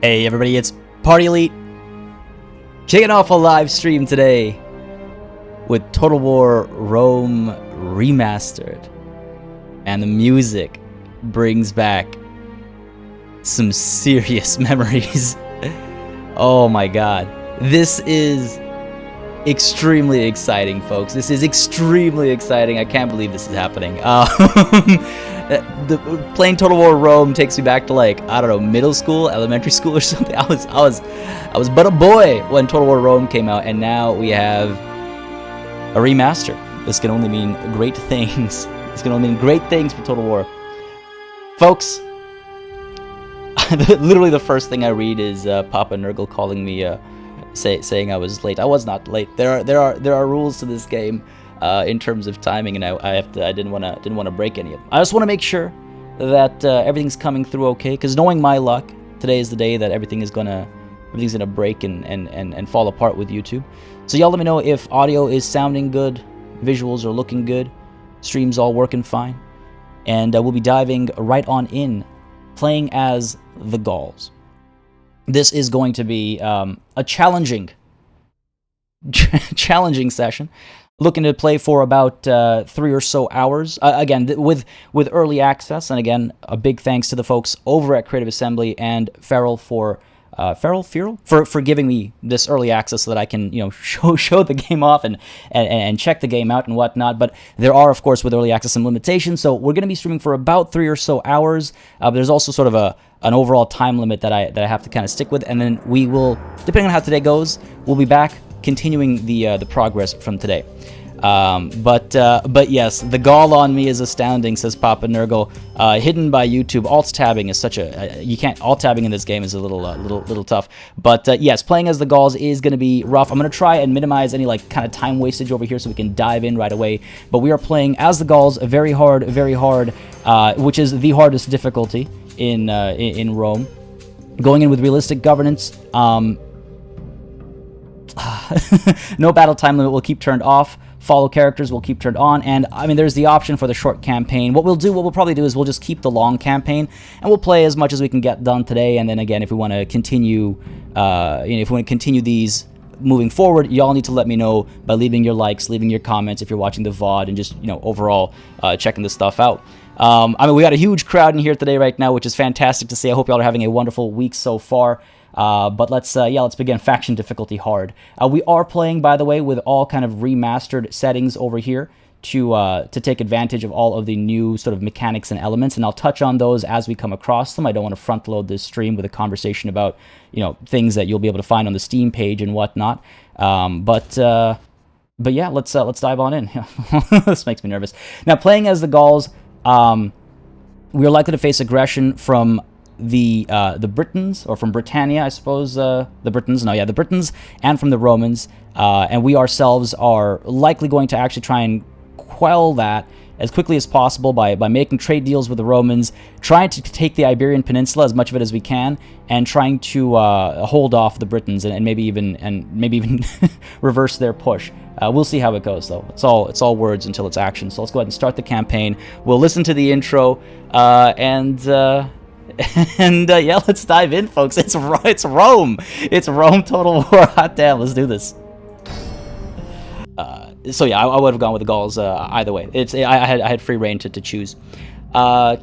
Hey everybody, it's Party Elite, kicking off a live stream today with Total War Rome Remastered. And the music brings back some serious memories. Oh my god. This is extremely exciting, folks. This is extremely exciting. I can't believe this is happening. Playing Total War Rome takes me back to, like, I don't know, middle school, elementary school or something. I was but a boy when Total War Rome came out, and now we have a remaster. This can only mean great things. This can only mean great things for Total War. Folks, literally the first thing I read is Papa Nurgle calling me saying I was late. I was not late. There are rules to this game in terms of timing, and I didn't want to break any of them. I just want to make sure that everything's coming through okay, because knowing my luck, today is the day that everything's gonna break and fall apart with YouTube. So y'all let me know if audio is sounding good, visuals are looking good, stream's all working fine, and we'll be diving right on in, playing as the Gauls. This is going to be a challenging session. Looking to play for about 3 or so hours. Again, with early access, and again, a big thanks to the folks over at Creative Assembly and Feral for giving me this early access so that I can, show the game off and check the game out and whatnot. But there are, of course, with early access, some limitations. So we're going to be streaming for about 3 or so hours. But there's also sort of an overall time limit that I have to kind of stick with, and then we will, depending on how today goes, we'll be back continuing the progress from today. But yes, the Gaul on me is astounding, says Papa Nurgle. Hidden by YouTube. Alt tabbing is such you can't. Alt tabbing in this game is a little tough. But yes, playing as the Gauls is going to be rough. I'm going to try and minimize any kind of time wastage over here so we can dive in right away. But we are playing as the Gauls, very hard, which is the hardest difficulty in Rome. Going in with realistic governance. No battle time limit will keep turned off. Follow characters will keep turned on, and I mean, there's the option for the short campaign. What we'll probably do is we'll just keep the long campaign, and we'll play as much as we can get done today. And then again, if we want to continue, if we want to continue these moving forward, y'all need to let me know by leaving your likes, leaving your comments if you're watching the VOD, and just overall checking this stuff out. I mean, we got a huge crowd in here today right now, which is fantastic to see. I hope y'all are having a wonderful week so far. But let's begin. Faction difficulty hard. We are playing, by the way, with all kind of remastered settings over here to take advantage of all of the new sort of mechanics and elements, and I'll touch on those as we come across them. I don't want to front load this stream with a conversation about things that you'll be able to find on the Steam page and whatnot. But yeah, let's dive on in. This makes me nervous. Now, playing as the Gauls, we are likely to face aggression from the Britons, or from Britannia, I suppose. The Britons, and from the Romans, and we ourselves are likely going to actually try and quell that as quickly as possible by making trade deals with the Romans, trying to take the Iberian Peninsula, as much of it as we can, and trying to hold off the Britons and maybe even reverse their push. We'll see how it goes, though. It's all words until it's action. So let's go ahead and start the campaign. We'll listen to the intro and yeah, let's dive in, folks. It's Rome. It's Rome Total War. Hot damn, let's do this. So yeah, I would have gone with the Gauls either way. I had free reign to choose. Reading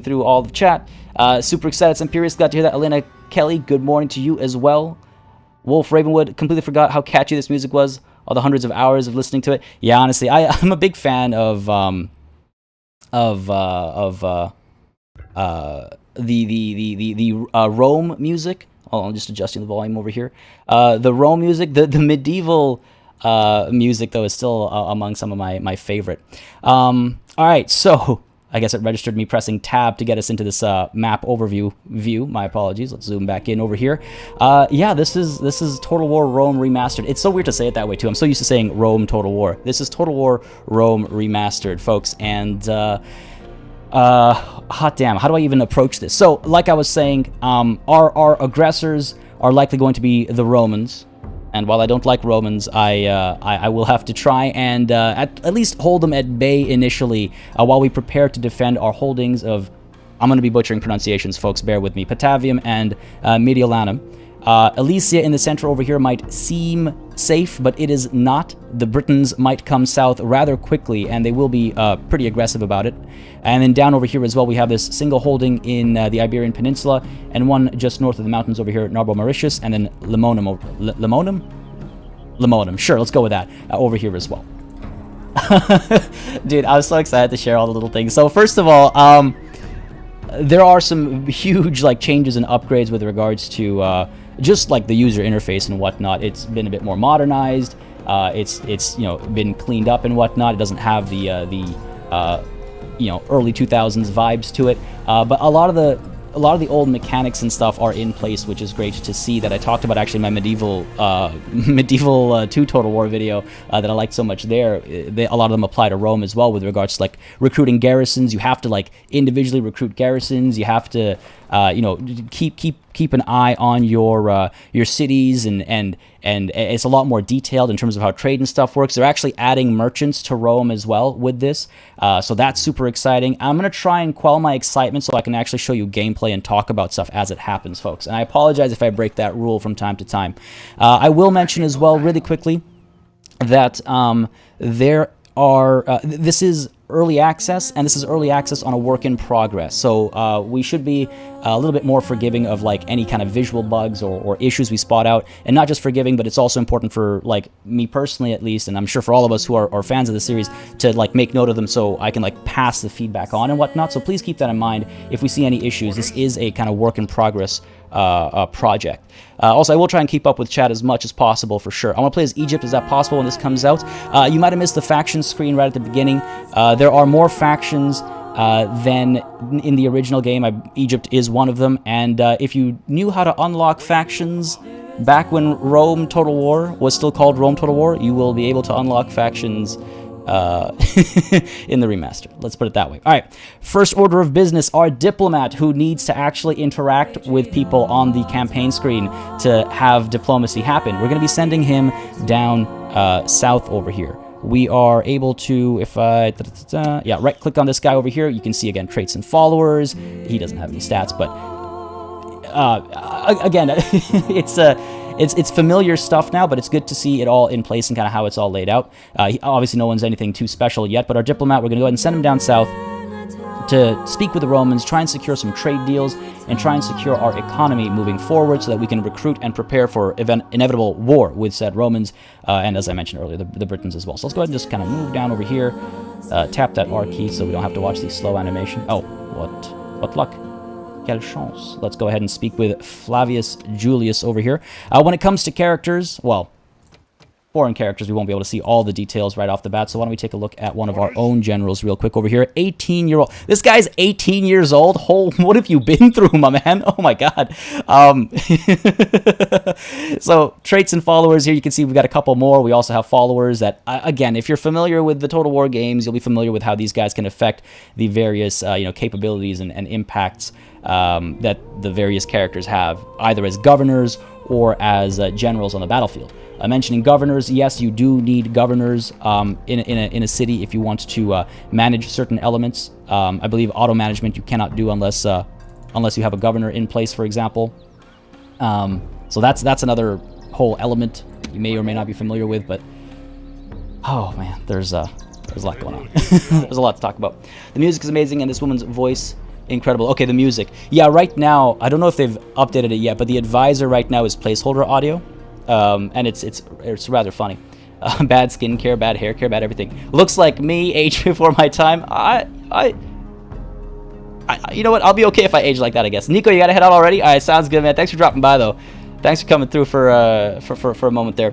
through all the chat. Super excited. It's Imperious. Glad to hear that. Elena Kelly, good morning to you as well. Wolf Ravenwood, completely forgot how catchy this music was. All the hundreds of hours of listening to it. Yeah, honestly, I'm a big fan of the Rome music. Oh, I'm just adjusting the volume over here. The Rome music, the medieval music, though, is still among some of my favorite. All right, so I guess it registered me pressing tab to get us into this map overview view. My apologies. Let's zoom back in over here. Yeah, this is Total War Rome Remastered. It's so weird to say it that way too. I'm so used to saying Rome Total War. This is Total War Rome Remastered, folks, and hot damn, how do I even approach this? So, like I was saying, our aggressors are likely going to be the Romans, and while I don't like Romans, I will have to try and at least hold them at bay initially while we prepare to defend our holdings of I'm going to be butchering pronunciations, folks. Bear with me. Patavium and Mediolanum. Elysia in the center over here might seem safe, but it is not. The Britons might come south rather quickly, and they will be pretty aggressive about it. And then down over here as well, we have this single holding in the Iberian Peninsula, and one just north of the mountains over here at Narbo Mauritius, and then Limonum. Limonum, sure, let's go with that, over here as well. Dude, I was so excited to share all the little things. So first of all, there are some huge like changes and upgrades with regards to just like the user interface and whatnot. It's been a bit more modernized. It's you know, been cleaned up and whatnot. It doesn't have the you know, early 2000s vibes to it, but a lot of the old mechanics and stuff are in place, which is great to see. That I talked about actually in my medieval 2 Total War video that I liked so much there. A lot of them apply to Rome as well with regards to like recruiting garrisons. You have to like individually recruit garrisons. You have to you know, keep an eye on your cities, and it's a lot more detailed in terms of how trade and stuff works. They're actually adding merchants to Rome as well with this, so that's super exciting. I'm gonna try and quell my excitement so I can actually show you gameplay and talk about stuff as it happens, folks. And I apologize if I break that rule from time to time. I will mention as well, really quickly, that there are this is early access, and this is early access on a work in progress. So we should be a little bit more forgiving of like any kind of visual bugs or issues we spot out, and not just forgiving, but it's also important for like me personally at least, and I'm sure for all of us who are fans of the series, to like make note of them so I can like pass the feedback on and whatnot. So please keep that in mind if we see any issues. This is a kind of work in progress project. Also, I will try and keep up with chat as much as possible for sure. I want to play as Egypt. Is that possible when this comes out? You might have missed the faction screen right at the beginning. There are more factions than in the original game. Egypt is one of them, and if you knew how to unlock factions back when Rome Total War was still called Rome Total War, you will be able to unlock factions in the remaster. Let's put it that way. All right, first order of business, our diplomat who needs to actually interact with people on the campaign screen to have diplomacy happen. We're going to be sending him down south over here. We are able to, if I, yeah, right click on this guy over here, you can see again traits and followers. He doesn't have any stats, but again, it's familiar stuff now, but it's good to see it all in place and kind of how it's all laid out. Obviously, no one's anything too special yet, but our diplomat, we're going to go ahead and send him down south to speak with the Romans, try and secure some trade deals, and try and secure our economy moving forward so that we can recruit and prepare for inevitable war with said Romans, and as I mentioned earlier, the Britons as well. So let's go ahead and just kind of move down over here, tap that R key so we don't have to watch the slow animation. Oh, what luck. Quelle chance. Let's go ahead and speak with Flavius Julius over here. When it comes to characters, well, foreign characters, we won't be able to see all the details right off the bat, so why don't we take a look at one of our own generals real quick over here. 18-year-old. This guy's 18 years old. What have you been through, my man? Oh my god. So, traits and followers here, you can see we've got a couple more. We also have followers that, again, if you're familiar with the Total War games, you'll be familiar with how these guys can affect the various you know, capabilities and impacts that the various characters have, either as governors or as generals on the battlefield. Mentioning governors, yes, you do need governors in a city if you want to manage certain elements. I believe auto management you cannot do unless you have a governor in place, for example. So that's another whole element you may or may not be familiar with. But oh man, there's a lot going on. There's a lot to talk about. The music is amazing, and this woman's voice, incredible. Okay, the music. Yeah, right now, I don't know if they've updated it yet, but the advisor right now is placeholder audio, and it's rather funny. Bad skincare, bad hair care, bad everything. Looks like me, age before my time. You know what? I'll be okay if I age like that, I guess. Nico, you gotta head out already? All right, sounds good, man. Thanks for dropping by, though. Thanks for coming through for a moment there.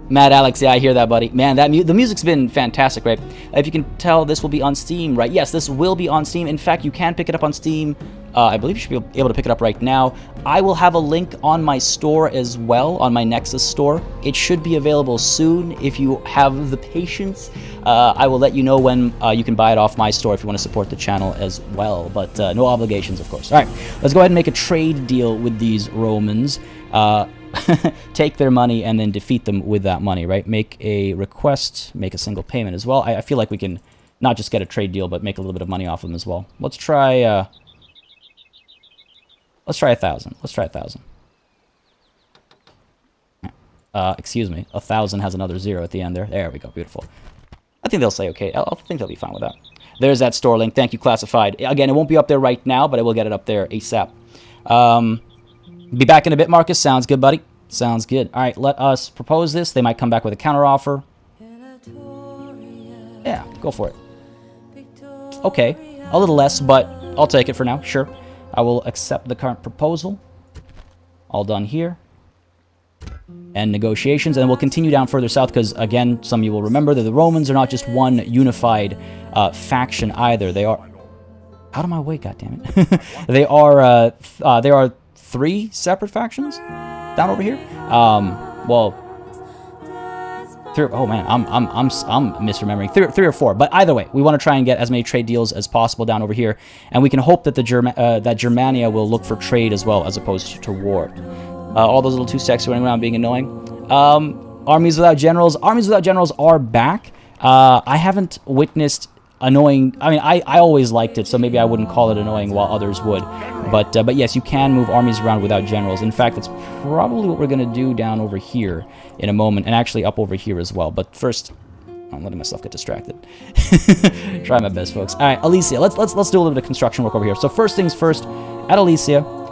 Mad Alex, yeah, I hear that, buddy. Man, the music's been fantastic, right? If you can tell, this will be on Steam, right? Yes, this will be on Steam. In fact, you can pick it up on Steam. I believe you should be able to pick it up right now. I will have a link on my store as well, on my Nexus store. It should be available soon if you have the patience. I will let you know when you can buy it off my store if you want to support the channel as well. But no obligations, of course. All right, let's go ahead and make a trade deal with these Romans. Take their money and then defeat them with that money, right? Make a request, make a single payment as well. I feel like we can not just get a trade deal, but make a little bit of money off them as well. Let's try 1,000. Let's try 1,000. Excuse me, 1,000 has another 0 at the end there. There we go, beautiful. I think they'll say okay. I think they'll be fine with that. There's that store link. Thank you, Classified. Again, it won't be up there right now, but I will get it up there ASAP. Be back in a bit, Marcus. Sounds good, buddy. Sounds good. All right, let us propose this. They might come back with a counteroffer. Yeah, go for it. Okay, a little less, but I'll take it for now. Sure. I will accept the current proposal. All done here. And negotiations, and we'll continue down further south because, again, some of you will remember that the Romans are not just one unified faction either. They are... Out of my way, goddammit. They are 3 separate factions down over here. Well, 3, oh man, I'm misremembering. 3 or 4, but either way, we want to try and get as many trade deals as possible down over here, and we can hope that that Germania will look for trade as well as opposed to war. All those little 2 stacks running around being annoying. Armies without generals. Armies without generals are back. I haven't witnessed annoying... I mean, I always liked it, so maybe I wouldn't call it annoying while others would. But yes, you can move armies around without generals. In fact, that's probably what we're going to do down over here in a moment, and actually up over here as well. But first... I'm letting myself get distracted. Try my best, folks. All right, Alesia. Let's do a little bit of construction work over here. So first things first, at Alesia...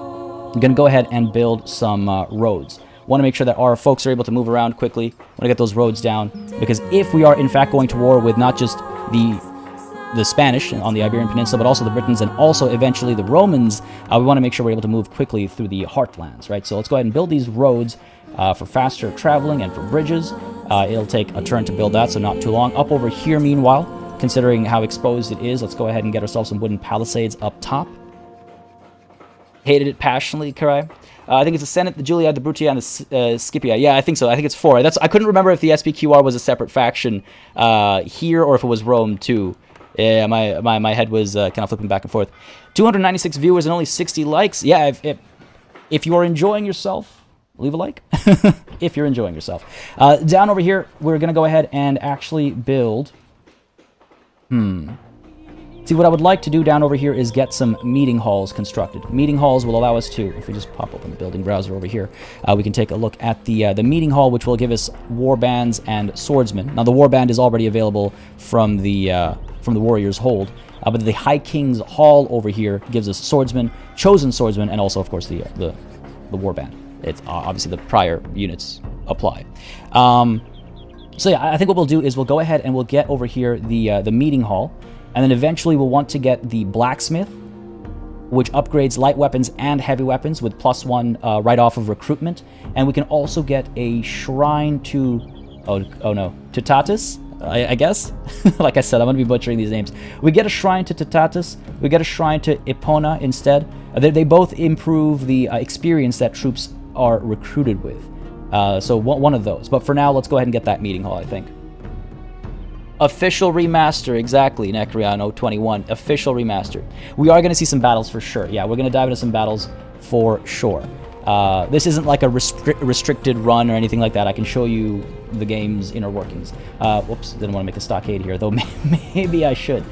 I'm going to go ahead and build some roads. Want to make sure that our folks are able to move around quickly. Want to get those roads down, because if we are in fact going to war with not just the Spanish on the Iberian Peninsula, but also the Britons and also eventually the Romans, we want to make sure we're able to move quickly through the heartlands, right? So let's go ahead and build these roads for faster traveling and for bridges. It'll take a turn to build that, so not too long. Up over here, meanwhile, considering how exposed it is, let's go ahead and get ourselves some wooden palisades up top. Hated it passionately, Karai. I think it's the Senate, the Julia, the Brutia, and the Scipia. Yeah, I think so. I think it's 4. I couldn't remember if the SPQR was a separate faction here or if it was Rome too. Yeah, my head was kind of flipping back and forth. 296 viewers and only 60 likes. Yeah, if you are enjoying yourself, leave a like. If you're enjoying yourself. Down over here, we're going to go ahead and actually build... See, what I would like to do down over here is get some meeting halls constructed. Meeting halls will allow us to, if we just pop open the building browser over here, we can take a look at the meeting hall, which will give us warbands and swordsmen. Now, the warband is already available from the warrior's hold, but the High King's Hall over here gives us swordsmen, chosen swordsmen, and also, of course, the warband. It's obviously the prior units apply. So yeah, I think what we'll do is we'll go ahead and we'll get over here the meeting hall. And then eventually we'll want to get the blacksmith, which upgrades light weapons and heavy weapons with +1 right off of recruitment. And we can also get a shrine to... Oh no. To Tatus, I guess? Like I said, I'm going to be butchering these names. We get a shrine to Tatus. We get a shrine to Epona instead. They both improve the experience that troops are recruited with. So one of those. But for now, let's go ahead and get that meeting hall, I think. Official remaster, exactly, Necriano 21. Official remaster. We are going to see some battles for sure. Yeah, we're going to dive into some battles for sure. This isn't like a restricted run or anything like that. I can show you the game's inner workings. Whoops, didn't want to make a stockade here, though maybe I should.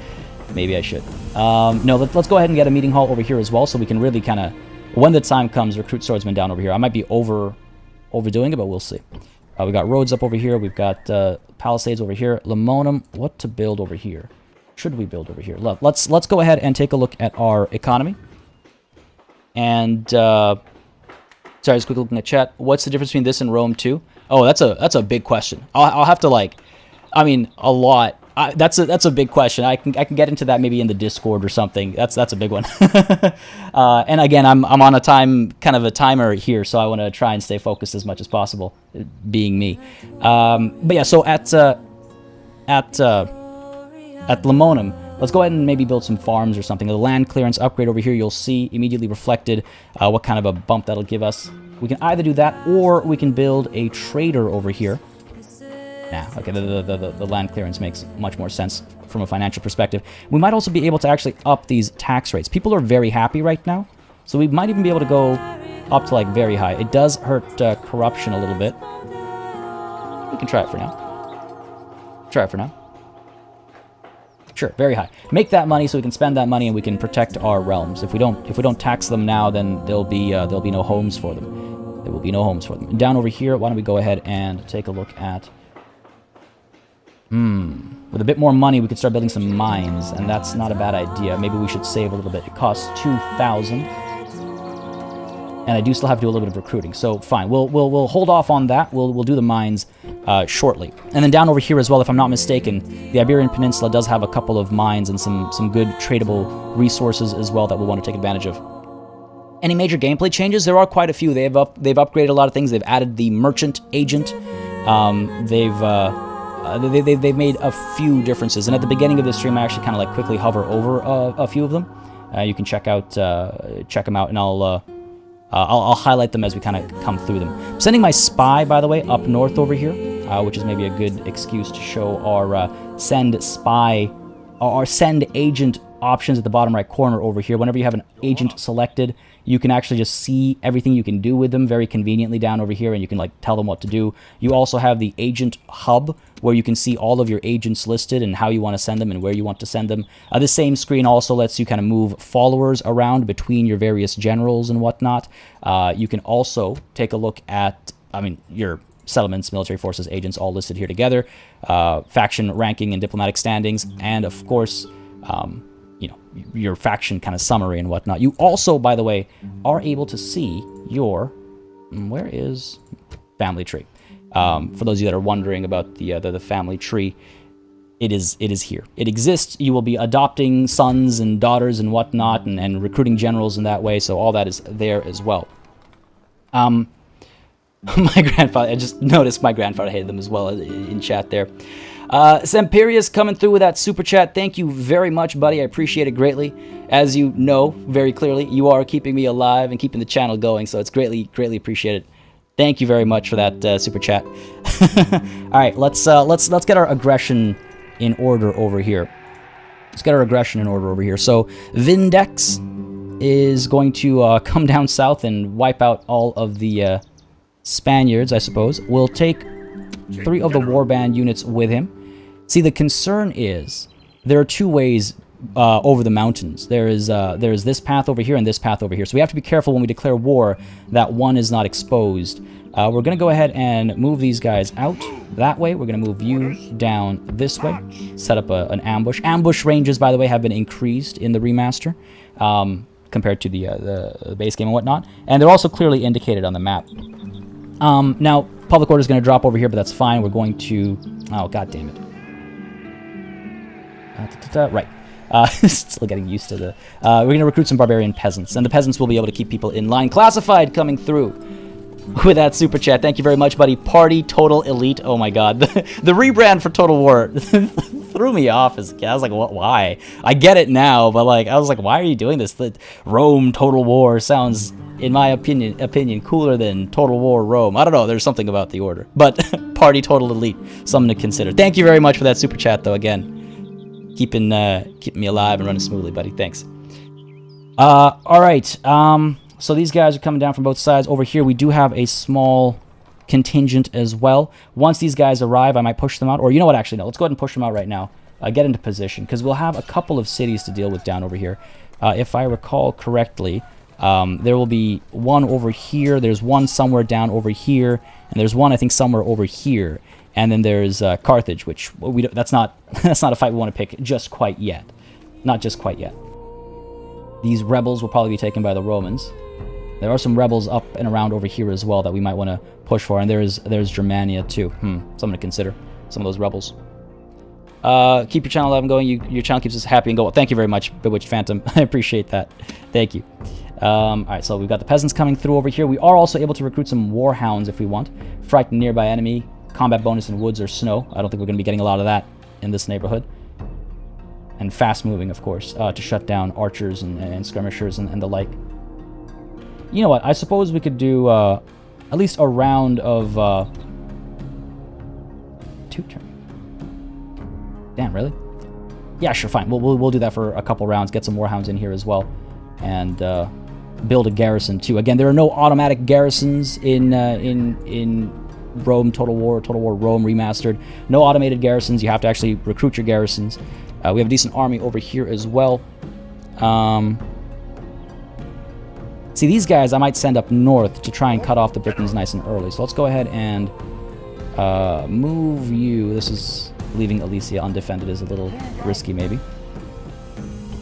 Maybe I should. No, let's go ahead and get a meeting hall over here as well, so we can really kind of, when the time comes, recruit swordsmen down over here. I might be overdoing it, but we'll see. We got roads up over here. We've got palisades over here. Limonum. What to build over here? Should we build over here? Let's go ahead and take a look at our economy. And sorry, just quickly looking at chat. What's the difference between this and Rome 2? Oh, that's a big question. I'll have to I mean, a lot. That's a big question. I can get into that maybe in the Discord or something. That's a big one. And again, I'm on a timer here, so I want to try and stay focused as much as possible, being me. But yeah, so at Limonum, let's go ahead and maybe build some farms or something. The land clearance upgrade over here, you'll see immediately reflected what kind of a bump that'll give us. We can either do that, or we can build a trader over here. Nah, okay, the land clearance makes much more sense from a financial perspective. We might also be able to actually up these tax rates. People are very happy right now, so we might even be able to go up to, very high. It does hurt corruption a little bit. We can try it for now. Sure, very high. Make that money so we can spend that money and we can protect our realms. If we don't tax them now, then there'll be no homes for them. There will be no homes for them. And down over here, why don't we go ahead and take a look at... With a bit more money, we could start building some mines, and that's not a bad idea. Maybe we should save a little bit. It costs 2,000. And I do still have to do a little bit of recruiting, so fine. We'll hold off on that. We'll do the mines shortly. And then down over here as well, if I'm not mistaken, the Iberian Peninsula does have a couple of mines and some good tradable resources as well that we'll want to take advantage of. Any major gameplay changes? There are quite a few. They've upgraded a lot of things. They've added the merchant agent. They've made a few differences. And at the beginning of the stream, I actually kind of like quickly hover over a few of them. You can check them out, and I'll highlight them as we kind of come through them. I'm sending my spy, by the way, up north over here, which is maybe a good excuse to show our send spy, or send agent options at the bottom right corner over here. Whenever you have an agent selected, you can actually just see everything you can do with them very conveniently down over here, and you can like tell them what to do. You also have the agent hub, where you can see all of your agents listed and how you want to send them and where you want to send them. The same screen also lets you kind of move followers around between your various generals and whatnot. You can also take a look at, your settlements, military forces, agents, all listed here together, faction ranking and diplomatic standings, and of course, your faction kind of summary and whatnot. You also, by the way, are able to see your, where is family tree? For those of you that are wondering about the family tree, it is here. It exists. You will be adopting sons and daughters and whatnot, and recruiting generals in that way. So all that is there as well. My grandfather, I just noticed my grandfather hated them as well in chat there. Semperius coming through with that super chat. Thank you very much, buddy. I appreciate it greatly. As you know very clearly, you are keeping me alive and keeping the channel going, so it's greatly appreciated. Thank you very much for that super chat. All right, let's get our aggression in order over here. So Vindex is going to come down south and wipe out all of the Spaniards, I suppose. We'll take 3 of the warband units with him. See, the concern is there are 2 ways over the mountains. There is this path over here and this path over here. So we have to be careful when we declare war that one is not exposed. We're going to go ahead and move these guys out that way. We're going to move you down this way. Set up an ambush. Ambush ranges, by the way, have been increased in the remaster compared to the base game and whatnot. And they're also clearly indicated on the map. Now, public order is going to drop over here, but that's fine. We're going to... Oh, god damn it. Right. Still getting used to the... we're going to recruit some barbarian peasants, and the peasants will be able to keep people in line. Classified coming through with that super chat. Thank you very much, buddy. Party Total Elite. Oh my god. The rebrand for Total War threw me off as a kid. I was like, what? Why? I get it now, but like, I was like, why are you doing this? The Rome Total War sounds, in my opinion, cooler than Total War Rome. I don't know. There's something about the order, but Party Total Elite, something to consider. Thank you very much for that super chat, though. Again, keeping me alive and running smoothly, buddy. Thanks. All right. So these guys are coming down from both sides. Over here, we do have a small contingent as well. Once these guys arrive, I might push them out. Or you know what? Actually, no. Let's go ahead and push them out right now. Get into position, because we'll have a couple of cities to deal with down over here. If I recall correctly, there will be one over here. There's one somewhere down over here. And there's one, I think, somewhere over here. And then there's Carthage, which that's not a fight we want to pick just quite yet. Not just quite yet. These rebels will probably be taken by the Romans. There are some rebels up and around over here as well that we might want to push for, and there's Germania too. Something to consider. Some of those rebels. Keep your channel alive and going. Your channel keeps us happy and go. Well, thank you very much, Bewitched Phantom. I appreciate that. Thank you. All right, so we've got the peasants coming through over here. We are also able to recruit some warhounds if we want. Frighten nearby enemy. Combat bonus in woods or snow. I don't think we're going to be getting a lot of that in this neighborhood. And fast moving, of course, to shut down archers and skirmishers and the like. You know what? I suppose we could do at least a round of 2 turns. Damn, really? Yeah, sure, fine. We'll do that for a couple rounds. Get some warhounds in here as well, and build a garrison too. Again, there are no automatic garrisons in Rome Total War Rome Remastered. No automated garrisons. You have to actually recruit your garrisons. We have a decent army over here as well. See, these guys I might send up north to try and cut off the Britons nice and early. So let's go ahead and move you. This is leaving Alesia undefended is a little risky, maybe.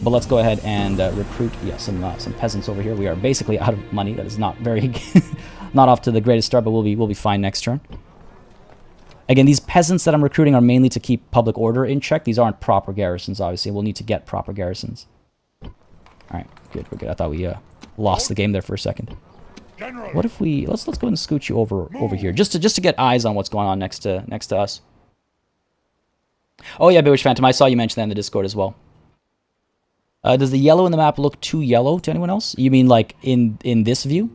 But let's go ahead and recruit, some peasants over here. We are basically out of money. That is not very, not off to the greatest start, but we'll be fine next turn. Again, these peasants that I'm recruiting are mainly to keep public order in check. These aren't proper garrisons, obviously. We'll need to get proper garrisons. All right, good. We're good. I thought we lost the game there for a second. What if we let's go ahead and scoot you over here just to get eyes on what's going on next to us. Oh yeah, Bewitched Phantom. I saw you mention that in the Discord as well. Does the yellow in the map look too yellow to anyone else? You mean like in this view?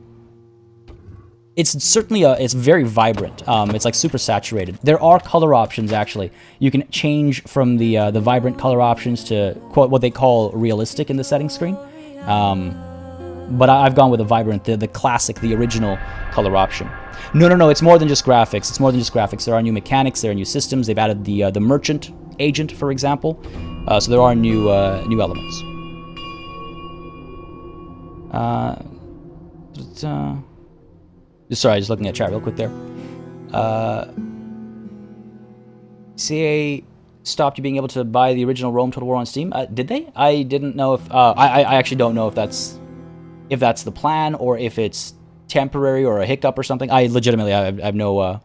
It's certainly it's very vibrant. It's like super saturated. There are color options actually. You can change from the vibrant color options to what they call realistic in the settings screen. But I've gone with the vibrant, the classic, the original color option. No. It's more than just graphics. It's more than just graphics. There are new mechanics. There are new systems. They've added the merchant agent, for example. So there are new elements. Sorry, just looking at chat real quick there. CA stopped you being able to buy the original Rome Total War on Steam. Did they? I didn't know if... I actually don't know if that's the plan or if it's temporary or a hiccup or something. I legitimately I have no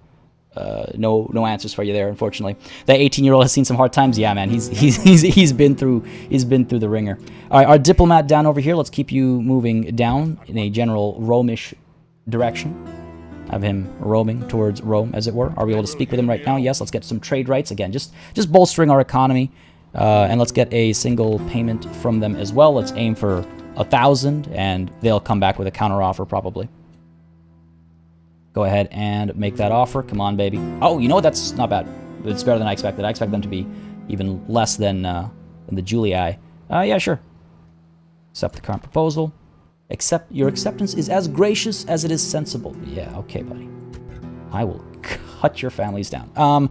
answers for you there, unfortunately. That 18-year-old has seen some hard times. Yeah, man, he's been through the ringer. All right, our diplomat down over here. Let's keep you moving down in a general Romish direction. Have him roaming towards Rome, as it were. Are we able to speak with him right now? Yes. Let's get some trade rights again. Just bolstering our economy, and let's get a single payment from them as well. Let's aim for 1,000, and they'll come back with a counter offer probably. Go ahead and make that offer. Come on, baby. Oh, you know what? That's not bad. It's better than I expected. I expect them to be even less than the Julii. Yeah, sure. Accept the current proposal. Your acceptance is as gracious as it is sensible. Yeah, okay, buddy. I will cut your families down.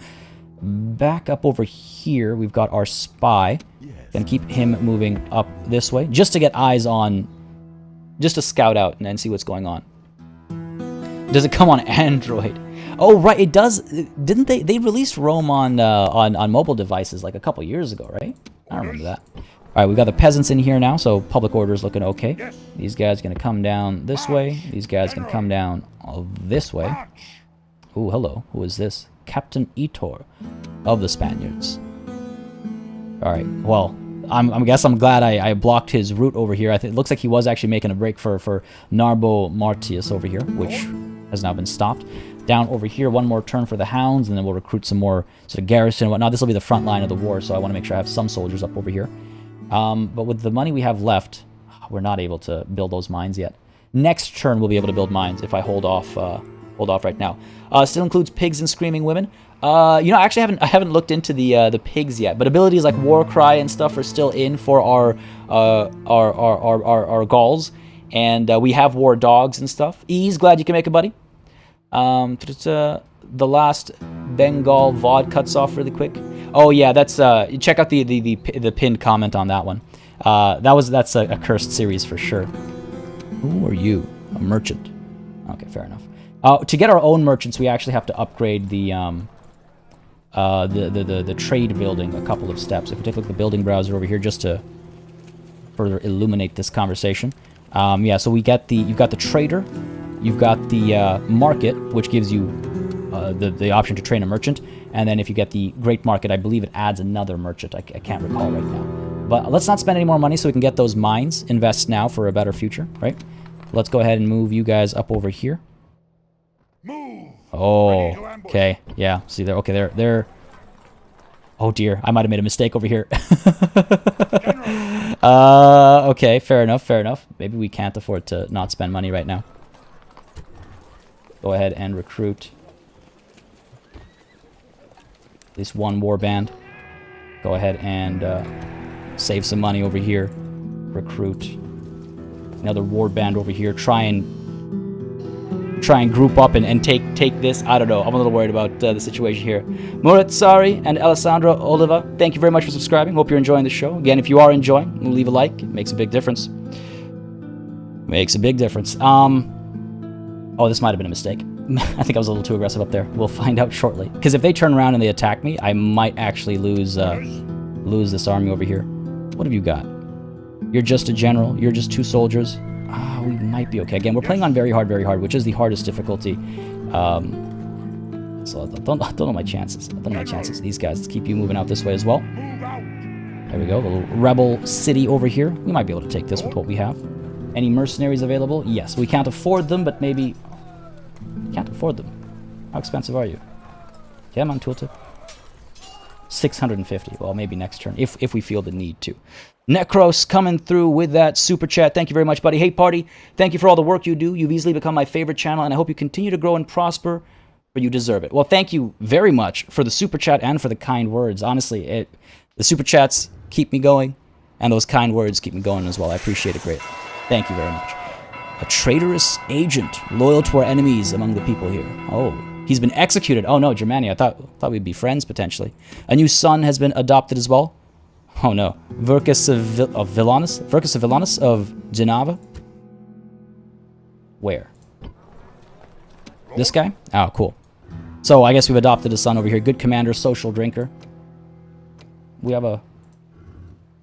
Back up over here, we've got our spy. Gonna keep him moving up this way, just to get eyes on, just to scout out and then see what's going on. Does it come on Android? Oh, right, it does. Didn't they? They released Rome on mobile devices like a couple years ago, right? I remember that. All right, we've got the peasants in here now, so public order is looking okay. Yes. These guys gonna come down this way. These guys can come down this way. Ooh, hello. Who is this? Captain Etor of the Spaniards. All right. Well, I guess I'm glad I blocked his route over here. It looks like he was actually making a break for Narbo Martius over here, which has now been stopped. Down over here, one more turn for the hounds, and then we'll recruit some more sort of garrison and whatnot. This will be the front line of the war, so I want to make sure I have some soldiers up over here. But with the money we have left, we're not able to build those mines yet. Next turn, we'll be able to build mines if I hold off right now. Still includes pigs and screaming women. Actually, I haven't looked into the pigs yet, but abilities like War Cry and stuff are still in for our Gauls, and we have War Dogs and stuff. Ease, glad you can make it, buddy. The last Bengal VOD cuts off really quick. Oh yeah, that's check out the pinned comment on that one. That's a cursed series for sure. Who are you? A merchant. Okay, fair enough. To get our own merchants, we actually have to upgrade the trade building a couple of steps. If we take a look at the building browser over here, just to further illuminate this conversation. Yeah, so you've got the trader, you've got the market, which gives you the option to train a merchant, and then if you get the great market, I believe it adds another merchant. I can't recall right now. But let's not spend any more money so we can get those mines. Invest now for a better future, right? Let's go ahead and move you guys up over here. Move. Oh, okay. Yeah, see, they're... Oh, dear. I might have made a mistake over here. Okay, fair enough. Maybe we can't afford to not spend money right now. Go ahead and recruit at least one warband. Go ahead and save some money over here. Recruit another warband over here. Try and try and group up and take this. I don't know. I'm a little worried about the situation here. Murat Sari and Alessandro Oliva, thank you very much for subscribing. Hope you're enjoying the show. Again, if you are enjoying, leave a like. It makes a big difference. Makes a big difference. Oh, this might have been a mistake. I think I was a little too aggressive up there. We'll find out shortly. Because if they turn around and they attack me, I might actually lose this army over here. What have you got? You're just a general. You're just 2 soldiers. We might be okay. Again, we're playing on very hard, which is the hardest difficulty. So I don't know my chances. I don't know my chances. These guys, let's keep you moving out this way as well. There we go. The little rebel city over here. We might be able to take this with what we have. Any mercenaries available? Yes. We can't afford them, but maybe... Can't afford them. How expensive are you? Come on, tooltip. 650. Well, maybe next turn, if we feel the need to. Necros coming through with that super chat. Thank you very much, buddy. Hate Party, thank you for all the work you do. You've easily become my favorite channel, and I hope you continue to grow and prosper, for you deserve it. Well, thank you very much for the super chat and for the kind words. Honestly, the super chats keep me going, and those kind words keep me going as well. I appreciate it greatly. Thank you very much. A traitorous agent, loyal to our enemies among the people here. Oh, he's been executed. Oh no, Germania. I thought we'd be friends potentially. A new son has been adopted as well. Oh no, Vercus of Villanus of Genava. Where? This guy? Oh, cool. So I guess we've adopted a son over here. Good commander, social drinker. We have a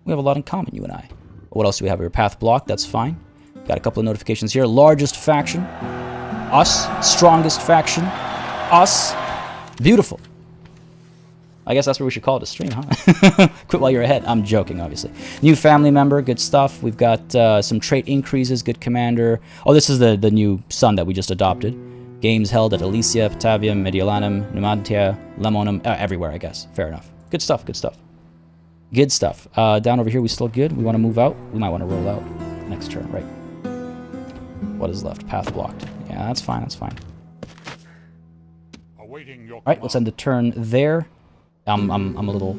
lot in common, you and I. What else do we have here? Path blocked. That's fine. Got a couple of notifications here. Largest faction. Us. Strongest faction. Us. Beautiful. I guess that's what we should call it a stream, huh? Quit while you're ahead. I'm joking, obviously. New family member. Good stuff. We've got some trait increases. Good commander. Oh, this is the new son that we just adopted. Games held at Elysia, Patavium, Mediolanum, Numantia, Lemonum. Everywhere, I guess. Fair enough. Good stuff. Good stuff. Good stuff. Down over here, we still good. We want to move out. We might want to roll out next turn, right? What is left? Path blocked. Yeah, that's fine. That's fine. Awaiting your Alright, let's end the turn there. I'm a little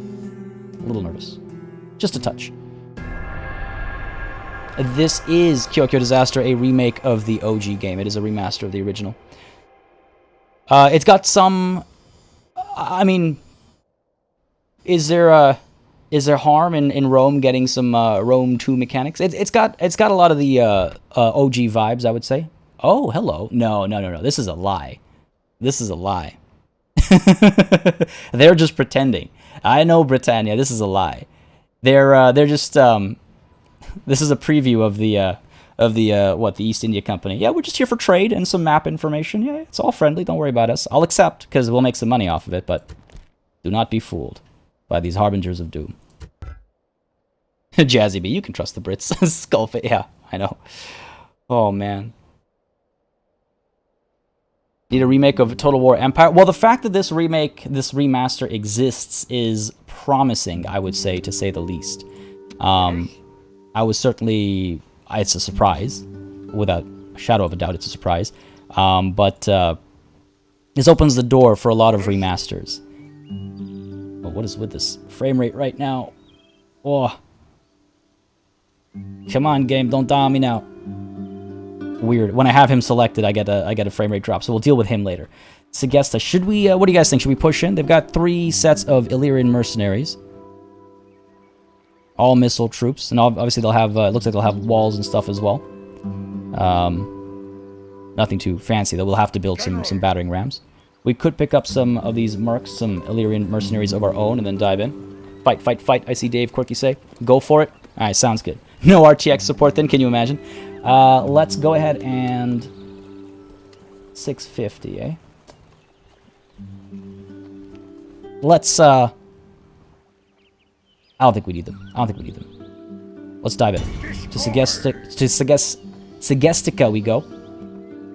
nervous. Just a touch. This is Kyokyo Disaster, a remake of the OG game. It is a remaster of the original. It's got some... I mean... Is there harm in Rome getting some Rome 2 mechanics? It's got a lot of the OG vibes, I would say. Oh, hello. No. This is a lie. This is a lie. They're just pretending. I know Britannia. This is a lie. They're just this is a preview of the East India Company. Yeah, we're just here for trade and some map information. Yeah, it's all friendly. Don't worry about us. I'll accept because we'll make some money off of it. But do not be fooled by these harbingers of doom. Jazzy B, you can trust the Brits. Skullface, yeah, I know. Oh man. Need a remake of Total War Empire? Well, the fact that this remaster exists is promising, I would say, to say the least. I was certainly... It's a surprise. Without a shadow of a doubt, it's a surprise. But this opens the door for a lot of remasters. Oh, what is with this frame rate right now? Oh. Come on, game, don't die on me now. Weird. When I have him selected, I get a frame rate drop, so we'll deal with him later. Segesta, should we, what do you guys think? Should we push in? They've got 3 sets of Illyrian mercenaries. All missile troops, and obviously they'll have, it looks like they'll have walls and stuff as well. Nothing too fancy, though. We'll have to build some battering rams. We could pick up some of these mercs, some Illyrian mercenaries of our own, and then dive in. Fight, fight, fight, I see Dave Quirky say. Go for it. Alright, sounds good. No RTX support then, can you imagine? Let's go ahead and... 650, eh? Let's, I don't think we need them. I don't think we need them. Let's dive in. To Segestica we go.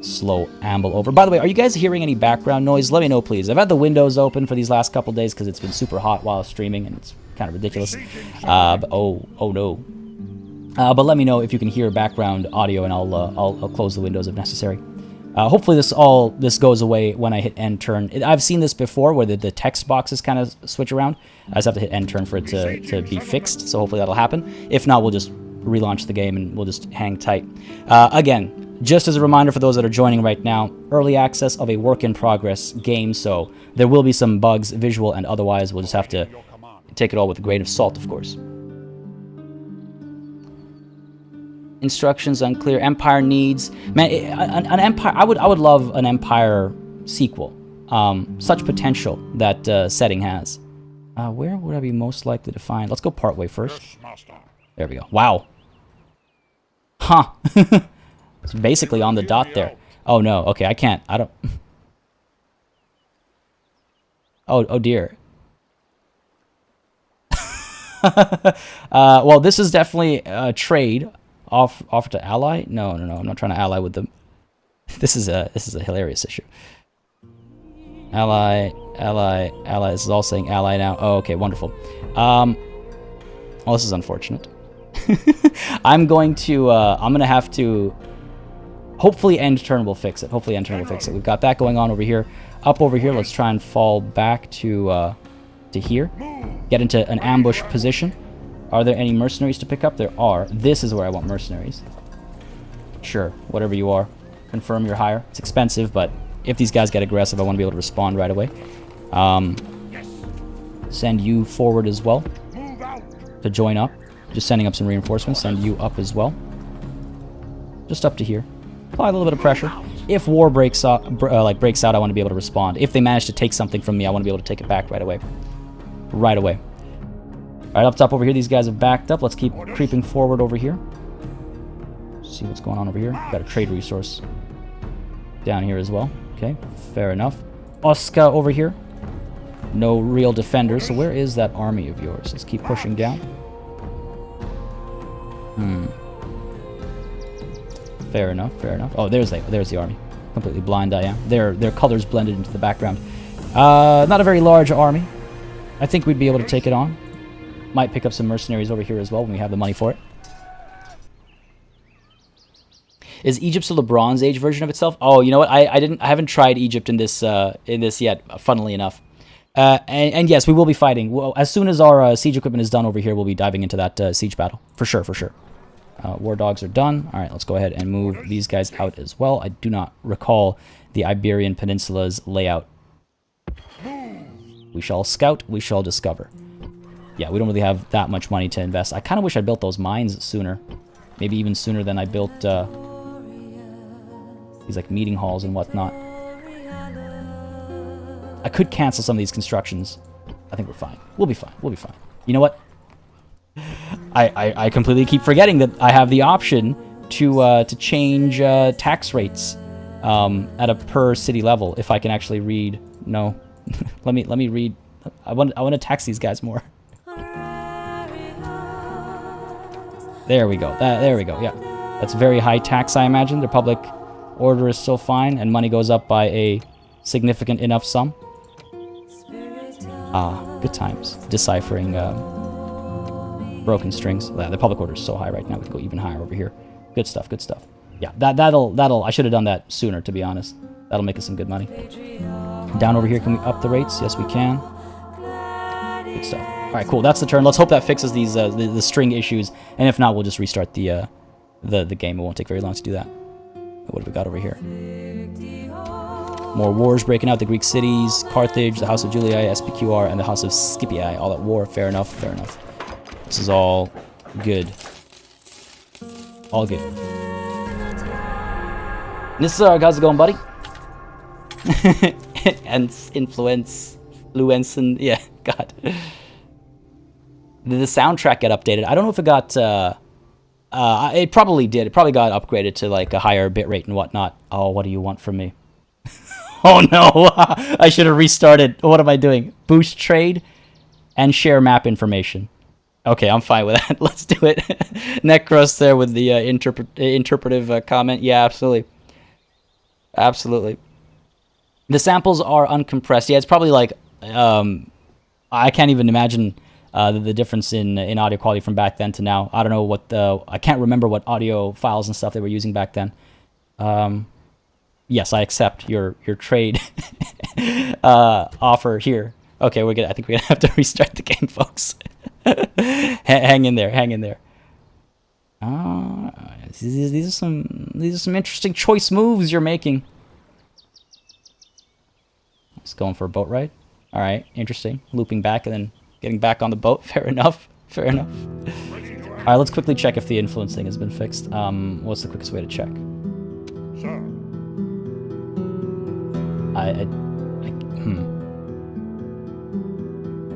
Slow amble over. By the way, are you guys hearing any background noise? Let me know, please. I've had the windows open for these last couple days because it's been super hot while streaming, and it's kind of ridiculous. But, oh no. But let me know if you can hear background audio, and I'll close the windows if necessary. Hopefully this goes away when I hit end turn. I've seen this before where the text boxes kind of switch around. I just have to hit end turn for it to be fixed, so hopefully that'll happen. If not, we'll just relaunch the game and we'll just hang tight. Again, Just as a reminder for those that are joining right now, early access of a work-in-progress game, so there will be some bugs, visual and otherwise. We'll just have to take it all with a grain of salt, of course. Instructions unclear. Empire needs... Man, an Empire... I would love an Empire sequel. Such potential that setting has. Where would I be most likely to find... Let's go partway first. There we go. Wow. Huh. It's basically on the dot there. Oh, no. Okay, I can't. I don't... Oh dear. Well, this is definitely a trade. Offer to ally? No. I'm not trying to ally with them. This is a hilarious issue. Ally. This is all saying ally now. Oh, okay, wonderful. Well, this is unfortunate. I'm gonna have to. Hopefully, end turn will fix it. We've got that going on over here. Up over here. Let's try and fall back to here. Get into an ambush position. Are there any mercenaries to pick up? There are. This is where I want mercenaries. Sure, whatever you are. Confirm your hire. It's expensive, but if these guys get aggressive, I want to be able to respond right away. Send you forward as well to join up. Just sending up some reinforcements. Send you up as well. Just up to here. Apply a little bit of pressure. If war breaks out, I want to be able to respond. If they manage to take something from me, I want to be able to take it back right away. Right away. Alright, up top over here, these guys have backed up. Let's keep creeping forward over here. See what's going on over here. Got a trade resource down here as well. Okay, fair enough. Oscar over here. No real defenders. So where is that army of yours? Let's keep pushing down. Fair enough. Oh, there's the army. Completely blind I am. Their colors blended into the background. Not a very large army. I think we'd be able to take it on. Might pick up some mercenaries over here as well when we have the money for it. Is Egypt still the Bronze Age version of itself? Oh, you know what? I haven't tried Egypt in this yet. Funnily enough, and yes, we will be fighting. Well, as soon as our siege equipment is done over here, we'll be diving into that siege battle for sure. War dogs are done. All right, let's go ahead and move these guys out as well. I do not recall the Iberian Peninsula's layout. We shall scout. We shall discover. Yeah, we don't really have that much money to invest. I kind of wish I built those mines sooner. Maybe even sooner than I built these like meeting halls and whatnot. I could cancel some of these constructions. I think we're fine. We'll be fine. You know what? I completely keep forgetting that I have the option to change tax rates at a per city level. If I can actually read. No. let me read. I want to tax these guys more. There we go. There we go. Yeah, that's very high tax, I imagine. The public order is still fine, and money goes up by a significant enough sum. Good times. Deciphering broken strings. The public order is so high right now. We can go even higher over here. Good stuff. Yeah, that'll. I should have done that sooner, to be honest. That'll make us some good money. Down over here, can we up the rates? Yes, we can. Good stuff. All right, cool. That's the turn. Let's hope that fixes these the string issues, and if not, we'll just restart the game. It won't take very long to do that. What have we got over here? More wars breaking out. The Greek cities, Carthage, the House of Julii, SPQR, and the House of Scipii. All at war. Fair enough. This is all good. All good. Nisarg, how's it going, buddy? And influence, yeah, God. Did the soundtrack get updated? I don't know if it got, it probably did. It probably got upgraded to like a higher bitrate and whatnot. Oh, what do you want from me? Oh no, I should have restarted. What am I doing? Boost trade and share map information. Okay, I'm fine with that. Let's do it. Necros there with the interpretive comment. Yeah, absolutely. The samples are uncompressed. Yeah, it's probably like, I can't even imagine the difference in audio quality from back then to now. I don't know what I can't remember what audio files and stuff they were using back then. Yes, I accept your trade offer here. Okay, we're good. I think we're gonna have to restart the game, folks. Hang in there. These are some interesting choice moves you're making. Just going for a boat ride. All right, interesting. Looping back and then getting back on the boat. Fair enough. Fair enough. All right, let's quickly check if the influencing has been fixed. What's the quickest way to check? Sir.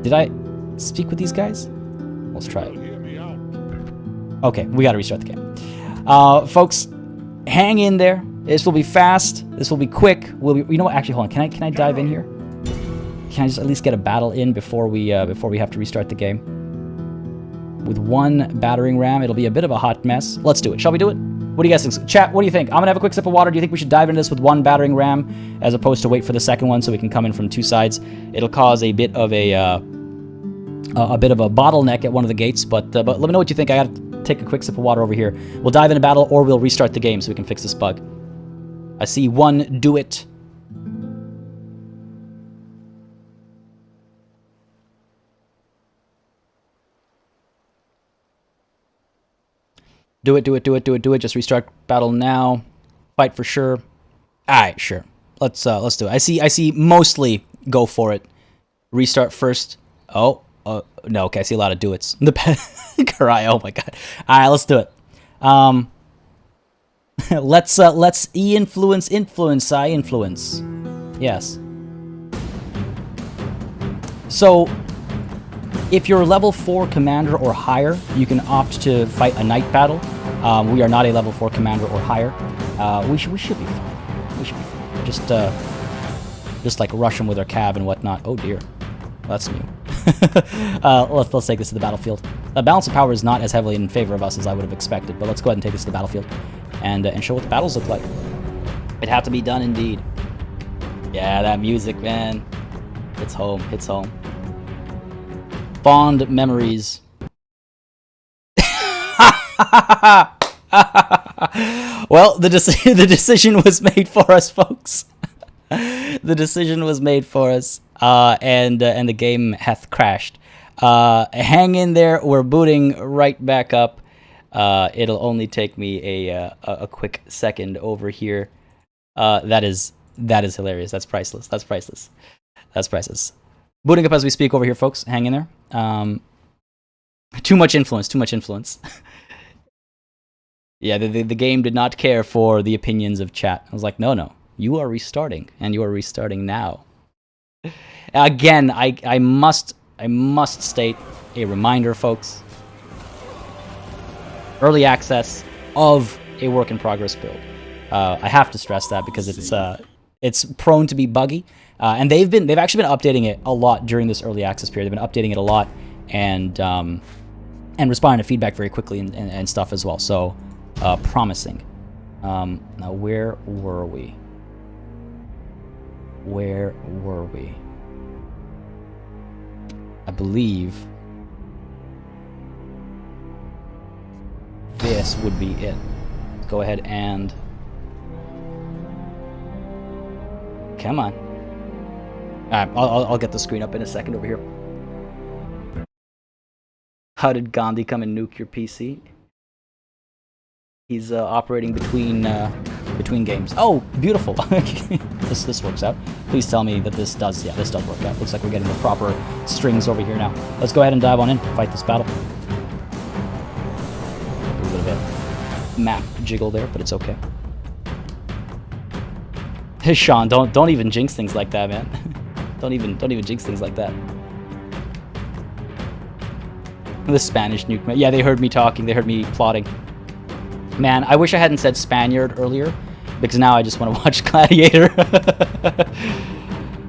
Did I speak with these guys? Let's try it. Hear me out. Okay, we gotta restart the game. Folks, hang in there. This will be fast. This will be quick. You know what? Actually, hold on. Can I dive in here? Can I just at least get a battle in before we have to restart the game? With one battering ram, it'll be a bit of a hot mess. Let's do it. Shall we do it? What do you guys think? Chat, what do you think? I'm gonna have a quick sip of water. Do you think we should dive into this with one battering ram as opposed to wait for the second one so we can come in from two sides? It'll cause a bit of a bottleneck at one of the gates, but let me know what you think. I gotta take a quick sip of water over here. We'll dive into battle, or we'll restart the game so we can fix this bug. I see one. Do it. Do it, do it, do it, do it, do it. Just restart battle now. Fight for sure. Alright, sure. Let's do it. I see mostly go for it. Restart first. Oh, no, okay, I see a lot of do-its. The Karai, oh my god. Alright, let's do it. Let's influence, I influence. Yes. So, if you're level 4 commander or higher, you can opt to fight a night battle. We are not a level 4 commander or higher. We should be fine. We should be fine. Just like rush them with our cav and whatnot. Oh dear, that's new. Let's take this to the battlefield. The balance of power is not as heavily in favor of us as I would have expected, but let's go ahead and take this to the battlefield and show what the battles look like. It had to be done indeed. Yeah, that music, man. It's home. Hits home. Fond memories. Well, the decision was made for us, folks. The decision was made for us, and the game hath crashed. Hang in there. We're booting right back up. It'll only take me a quick second over here. That is hilarious. That's priceless. That's priceless. That's priceless. Booting up as we speak over here, folks. Hang in there. Too much influence. Too much influence. Yeah, the game did not care for the opinions of chat. I was like, no, you are restarting, and you are restarting now. Again, I must state a reminder, folks. Early access of a work in progress build. I have to stress that because it's prone to be buggy, and they've actually been updating it a lot during this early access period. They've been updating it a lot and responding to feedback very quickly and stuff as well. So. Promising. Now, where were we? Where were we? I believe this would be it. Let's go ahead and... Come on. Alright, I'll get the screen up in a second over here. How did Gandhi come and nuke your PC? He's operating between games. Oh, beautiful. This works out. Please tell me that this does work out. Looks like we're getting the proper strings over here now. Let's go ahead and dive on in, fight this battle. A little bit of a map jiggle there, but it's okay. Hey, Sean, don't even jinx things like that, man. don't even jinx things like that. The Spanish nuke, man. Yeah, they heard me talking. They heard me plotting. Man, I wish I hadn't said Spaniard earlier, because now I just want to watch Gladiator.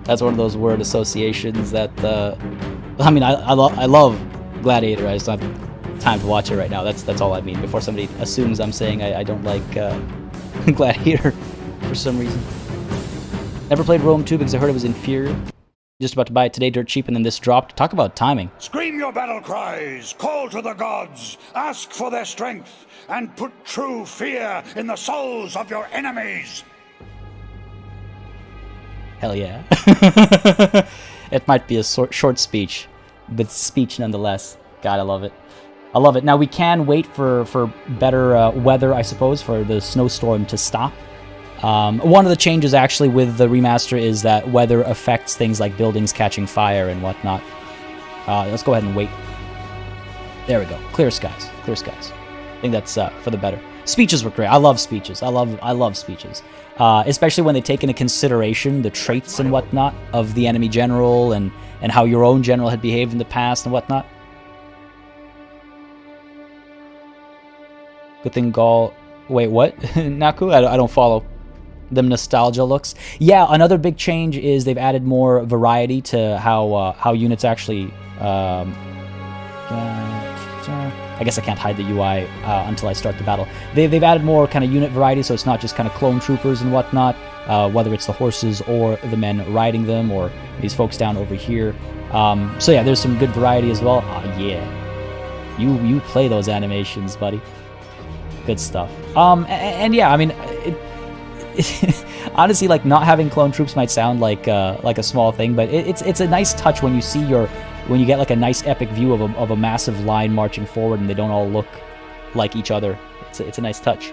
That's one of those word associations that, I mean, I love Gladiator, I just don't have time to watch it right now. That's all I mean, before somebody assumes I'm saying I don't like Gladiator for some reason. Never played Rome 2 because I heard it was inferior. Just about to buy it today, dirt cheap, and then this dropped. Talk about timing. Scream your battle cries, call to the gods, ask for their strength, and put true fear in the souls of your enemies. Hell yeah. It might be a short speech, but speech nonetheless. God, I love it. I love it. Now, we can wait for better weather, I suppose, for the snowstorm to stop. One of the changes, actually, with the remaster is that weather affects things like buildings catching fire and whatnot. Let's go ahead and wait. There we go. Clear skies. Clear skies. I think that's for the better. Speeches were great. I love speeches. I love speeches. Especially when they take into consideration the traits and whatnot of the enemy general and how your own general had behaved in the past and whatnot. Good thing Gaul... Wait, what? Naku? I don't follow. Them nostalgia looks. Yeah, another big change is they've added more variety to how units actually... I guess I can't hide the UI until I start the battle. They've added more kind of unit variety, so it's not just kind of clone troopers and whatnot, whether it's the horses or the men riding them, or these folks down over here. So yeah, there's some good variety as well. Yeah. You play those animations, buddy. Good stuff. And yeah, I mean, honestly, like, not having clone troops might sound like a small thing, but it's a nice touch when you see when you get like a nice epic view of a massive line marching forward and they don't all look like each other. It's a nice touch.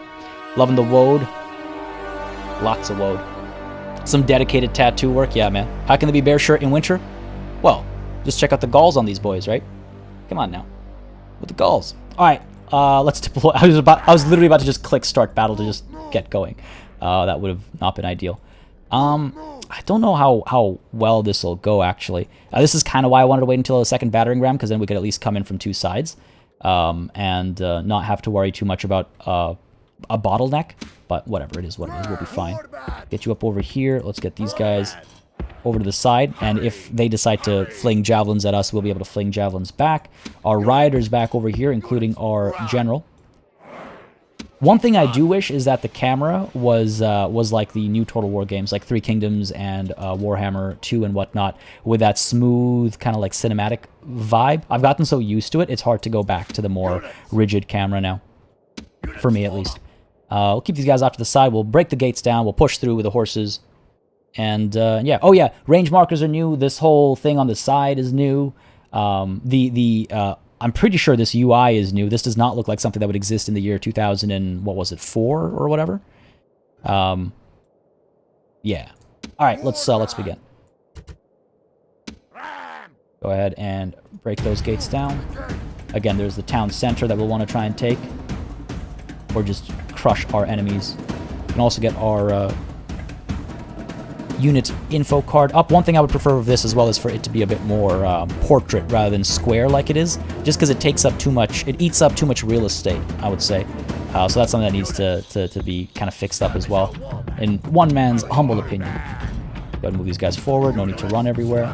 Loving the woad. Lots of woad. Some dedicated tattoo work. Yeah, man. How can they be bare shirt in winter? Well, just check out the Gauls on these boys, right? Come on now. With the Gauls. All right. Let's deploy. I was literally about to just click start battle to just get going. That would have not been ideal. I don't know how well this will go, actually. This is kind of why I wanted to wait until the second battering ram, because then we could at least come in from two sides and not have to worry too much about a bottleneck. But whatever, it is what it is. We'll be fine. Get you up over here. Let's get these guys over to the side. And if they decide to fling javelins at us, we'll be able to fling javelins back. Our riders back over here, including our general. One thing I do wish is that the camera was like the new Total War games, like Three Kingdoms and Warhammer 2 and whatnot, with that smooth, kind of like cinematic vibe. I've gotten so used to it, it's hard to go back to the more rigid camera now. For me, at least. We'll keep these guys off to the side. We'll break the gates down. We'll push through with the horses. And, yeah. Oh, yeah. Range markers are new. This whole thing on the side is new. I'm pretty sure this UI is new. This does not look like something that would exist in the year 2000 and, what was it, 4 or whatever? Yeah. All right, let's begin. Go ahead and break those gates down. Again, there's the town center that we'll want to try and take. Or just crush our enemies. We can also get our unit info card up. One thing I would prefer of this as well is for it to be a bit more portrait rather than square like it is, just because it takes up too much, it eats up too much real estate, I would say. So that's something that needs to be kind of fixed up as well, in one man's humble opinion. Go ahead and move these guys forward, no need to run everywhere.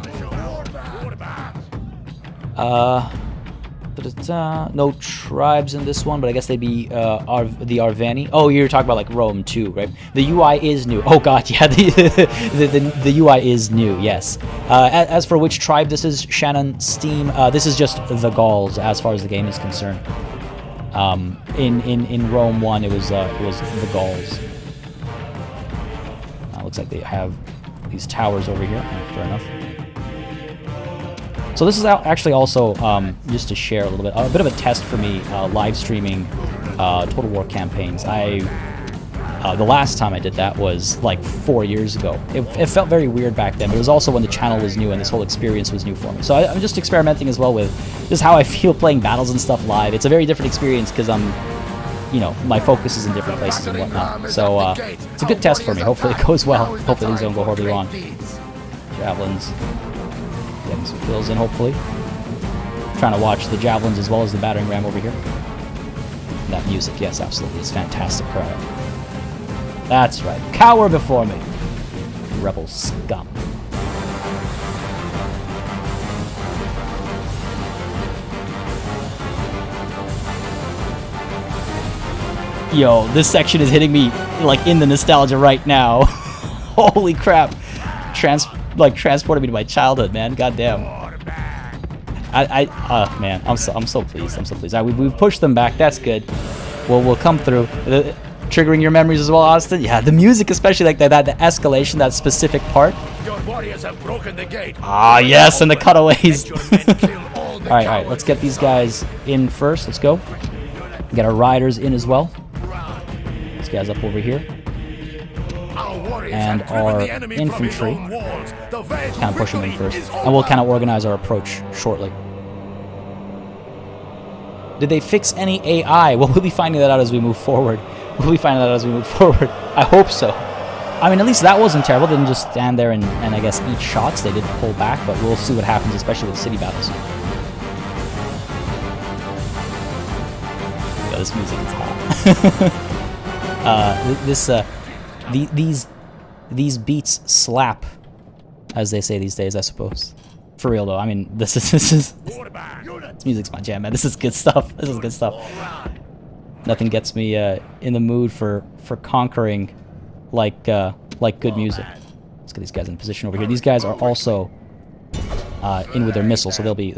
No tribes in this one, but I guess they'd be the Arvani. Oh, you're talking about like Rome too, right? The UI is new. Oh god, yeah, the UI is new. Yes. As for which tribe this is, Shannon Steam, this is just the Gauls as far as the game is concerned. In Rome 1, it was the Gauls. Looks like they have these towers over here. Yeah, fair enough. So this is actually also, just to share a little bit, a bit of a test for me, live streaming Total War campaigns. The last time I did that was like 4 years ago. It felt very weird back then, but it was also when the channel was new and this whole experience was new for me. So I'm just experimenting as well with just how I feel playing battles and stuff live. It's a very different experience because my focus is in different places and whatnot. So it's a good test for me. Hopefully it goes well. Hopefully these don't go horribly wrong. Javelins. Getting some kills in, hopefully. Trying to watch the javelins as well as the battering ram over here. And that music, yes, absolutely. It's fantastic. That's right. Cower before me, rebel scum. Yo, this section is hitting me like in the nostalgia right now. Holy crap. Transported me to my childhood, man. Goddamn. Man, I'm so pleased. I'm so pleased. We've pushed them back. That's good. We'll come through. Triggering your memories as well, Austin. Yeah, the music, especially like that, the escalation, that specific part. Your warriors have broken the gate. Ah, yes, and the cutaways. Let your men kill all the All right, let's get these guys in first. Let's go. Get our riders in as well. These guys up over here. And our infantry. Kind of pushing them first. And we'll kind of organize our approach shortly. Did they fix any AI? Well, we'll be finding that out as we move forward. We'll be finding that out as we move forward. I hope so. I mean, at least that wasn't terrible. They didn't just stand there and I guess, eat shots. They did pull back, but we'll see what happens, especially with city battles. Yeah, this music is hot. These beats slap, as they say these days, I suppose. For real though, I mean, this music's my jam, man. This is good stuff. This is good stuff. Nothing gets me in the mood for conquering like good music. Let's get these guys in position over here. These guys are also in with their missiles, so they'll be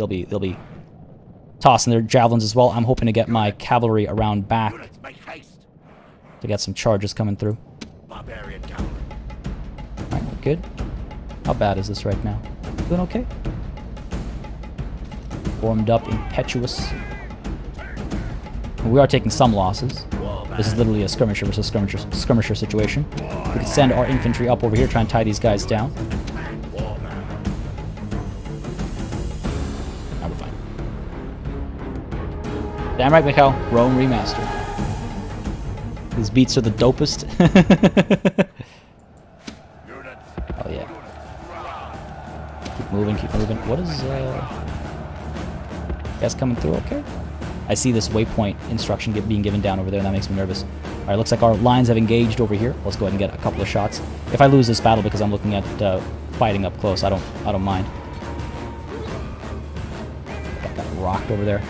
tossing their javelins as well. I'm hoping to get my cavalry around back to get some charges coming through. Alright, we're good. How bad is this right now? Doing okay? Warmed up, impetuous. We are taking some losses. This is literally a skirmisher versus skirmisher situation. We can send our infantry up over here, try and tie these guys down. Now we're fine. Damn right, Mikhail. Rome Remastered. These beats are the dopest. Oh yeah. Keep moving, keep moving. What is guys coming through okay? I see this waypoint instruction being given down over there, and that makes me nervous. Alright, looks like our lines have engaged over here. Let's go ahead and get a couple of shots. If I lose this battle because I'm looking at fighting up close, I don't mind. Got rocked over there.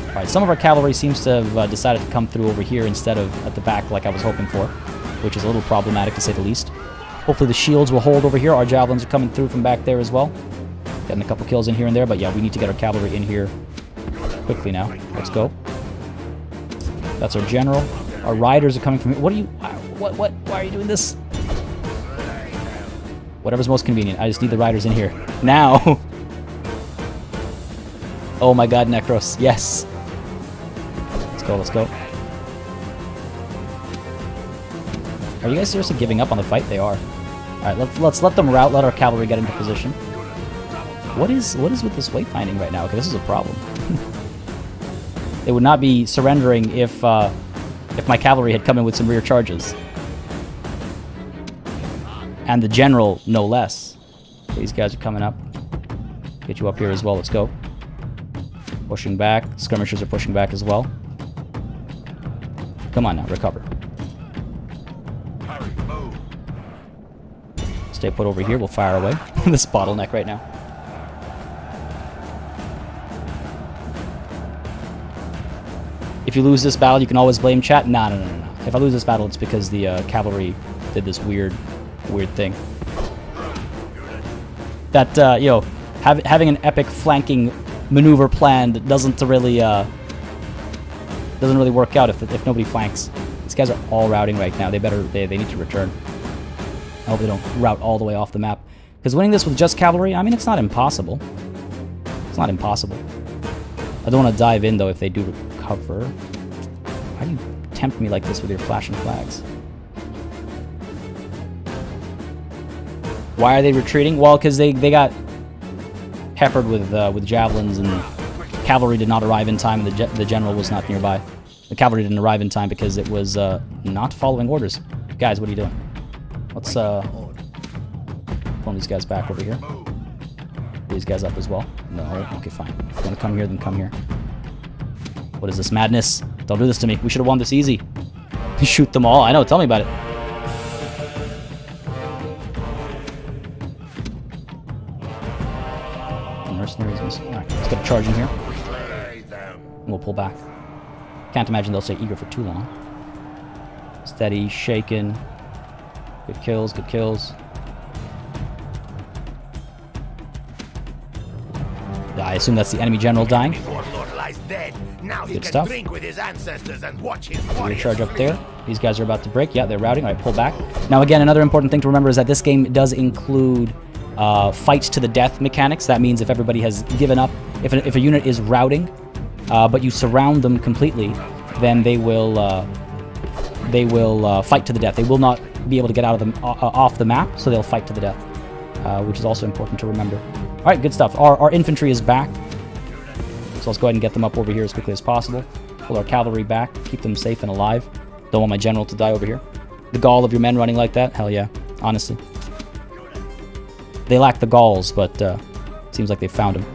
Alright, some of our cavalry seems to have decided to come through over here instead of at the back like I was hoping for, which is a little problematic to say the least. Hopefully the shields will hold over here. Our javelins are coming through from back there as well. Getting a couple kills in here and there, but yeah, we need to get our cavalry in here quickly now. Let's go. That's our general. Our riders are coming from here. What are you... Why are you doing this? Whatever's most convenient. I just need the riders in here. Now! Oh my god, Necros. Yes! Let's go, let's go. Are you guys seriously giving up on the fight? They are. Alright, let's let them rout, let our cavalry get into position. What is with this wayfinding right now? Okay, this is a problem. They would not be surrendering if my cavalry had come in with some rear charges. And the general, no less. These guys are coming up. Get you up here as well. Let's go. Pushing back. Skirmishers are pushing back as well. Come on now, recover. Stay put over here. We'll fire away. This bottleneck right now. If you lose this battle, you can always blame chat. No. If I lose this battle, it's because the cavalry did this weird thing. That you know, having an epic flanking maneuver planned doesn't really work out if nobody flanks. These guys are all routing right now. They need to return. I hope they don't route all the way off the map. Because winning this with just cavalry, I mean, it's not impossible. It's not impossible. I don't want to dive in though if they do recover. Why do you tempt me like this with your flashing flags? Why are they retreating? Well, because they got peppered with javelins, and cavalry did not arrive in time, and the general was not nearby. The cavalry didn't arrive in time because it was not following orders. Guys, what are you doing? Let's pull these guys back over here. Pull these guys up as well. No, okay, fine. If you want to come here, then come here. What is this madness? Don't do this to me. We should have won this easy. Shoot them all. I know. Tell me about it. Mercenaries. Alright, let's get a charge in here. And we'll pull back. Can't imagine they'll stay eager for too long. Steady, shaken. Good kills, good kills. I assume that's the enemy general dying. lies dead. Now he Good can stuff. drink with his ancestors and watch his Your warriors charge up flee. there. These guys are about to break. Yeah, they're routing. All right, pull back. Now, again, another important thing to remember is that this game does include fights to the death mechanics. That means if everybody has given up, if a unit is routing, but you surround them completely, then they will fight to the death. They will not be able to get out of the off the map, so they'll fight to the death, which is also important to remember. All right, good stuff. Our infantry is back, so let's go ahead and get them up over here as quickly as possible. Pull our cavalry back, keep them safe and alive. Don't want my general to die over here. The gall of your men running like that? Hell yeah, honestly. They lack the Gauls, but seems like they found him.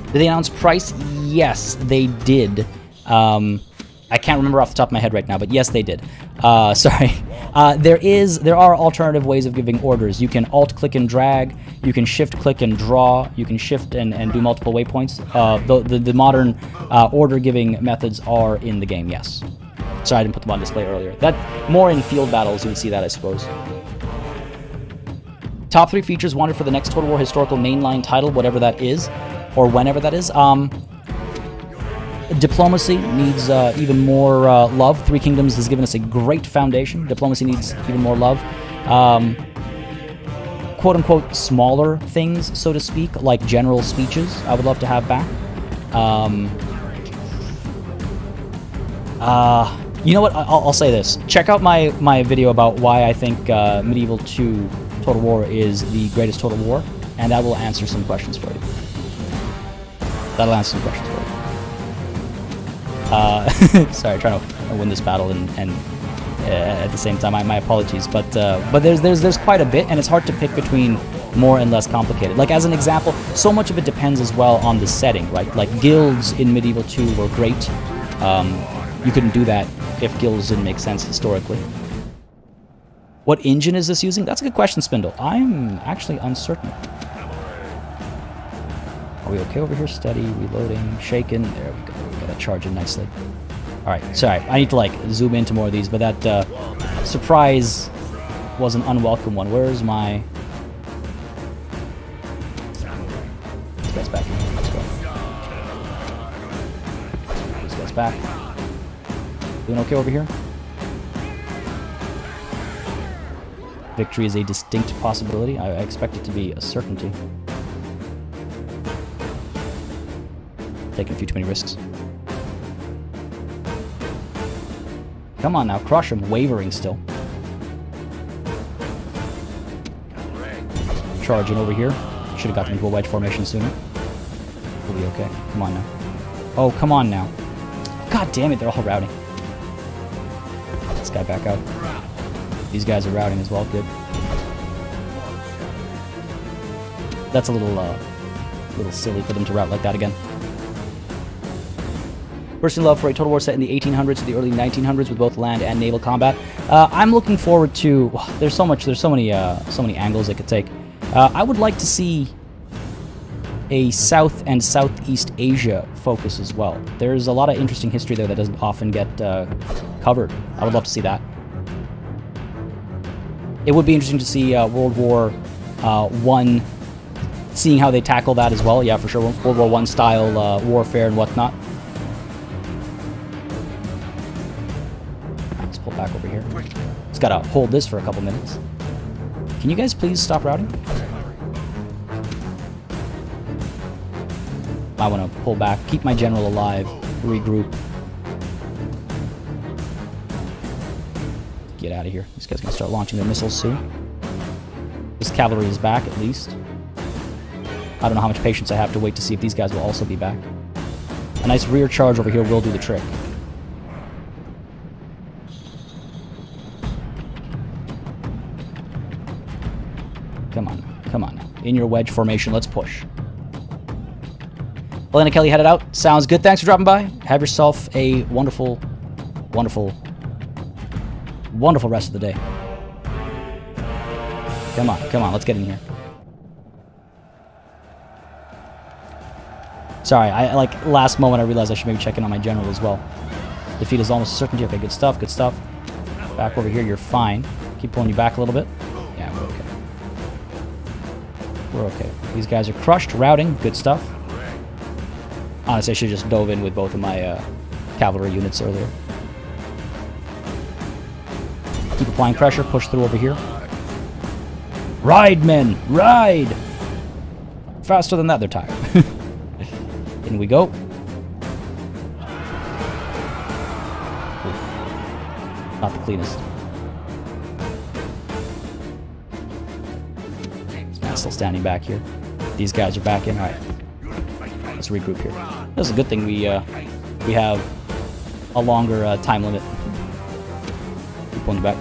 Did they announce price? Yes, they did. I can't remember off the top of my head right now, but yes, they did. Sorry. There are alternative ways of giving orders. You can alt-click and drag. You can shift-click and draw. You can shift and do multiple waypoints. The modern order-giving methods are in the game, yes. Sorry, I didn't put them on display earlier. That more in field battles, you would see that, I suppose. Top 3 features wanted for the next Total War historical mainline title, whatever that is, or whenever that is. Diplomacy needs even more love. Three Kingdoms has given us a great foundation. Diplomacy needs even more love. Quote-unquote smaller things, so to speak, like general speeches, I would love to have back. You know what? I'll say this. Check out my video about why I think Medieval 2 Total War is the greatest Total War, and that will answer some questions for you. That'll answer some questions for you. Sorry, trying to win this battle and at the same time, my apologies, but there's quite a bit, and it's hard to pick between more and less complicated. Like as an example, so much of it depends as well on the setting, right? Like guilds in Medieval 2 were great. You couldn't do that if guilds didn't make sense historically. What engine is this using? That's a good question, Spindle. I'm actually uncertain. Are we okay over here? Steady, reloading, shaken. There we go. We got to charge in nicely. All right, sorry. I need to like zoom into more of these, but that surprise was an unwelcome one. Where's my... This guy's back. Let's go. This guy's back. Doing okay over here? Victory is a distinct possibility. I expect it to be a certainty. Taking a few too many risks. Come on now, crush him. Wavering still. Charging over here. Should have got them into a wedge formation sooner. We'll be okay. Come on now. Oh, come on now. God damn it, they're all routing. This guy back out. These guys are routing as well. Good. That's a little silly for them to route like that again. Personal love for a Total War set in the 1800s to the early 1900s with both land and naval combat. I'm looking forward to. There's so many angles it could take. I would like to see a South and Southeast Asia focus as well. There's a lot of interesting history there that doesn't often get covered. I would love to see that. It would be interesting to see World War I, seeing how they tackle that as well. Yeah, for sure. World War I style warfare and whatnot. Let's pull back over here. Just gotta hold this for a couple minutes. Can you guys please stop routing? I want to pull back, keep my general alive, regroup. Get out of here. These guys are going to start launching their missiles soon. This cavalry is back, at least. I don't know how much patience I have to wait to see if these guys will also be back. A nice rear charge over here will do the trick. Come on, come on. In your wedge formation, let's push. Elena Kelly headed out. Sounds good. Thanks for dropping by. Have yourself a wonderful, wonderful, wonderful rest of the day. Come on, let's get in here. Sorry, like last moment I realized I should maybe check in on my general as well. Defeat is almost a certainty. Okay, good stuff, good stuff. Back over here, you're fine. Keep pulling you back a little bit. Yeah, we're okay. We're okay. These guys are crushed, routing, good stuff. Honestly, I should have just dove in with both of my cavalry units earlier. Keep applying pressure, push through over here. Ride, men! Ride! Faster than that, they're tired. In we go. Ooh. Not the cleanest. Still standing back here. These guys are back in. Alright. Let's regroup here. That's a good thing we have a longer time limit. Keep pulling back.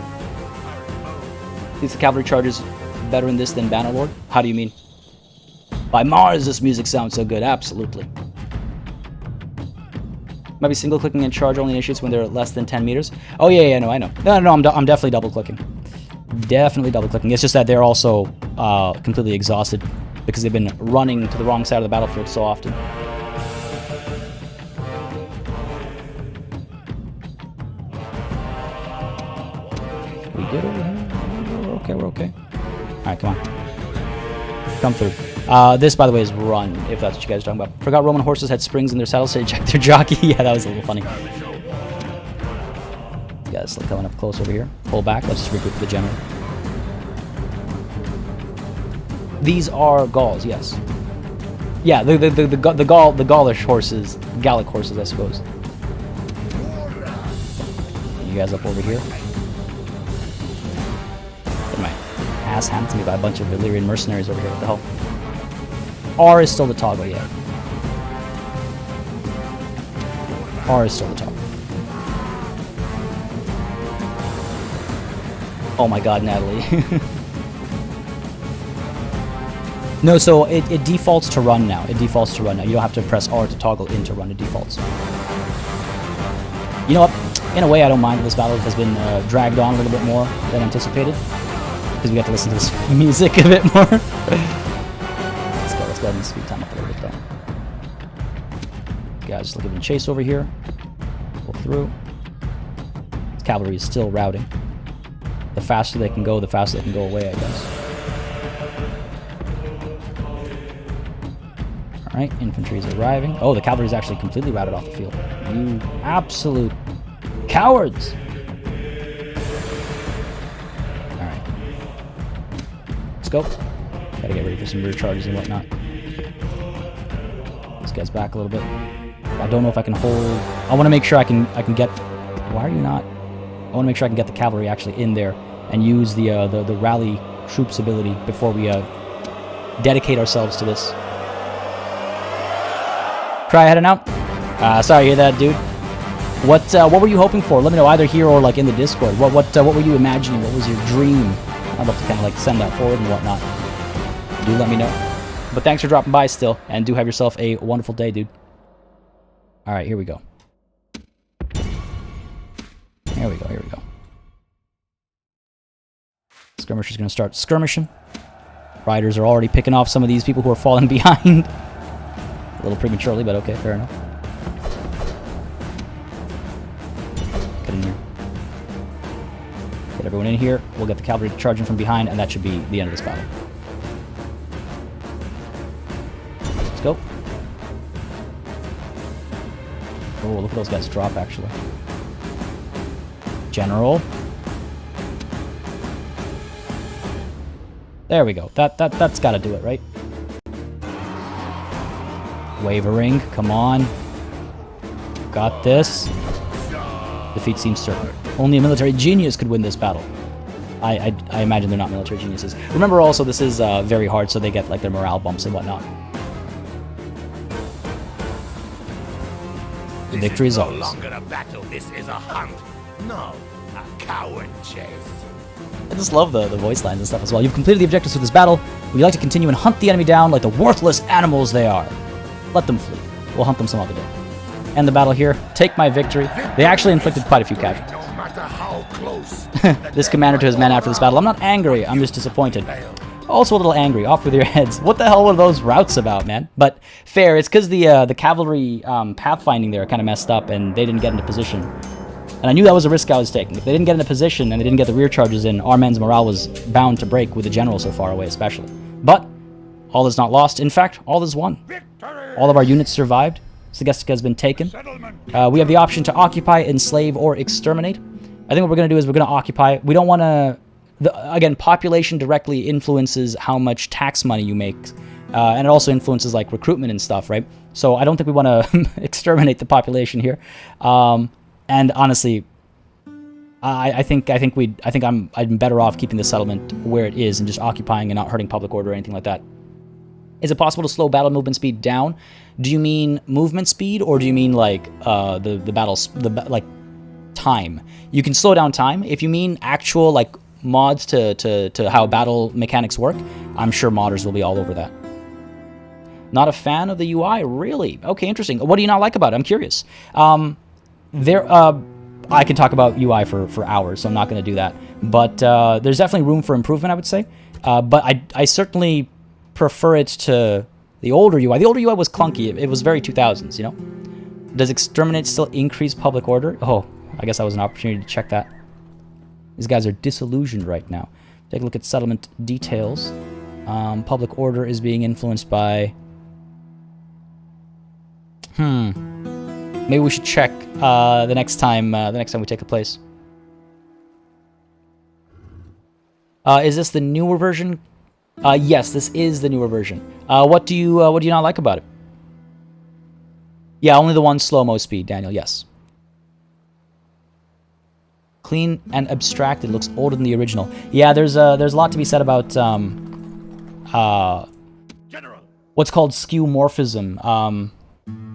Is the cavalry charges better in this than Bannerlord? How do you mean? By Mars, this music sounds so good. Absolutely. Might be single clicking and charge only initiates when they're less than 10 meters. Oh yeah, no, I know. No, I'm definitely double clicking. Definitely double clicking. It's just that they're also completely exhausted because they've been running to the wrong side of the battlefield so often. We good over here? We're okay. Alright, come on. Come through. This, by the way, is run, if that's what you guys are talking about. Forgot Roman horses had springs in their saddles, so they checked their jockey. Yeah, that was a little funny. You guys still coming up close over here. Pull back. Let's just regroup the general. These are Gauls, yes. Yeah, the Gaulish horses, Gallic horses, I suppose. You guys up over here. Get my ass handed to me by a bunch of Illyrian mercenaries over here. What the hell? R is still the toggle, yeah. R is still the toggle. Oh my god, Natalie. No, so it defaults to run now. It defaults to run now. You don't have to press R to toggle in to run. It defaults. You know what? In a way, I don't mind that this battle has been dragged on a little bit more than anticipated. Because we got to listen to this music a bit more. Let's go ahead and speed time up a little bit, though. Guys, just giving chase over here. Pull through. This cavalry is still routing. The faster they can go, the faster they can go away, I guess. Alright, infantry is arriving. Oh, the cavalry is actually completely routed off the field. You absolute cowards! Alright. Let's go. Gotta get ready for some rear charges and whatnot. This guy's back a little bit. I don't know if I can hold... I want to make sure I can get... Why are you not... I want to make sure I can get the cavalry actually in there and use the rally troops ability before we dedicate ourselves to this. Try heading out. Sorry to hear that, dude. What were you hoping for? Let me know either here or like in the Discord. What were you imagining? What was your dream? I'd love to kind of like send that forward and whatnot. Do let me know. But thanks for dropping by still, and do have yourself a wonderful day, dude. All right, here we go. Here we go. Skirmisher's going to start skirmishing. Riders are already picking off some of these people who are falling behind. A little prematurely, but okay, fair enough. Get in here. Get everyone in here. We'll get the cavalry charging from behind, and that should be the end of this battle. Let's go. Oh, look at those guys drop, actually. General. There we go. That's got to do it, right? Wavering. Come on. Got this. Defeat seems certain. Only a military genius could win this battle. I imagine they're not military geniuses. Remember also, this is very hard, so they get like their morale bumps and whatnot. The victory is ours. No longer a battle. This is a hunt. No, a coward chase. I just love the voice lines and stuff as well. You've completed the objectives for this battle. Would you like to continue and hunt the enemy down like the worthless animals they are? Let them flee. We'll hunt them some other day. End the battle here. Take my victory. They actually inflicted quite a few casualties. No matter how close. This commander to his men after this battle. I'm not angry. I'm just disappointed. Also a little angry. Off with your heads. What the hell were those routes about, man? But fair. It's because the cavalry pathfinding there kind of messed up and they didn't get into position. And I knew that was a risk I was taking. If they didn't get into position and they didn't get the rear charges in, our men's morale was bound to break with the general so far away especially. But all is not lost. In fact, all is won. All of our units survived. Segestica has been taken. We have the option to occupy, enslave, or exterminate. I think what we're going to do is we're going to occupy. We don't want to... Again, population directly influences how much tax money you make. And it also influences, like, recruitment and stuff, right? So I don't think we want to exterminate the population here. And honestly... I think I'm better off keeping the settlement where it is and just occupying and not hurting public order or anything like that. Is it possible to slow battle movement speed down? Do you mean movement speed, or do you mean like the battles like time? You can slow down time. If you mean actual like mods to how battle mechanics work, I'm sure modders will be all over that. Not a fan of the UI, really? Okay, interesting. What do you not like about it? I'm curious. I could talk about UI for hours, so I'm not going to do that. But there's definitely room for improvement, I would say. But I certainly prefer it to the older UI. The older UI was clunky. It was very 2000s, you know? Does Exterminate still increase public order? Oh, I guess that was an opportunity to check that. These guys are disillusioned right now. Take a look at settlement details. Public order is being influenced by... Maybe we should check the next time we take the place. Is this the newer version? Yes, this is the newer version. What do you not like about it? Yeah, only the one slow-mo speed, Daniel. Yes. Clean and abstracted, looks older than the original. Yeah, there's a lot to be said about what's called skeuomorphism.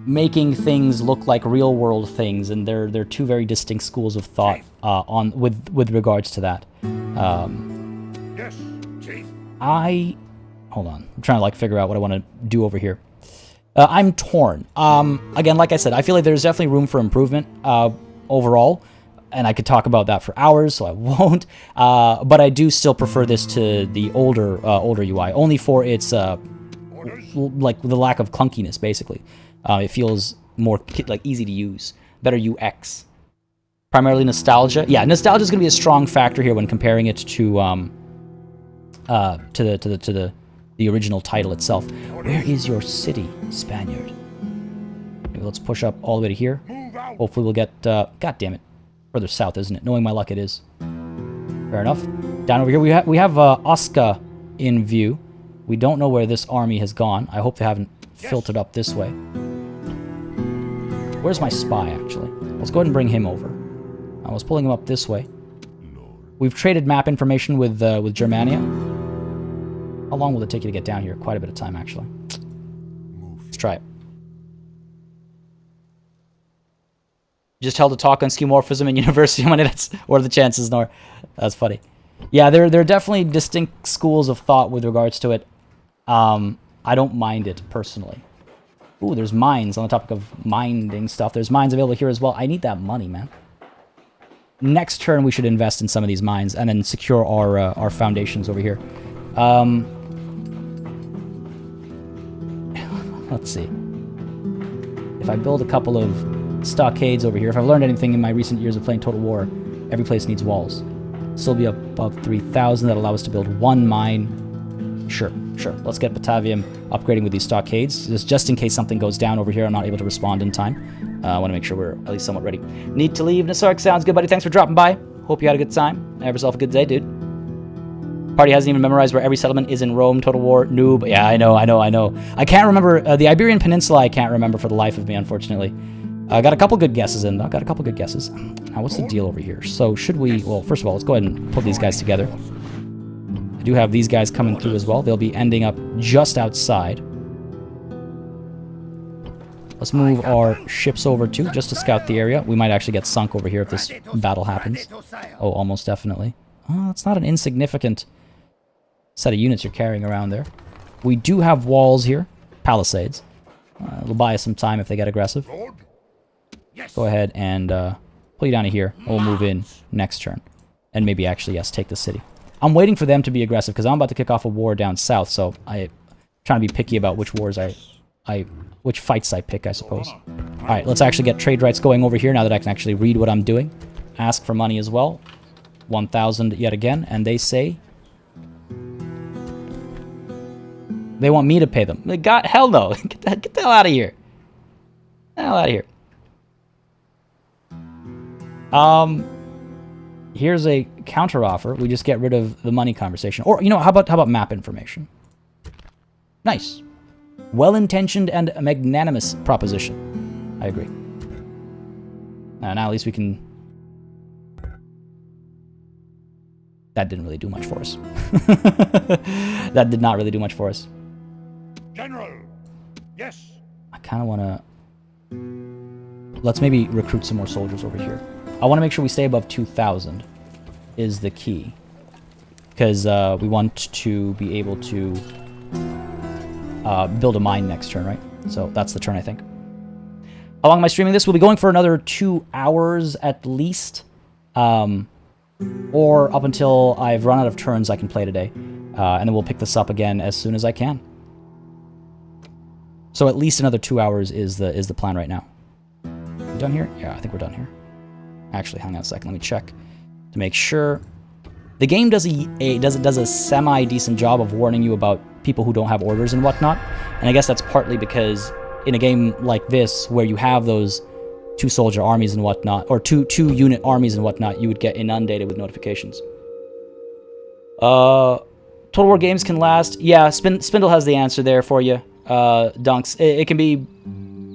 Making things look like real-world things, and they're two very distinct schools of thought with regards to that. Yes, Chief. Hold on. I'm trying to like figure out what I want to do over here. I'm torn. Again, like I said, I feel like there's definitely room for improvement overall, and I could talk about that for hours, so I won't. But I do still prefer this to the older UI, only for its like the lack of clunkiness, basically. It feels more like easy to use, better UX. Primarily nostalgia. Yeah, nostalgia is going to be a strong factor here when comparing it to the original title itself. Where is your city, Spaniard? Maybe let's push up all the way to here. Hopefully we'll get... God damn it. Further south, isn't it? Knowing my luck, it is. Fair enough. Down over here, we have Oscar in view. We don't know where this army has gone. I hope they haven't filtered up this way. Where's my spy, actually? Let's go ahead and bring him over. I was pulling him up this way. We've traded map information with Germania. How long will it take you to get down here? Quite a bit of time, actually. Let's try it. Just held a talk on skeuomorphism in university. What are the chances, Nor? That's funny. Yeah, there are definitely distinct schools of thought with regards to it. I don't mind it, personally. Ooh, there's mines on the topic of mining stuff. There's mines available here as well. I need that money, man. Next turn, we should invest in some of these mines and then secure our foundations over here. Let's see. If I build a couple of stockades over here, if I've learned anything in my recent years of playing Total War, every place needs walls. Still be above 3,000. That allows us to build one mine. Sure. Let's get Batavium upgrading with these stockades. Just in case something goes down over here, I'm not able to respond in time. I want to make sure we're at least somewhat ready. Need to leave. Nasark, sounds good, buddy. Thanks for dropping by. Hope you had a good time. Have yourself a good day, dude. Party hasn't even memorized where every settlement is in Rome. Total War. Noob. Yeah, I know. I can't remember. The Iberian Peninsula, I can't remember for the life of me, unfortunately. I got a couple good guesses in, though. Now, what's the deal over here? So, should we... Well, first of all, let's go ahead and put these guys together. I do have these guys coming through as well. They'll be ending up just outside. Let's move our ships over too, just to scout the area. We might actually get sunk over here if this battle happens. Oh, almost definitely. Oh, it's not an insignificant set of units you're carrying around there. We do have walls here. Palisades. It'll buy us some time if they get aggressive. Go ahead and pull you down to here. We'll move in next turn. And maybe actually, yes, take the city. I'm waiting for them to be aggressive because I'm about to kick off a war down south, so I'm trying to be picky about which wars which fights I pick, I suppose. Alright, let's actually get trade rights going over here now that I can actually read what I'm doing. Ask for money as well. 1,000 yet again, and they say... They want me to pay them. God, hell no. Get the hell out of here. Hell out of here. Here's a counter offer. We just get rid of the money conversation. Or, you know, how about map information? Nice. Well-intentioned and magnanimous proposition. I agree. Now at least we can... That didn't really do much for us. That did not really do much for us. General, yes. I kind of want to... Let's maybe recruit some more soldiers over here. I want to make sure we stay above 2,000 is the key. Because we want to be able to build a mine next turn, right? So that's the turn, I think. How long am I streaming this? We'll be going for another 2 hours at least. Or up until I've run out of turns I can play today. And then we'll pick this up again as soon as I can. So at least another 2 hours is the plan right now. We done here? Yeah, I think we're done here. Actually, hang on a second. Let me check to make sure. The game does a semi-decent job of warning you about people who don't have orders and whatnot. And I guess that's partly because in a game like this, where you have those 2 soldier armies and whatnot, or two unit armies and whatnot, you would get inundated with notifications. Total War games can last. Yeah, Spindle has the answer there for you, Dunks. It can be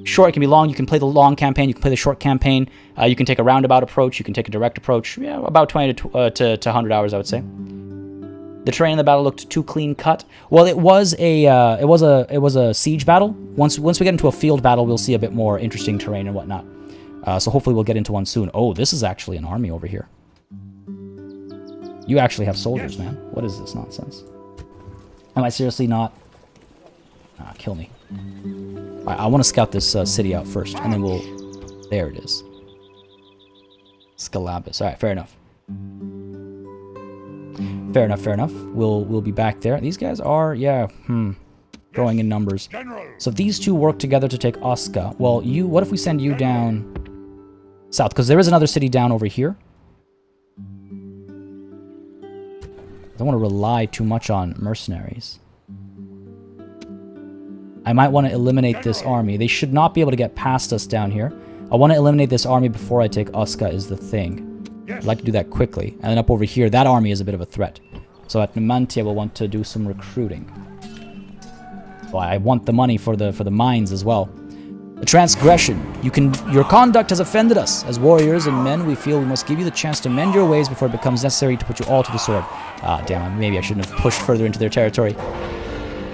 short, it can be long. You can play the long campaign, you can play the short campaign. You can take a roundabout approach, you can take a direct approach. Yeah, about 20 to 100 hours, I would say. The terrain in the battle looked too clean cut. Well, it was a siege battle. Once we get into a field battle, we'll see a bit more interesting terrain and whatnot. So hopefully we'll get into one soon. Oh, this is actually an army over here. You actually have soldiers, man. What is this nonsense? Am I seriously not? Kill me. I want to scout this city out first, and then we'll... There it is. Scalabus. All right, fair enough. Fair enough, fair enough. We'll be back there. These guys are, yeah, growing in numbers. So if these two work together to take Osca, well, what if we send you down south? Because there is another city down over here. I don't want to rely too much on mercenaries. I might want to eliminate this army. They should not be able to get past us down here. I want to eliminate this army before I take Osca is the thing. I'd like to do that quickly. And then up over here, that army is a bit of a threat. So at Numantia, we'll want to do some recruiting. Well, I want the money for the mines as well. A transgression. Your conduct has offended us. As warriors and men, we feel we must give you the chance to mend your ways before it becomes necessary to put you all to the sword. Ah, damn, maybe I shouldn't have pushed further into their territory.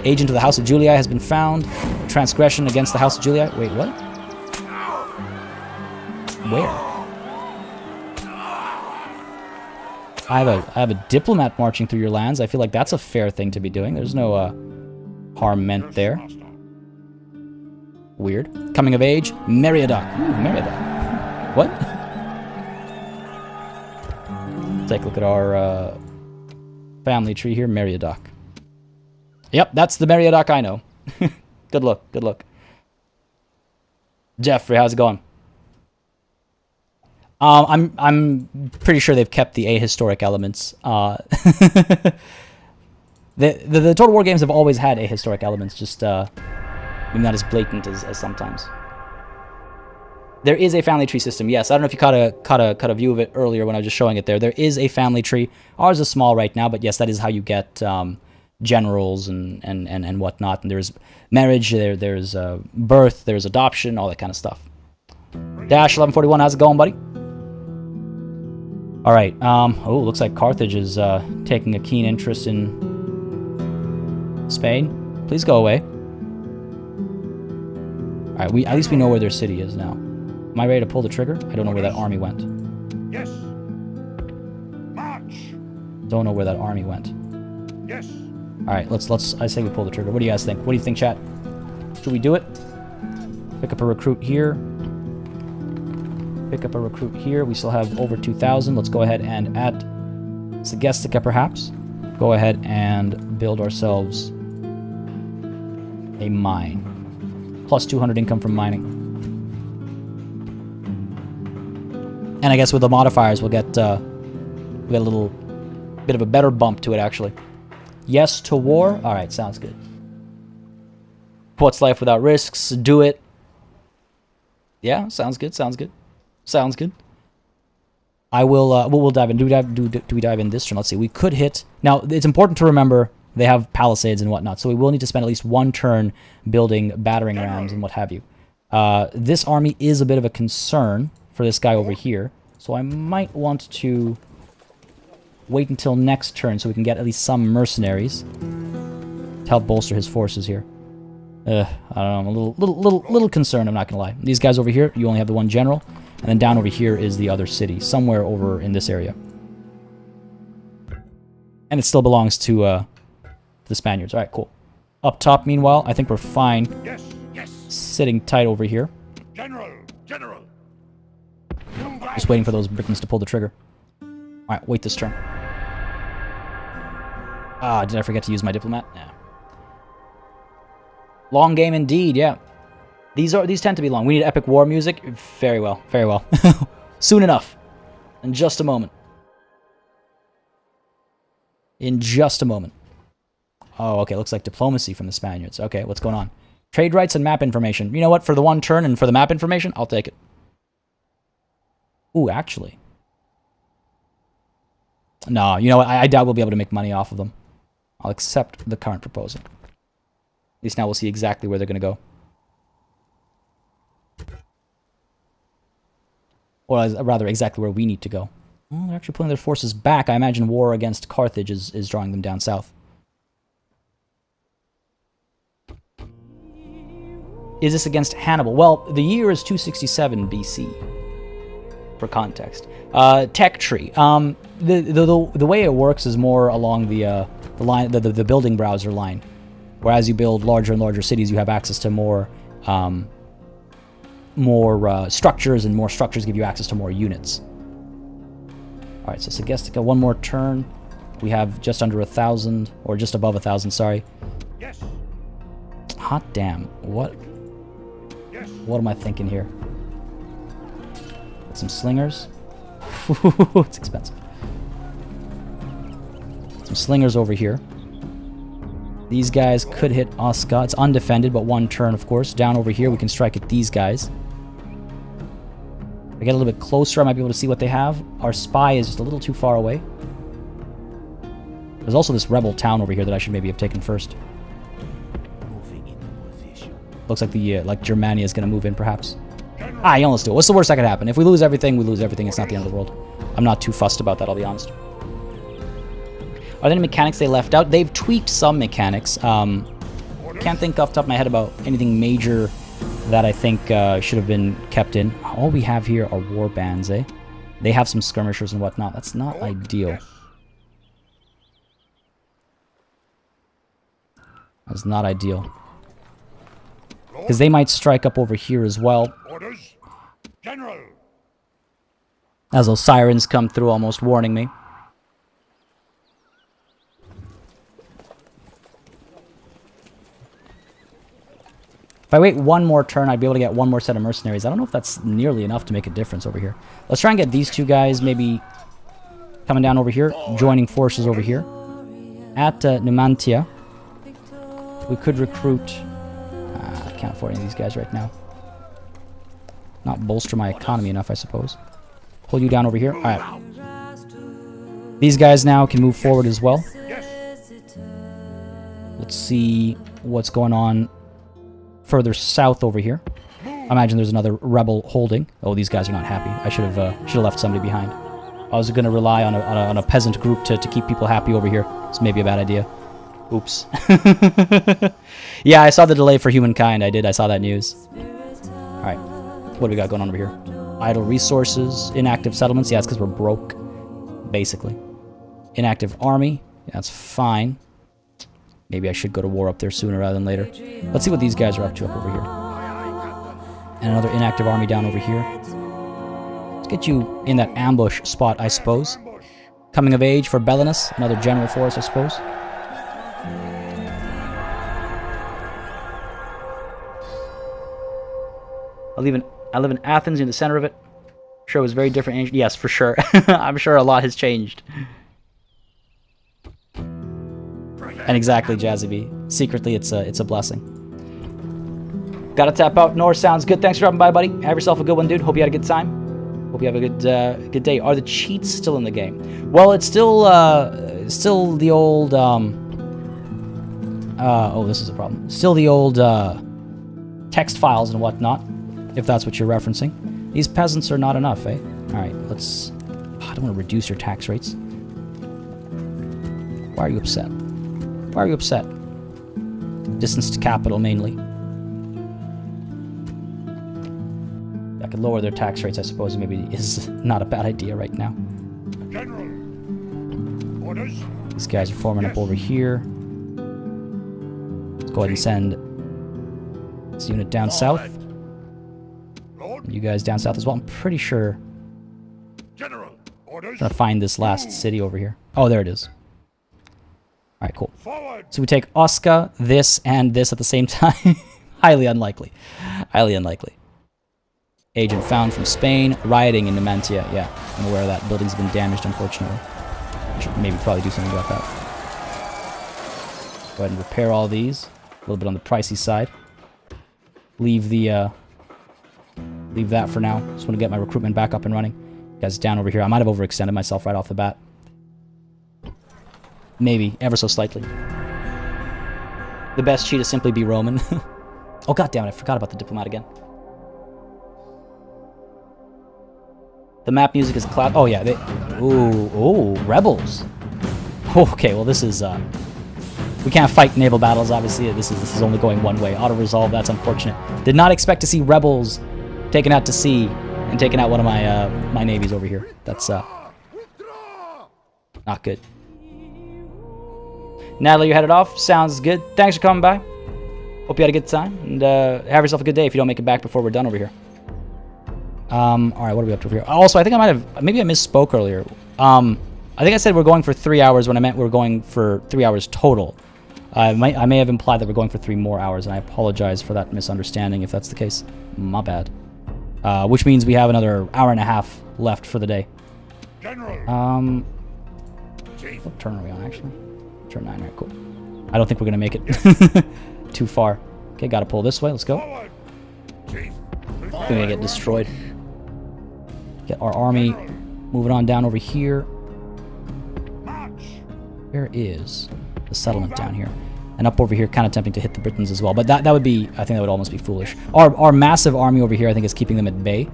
Agent of the House of Julii has been found. Transgression against the House of Julii. Wait, what? Where? I have a diplomat marching through your lands. I feel like that's a fair thing to be doing. There's no harm meant there. Weird. Coming of age, Meriadoc. Ooh, Meriadoc. What? Take a look at our family tree here, Meriadoc. Yep, that's the Meriadoc I know. Good look, good look. Jeffrey, how's it going? I'm pretty sure they've kept the ahistoric elements. The Total War games have always had ahistoric elements, just maybe not as blatant as sometimes. There is a family tree system, yes. I don't know if you caught a view of it earlier when I was just showing it there. There is a family tree. Ours is small right now, but yes, that is how you get generals and whatnot. And there's marriage, there's birth, there's adoption, all that kind of stuff. Dash 1141, how's it going, buddy? All right. Oh, looks like Carthage is taking a keen interest in Spain. Please go away. All right. At least we know where their city is now. Am I ready to pull the trigger? I don't know where that army went. Yes. March. Don't know where that army went. Yes. All right. Let's. I say we pull the trigger. What do you guys think? What do you think, chat? Should we do it? Pick up a recruit here. Pick up a recruit here. We still have over 2,000. Let's go ahead and add Segestica, perhaps. Go ahead and build ourselves a mine. Plus 200 income from mining. And I guess with the modifiers, we'll get a little bit of a better bump to it, actually. Yes to war. All right, sounds good. What's life without risks? Do it. Yeah, sounds good, sounds good. Sounds good. I will, we'll dive in. Do we dive in this turn? Let's see. We could hit... Now, it's important to remember they have palisades and whatnot, so we will need to spend at least one turn building battering rams and what have you. This army is a bit of a concern for this guy over here, so I might want to wait until next turn so we can get at least some mercenaries to help bolster his forces here. I don't know, I'm a little concerned, I'm not gonna lie. These guys over here, you only have the one general, and then down over here is the other city, somewhere over in this area. And it still belongs to the Spaniards. Alright, cool. Up top, meanwhile, I think we're fine. Yes, yes. Sitting tight over here. General, General. Just waiting for those Britons to pull the trigger. Alright, wait this turn. Ah, did I forget to use my diplomat? Nah. Long game indeed, yeah. These tend to be long. We need epic war music. Very well, very well. Soon enough. In just a moment. In just a moment. Oh, okay, looks like diplomacy from the Spaniards. Okay, what's going on? Trade rights and map information. You know what? For the one turn and for the map information, I'll take it. Ooh, actually. No, you know what? I doubt we'll be able to make money off of them. I'll accept the current proposal. At least now we'll see exactly where they're going to go. Or rather, exactly where we need to go. Well, they're actually pulling their forces back. I imagine war against Carthage is drawing them down south. Is this against Hannibal? Well, the year is 267 BC. For context. Tech tree. The way it works is more along the line, the building browser line. Where as you build larger and larger cities, you have access to more structures, and more structures give you access to more units. All right, so Segestica, one more turn. We have just under 1,000, or just above 1,000. Sorry. Yes. Hot damn! What? Yes. What am I thinking here? Get some slingers. It's expensive. Some slingers over here. These guys could hit Osca. It's undefended, but one turn, of course. Down over here, we can strike at these guys. If I get a little bit closer, I might be able to see what they have. Our spy is just a little too far away. There's also this rebel town over here that I should maybe have taken first. Looks like the Germania is going to move in, perhaps. Ah, yeah, let's do it. What's the worst that could happen? If we lose everything, we lose everything. It's not the end of the world. I'm not too fussed about that, I'll be honest. Are there any mechanics they left out? They've tweaked some mechanics. Can't think off the top of my head about anything major that I think should have been kept in. All we have here are war bands, eh? They have some skirmishers and whatnot. That's not ideal. That's not ideal. Because they might strike up over here as well. Orders. General. As those sirens come through, almost warning me. If I wait one more turn, I'd be able to get one more set of mercenaries. I don't know if that's nearly enough to make a difference over here. Let's try and get these two guys maybe coming down over here, joining forces over here. At Numantia, we could recruit... I can't afford any of these guys right now. Not bolster my economy enough, I suppose. Pull you down over here. Alright. These guys now can move forward as well. Let's see what's going on further south over here. I imagine there's another rebel holding. Oh, these guys are not happy. I should have left somebody behind. I was going to rely on a peasant group to keep people happy over here. It's maybe a bad idea. Oops. Yeah, I saw the delay for humankind. I saw that news. Alright. What do we got going on over here? Idle resources. Inactive settlements. Yeah, it's because we're broke. Basically. Inactive army. Yeah, that's fine. Maybe I should go to war up there sooner rather than later. Let's see what these guys are up to up over here. And another inactive army down over here. Let's get you in that ambush spot, I suppose. Coming of age for Belenus. Another general for us, I suppose. I live in Athens, in the center of it. Sure, it was very different. Yes, for sure. I'm sure a lot has changed. And exactly, Jazzy B. Secretly, it's a blessing. Gotta tap out north. Sounds good. Thanks for dropping by, buddy. Have yourself a good one, dude. Hope you had a good time. Hope you have a good day. Are the cheats still in the game? Well, it's still the old oh, this is a problem. Still the old text files and whatnot, if that's what you're referencing. These peasants are not enough, eh? All right, let's. Oh, I don't want to reduce your tax rates. Why are you upset? Why are you upset? Distance to capital mainly. I could lower their tax rates, I suppose. Maybe is not a bad idea right now. General. Orders. These guys are forming up over here. Let's go ahead and send this unit down south. You guys down south as well. I'm pretty sure. General. Orders. I'm gonna find this last city over here. Oh, there it is. All right, cool. Forward. So we take Osca, this, and this at the same time. Highly unlikely. Highly unlikely. Agent found from Spain. Rioting in Numantia. Yeah, I'm aware of that. Building's been damaged, unfortunately. I should maybe probably do something about that. Go ahead and repair all these. A little bit on the pricey side. Leave the leave that for now. Just want to get my recruitment back up and running. You guys down over here. I might have overextended myself right off the bat. Maybe, ever so slightly. The best cheat is simply be Roman. Oh, goddammit, I forgot about the diplomat again. The map music is a cloud. Oh, yeah. Ooh, rebels. Okay, well, this is... we can't fight naval battles, obviously. This is only going one way. Auto-resolve, that's unfortunate. Did not expect to see rebels taken out to sea and taking out one of my my navies over here. That's not good. Natalie, you're headed off. Sounds good. Thanks for coming by. Hope you had a good time. And have yourself a good day if you don't make it back before we're done over here. Alright, what are we up to over here? Also, I think I might have... Maybe I misspoke earlier. I think I said we're going for 3 hours when I meant we're going for 3 hours total. I may have implied that we're going for 3 more hours, and I apologize for that misunderstanding if that's the case. My bad. Which means we have another hour and a half left for the day. General. What turn are we on, actually? Turn 9, right, cool. I don't think we're going to make it too far. Okay, gotta pull this way. Let's go. We're going to get destroyed. Get our army moving on down over here. Where is the settlement down here? And up over here, kind of tempting to hit the Britons as well. But that would be, I think that would almost be foolish. Our massive army over here, I think, is keeping them at bay.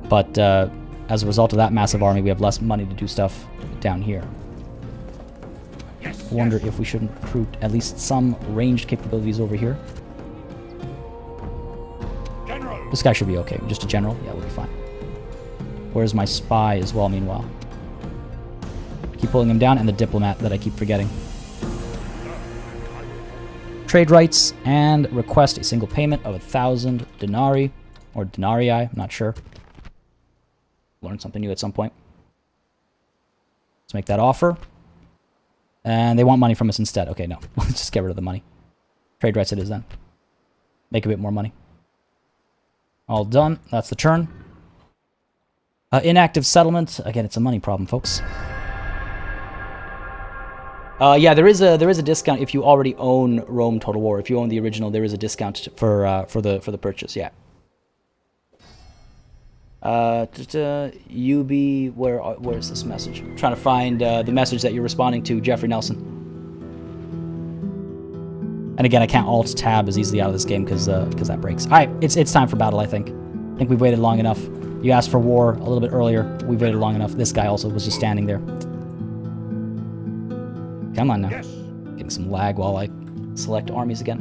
But as a result of that massive army, we have less money to do stuff down here. I wonder if we shouldn't recruit at least some ranged capabilities over here. General. This guy should be okay. Just a general? Yeah, we'll be fine. Where's my spy as well, meanwhile? Keep pulling him down, and the diplomat that I keep forgetting. Trade rights, and request a single payment of 1,000 denarii, or denarii, I'm not sure. Learn something new at some point. Let's make that offer. And they want money from us instead. Okay, no. Let's just get rid of the money. Trade rights it is then. Make a bit more money. All done. That's the turn. Inactive settlement. Again, it's a money problem, folks. Yeah, there is a discount if you already own Rome Total War. If you own the original, there is a discount for the purchase. Yeah. UB, where's this message? I'm trying to find the message that you're responding to, Jeffrey Nelson. And again, I can't Alt Tab as easily out of this game because that breaks. All right, it's time for battle. I think we've waited long enough. You asked for war a little bit earlier. We've waited long enough. This guy also was just standing there. Come on now. Yes. Getting some lag while I select armies again.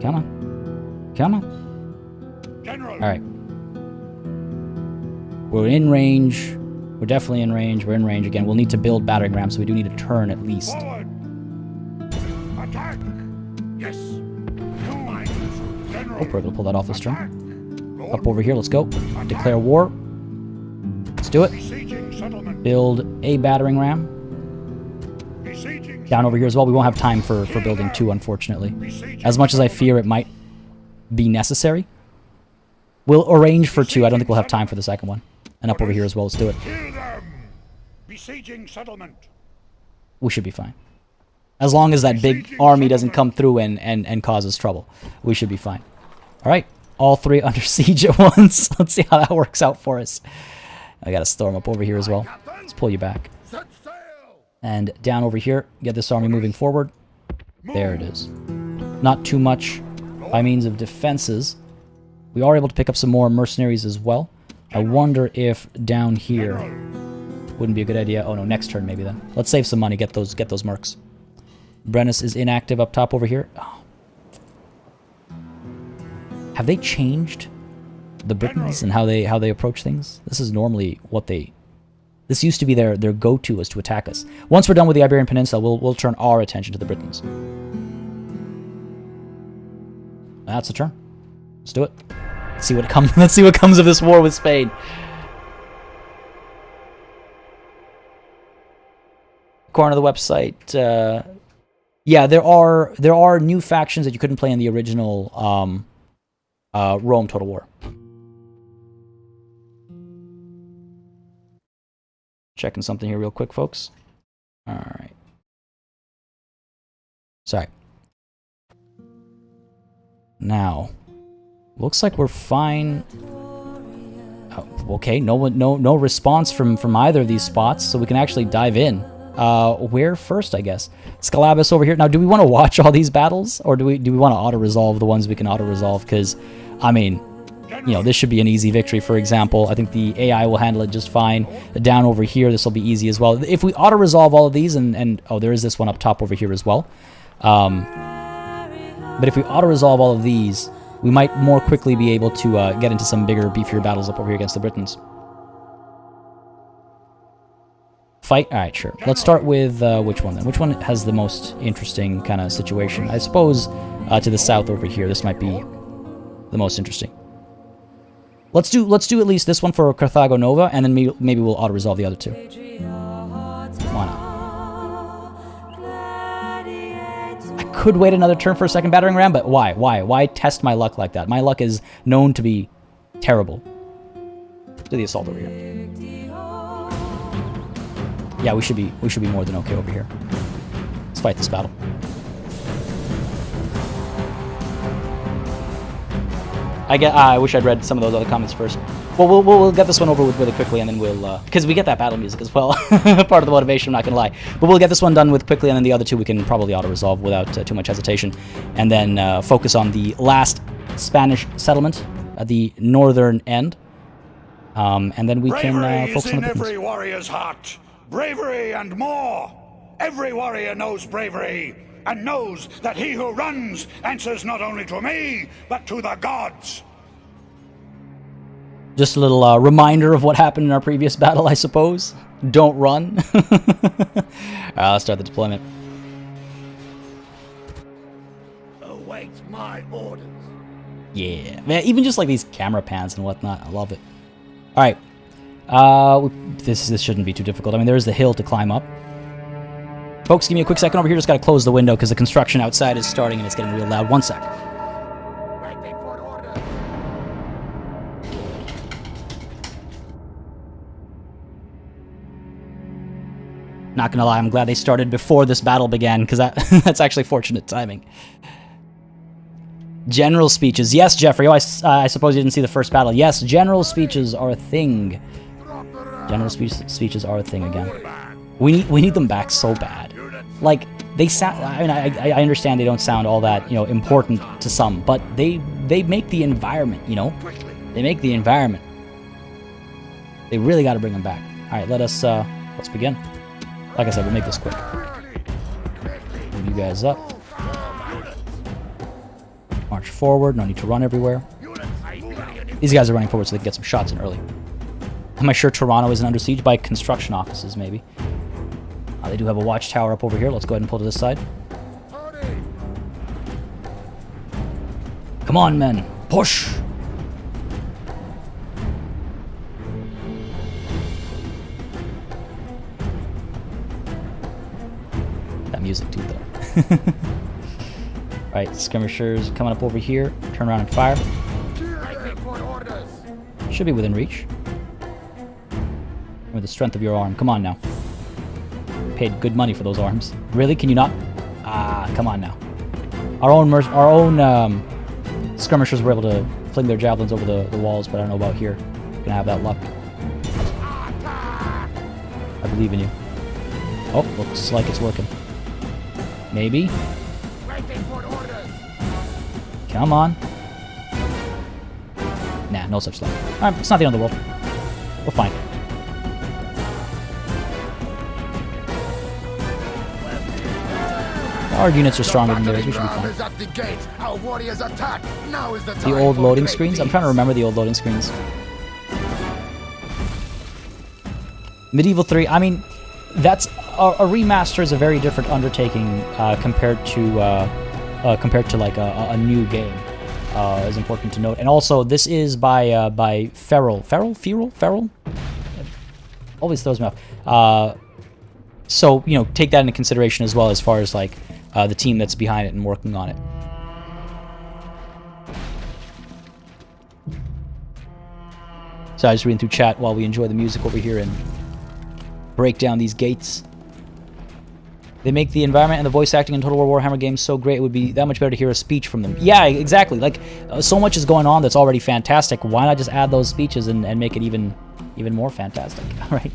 Come on. Come on. General. All right. We're in range. We're definitely in range. We're in range again. We'll need to build battering rams, so we do need a turn at least. Forward. Attack. Yes. General. Hope we're able to pull that off this turn. Up over here. Let's go. Declare war. Let's do it. Besieging settlement. Build a battering ram. Besieging Down over here as well. We won't have time for building 2, unfortunately. As much as I fear it might be necessary. We'll arrange for 2. I don't think we'll have time for the second one. And up over here as well. Let's do it. Kill them. Besieging settlement. We should be fine. As long as that big army doesn't come through and cause us trouble, we should be fine. All right, all three under siege at once. Let's see how that works out for us. I got to storm up over here as well. Let's pull you back. And down over here, get this army moving forward. There it is. Not too much by means of defenses. We are able to pick up some more mercenaries as well. I wonder if down here wouldn't be a good idea. Oh no, next turn maybe then. Let's save some money, get those mercs. Brennus is inactive up top over here. Oh. Have they changed the Britons and how they approach things? This is normally what they... This used to be their go-to, was to attack us. Once we're done with the Iberian Peninsula, we'll turn our attention to the Britons. That's the turn. Let's do it. Let's see what comes. Let's see what comes of this war with Spain. Corner of the website. Yeah, there are new factions that you couldn't play in the original Rome Total War. Checking something here real quick, folks. All right. Sorry. Now, looks like we're fine. Oh, okay, no response from either of these spots, so we can actually dive in. Where first, I guess? Scalabus over here. Now, do we want to watch all these battles, or do we want to auto-resolve the ones we can auto-resolve? Because, I mean, you know, this should be an easy victory, for example. I think the AI will handle it just fine. Down over here, this will be easy as well. If we auto-resolve all of these, and oh, there is this one up top over here as well. But if we auto-resolve all of these, we might more quickly be able to get into some bigger, beefier battles up over here against the Britons. Fight? Alright, sure. Let's start with which one then? Which one has the most interesting kind of situation? I suppose to the south over here, this might be the most interesting. Let's do at least this one for Carthago Nova, and then maybe we'll auto-resolve the other two. Why not? I could wait another turn for a second battering ram, but why? Why test my luck like that? My luck is known to be terrible. Do the assault over here. Yeah, we should be more than okay over here. Let's fight this battle. I wish I'd read some of those other comments first. Well, we'll get this one over with really quickly, and then we'll... Because we get that battle music as well. Part of the motivation, I'm not going to lie. But we'll get this one done with quickly, and then the other two we can probably auto-resolve without too much hesitation. And then focus on the last Spanish settlement at the northern end. And then we can focus on the Britons. Every warrior's heart. Bravery and more. Every warrior knows bravery, and knows that he who runs answers not only to me, but to the gods. Just a little reminder of what happened in our previous battle, I suppose. Don't run. Let's start the deployment. Await my orders. Yeah, man, even just like these camera pans and whatnot, I love it. All right, this shouldn't be too difficult. I mean, there is the hill to climb up. Folks, give me a quick second over here. Just got to close the window because the construction outside is starting and it's getting real loud. 1 sec. Not gonna lie, I'm glad they started before this battle began because that's actually fortunate timing. General speeches. Yes, Jeffrey. Oh, I suppose you didn't see the first battle. Yes, general speeches are a thing. General speeches are a thing again. We need them back so bad. Like, they sound... I mean, I understand they don't sound all that, you know, important to some, but they make the environment, you know? They make the environment. They really got to bring them back. All right, let's begin. Like I said, we'll make this quick. Move you guys up. March forward. No need to run everywhere. These guys are running forward so they can get some shots in early. Am I sure Toronto isn't under siege? By construction offices, maybe. They do have a watchtower up over here. Let's go ahead and pull to this side. Come on, men. Push! That music, too, though. Alright, skirmishers coming up over here. Turn around and fire. Should be within reach. With the strength of your arm. Come on now. Paid good money for those arms. Really? Can you not Ah, come on now. Our own skirmishers were able to fling their javelins over the walls, but I don't know about here. Gonna have that luck. I believe in you. Oh, looks like it's working. Maybe. Come on. Nah, no such luck. Alright, it's not the end of the world. We're fine. Our units are stronger than theirs. We should be fine. The old loading screens? I'm trying to remember the old loading screens. Medieval 3, I mean, that's a remaster is a very different undertaking compared to like a new game. Is important to note, and also this is by Feral. Always throws me off. So you know, take that into consideration as well as far as like the team that's behind it and working on it. So I just reading through chat while we enjoy the music over here and break down these gates. They make the environment and the voice acting in Total War Warhammer games so great, it would be that much better to hear a speech from them. Yeah, exactly. Like, so much is going on that's already fantastic. Why not just add those speeches and make it even more fantastic? All right.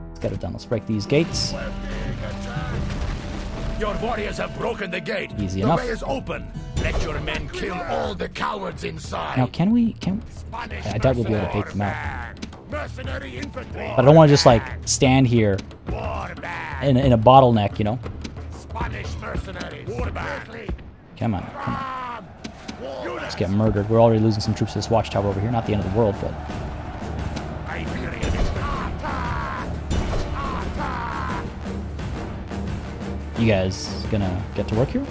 Let's get it done. Let's break these gates. Your warriors have broken the gate. Easy enough. The way is open. Let your men kill all the cowards inside. Now, can we... I doubt we'll be able to take them out. Mercenary infantry. But I don't want to just, like, stand here in a bottleneck, you know? Spanish mercenaries. Come on. Let's get murdered. We're already losing some troops to this watchtower over here. Not the end of the world, but... You guys gonna get to work here?